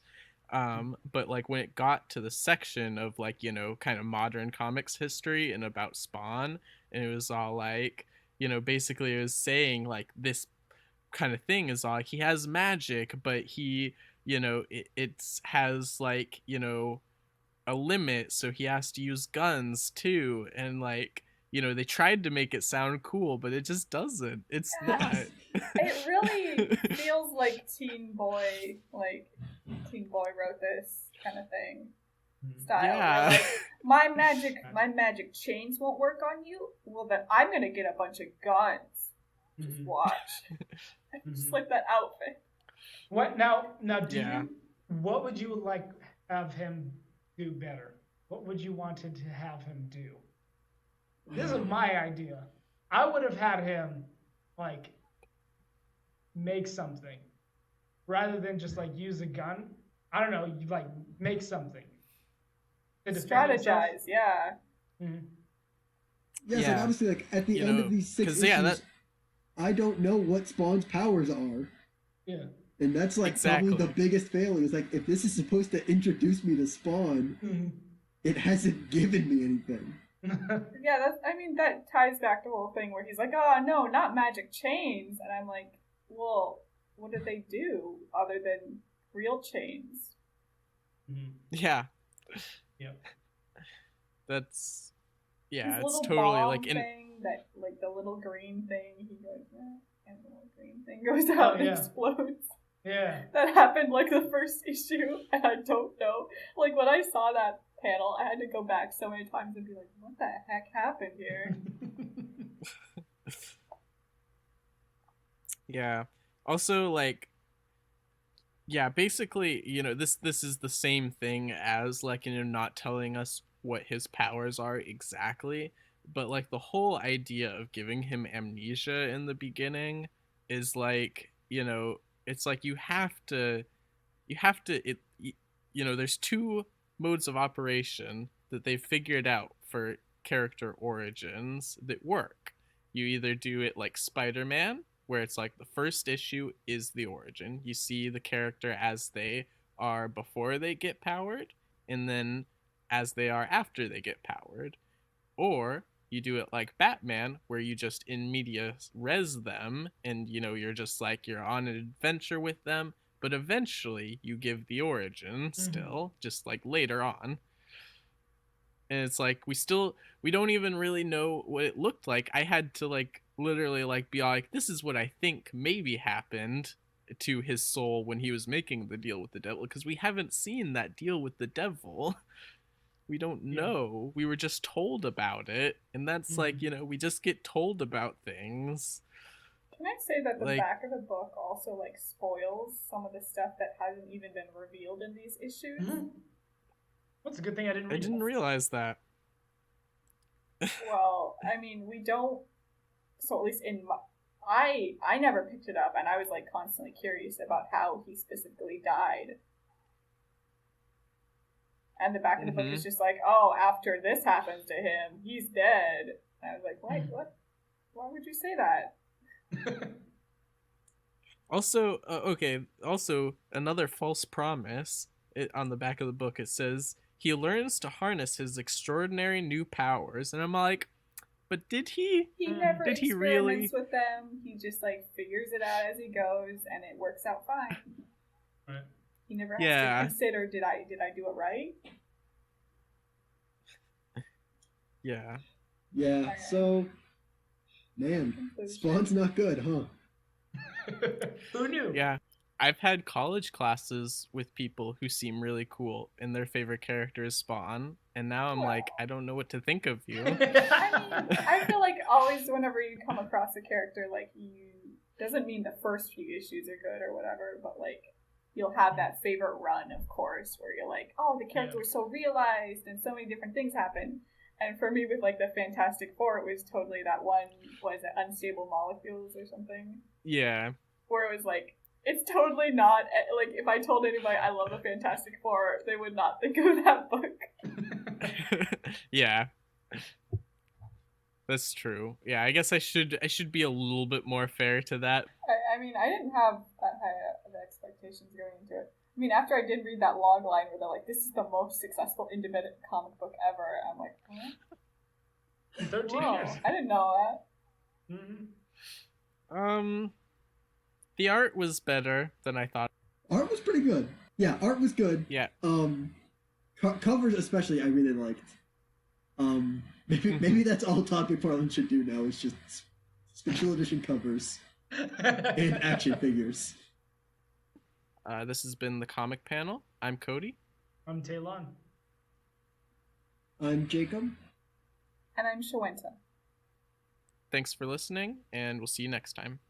But like when it got to the section of like kind of modern comics history and about Spawn, and it was all like basically it was saying like this kind of thing is all like, he has magic, but he it's has like a limit, so he has to use guns too, and like they tried to make it sound cool, but it just doesn't. It's not. It really feels like teen boy wrote this kind of thing style. Yeah. Like, my magic chains won't work on you. Well, then I'm gonna get a bunch of guns. Just watch. Just like that outfit. What now? Do Yeah. you? What would you like have him do better? What would you wanted to have him do? This is my idea. I would have had him like make something rather than just like use a gun. I don't know. You like make something. To defend himself. Strategize, yeah. Mhm. Yeah, it's like obviously like at the end of these 6 issues, I don't know what Spawn's powers are. Yeah. And that's like probably the biggest failure. Is like if this is supposed to introduce me to Spawn, it hasn't given me anything. Yeah, that ties back to the whole thing where he's like, oh no, not magic chains, and I'm like, well, what did they do other than real chains? Yeah. Yep. That's His it's little totally bomb like thing that like the little green thing, he goes, and the little green thing goes out and explodes. Yeah. That happened like the first issue, and I don't know. Like when I saw that panel, I had to go back so many times and be like, what the heck happened here? Yeah. Also, like, yeah, basically, this is the same thing as like not telling us what his powers are exactly, but like the whole idea of giving him amnesia in the beginning is like it's like you have to there's two modes of operation that they've figured out for character origins that work. You either do it like Spider-Man, where it's like the first issue is the origin. You see the character as they are before they get powered, and then as they are after they get powered. Or you do it like Batman, where you just in media res them, and you're just like you're on an adventure with them, but eventually you give the origin still, just like later on. And it's like we don't even really know what it looked like. I had to like literally like be like, this is what I think maybe happened to his soul when he was making the deal with the devil, because we haven't seen that deal with the devil. We don't know. We were just told about it, and that's like we just get told about things. Can I say that the back of the book also like spoils some of the stuff that hasn't even been revealed in these issues? That's a good thing I didn't read. I didn't realize that. Well, I mean, we don't. So at least I never picked it up, and I was like constantly curious about how he specifically died. And the back of the book is just like, oh, after this happens to him, he's dead. And I was like, what? Why would you say that? Also, also another false promise. On the back of the book, it says he learns to harness his extraordinary new powers, and I'm like, but did he? He never did he experiments really? with them. He just like figures it out as he goes, and it works out fine. Right. He never has to consider, did I do it right? Yeah. Yeah. So, man, Spawn's not good, huh? Who knew? Yeah. I've had college classes with people who seem really cool, and their favorite character is Spawn, and now I'm like, I don't know what to think of you. I mean, I feel like always whenever you come across a character, like, doesn't mean the first few issues are good or whatever, but like, you'll have that favorite run, of course, where you're like, oh, the character was so realized, and so many different things happen. And for me, with like the Fantastic Four, it was totally that one, was it Unstable Molecules or something? Yeah. Where it was like, it's totally not, like, if I told anybody I love the Fantastic Four, they would not think of that book. Yeah. That's true. Yeah, I guess I should be a little bit more fair to that. I mean, I didn't have that high of expectations going into it. I mean, after I did read that log line where they're like, "This is the most successful independent comic book ever," I'm like, huh? In 13 Whoa, years. I didn't know that. Mm-hmm. The art was better than I thought. Art was pretty good. Yeah, art was good. Yeah. Covers especially I really liked. Maybe that's all Todd McFarlane should do now. Is just special edition covers and action figures. This has been the comic panel. I'm Cody. I'm Taylon. I'm Jacob. And I'm Shawenta. Thanks for listening, and we'll see you next time.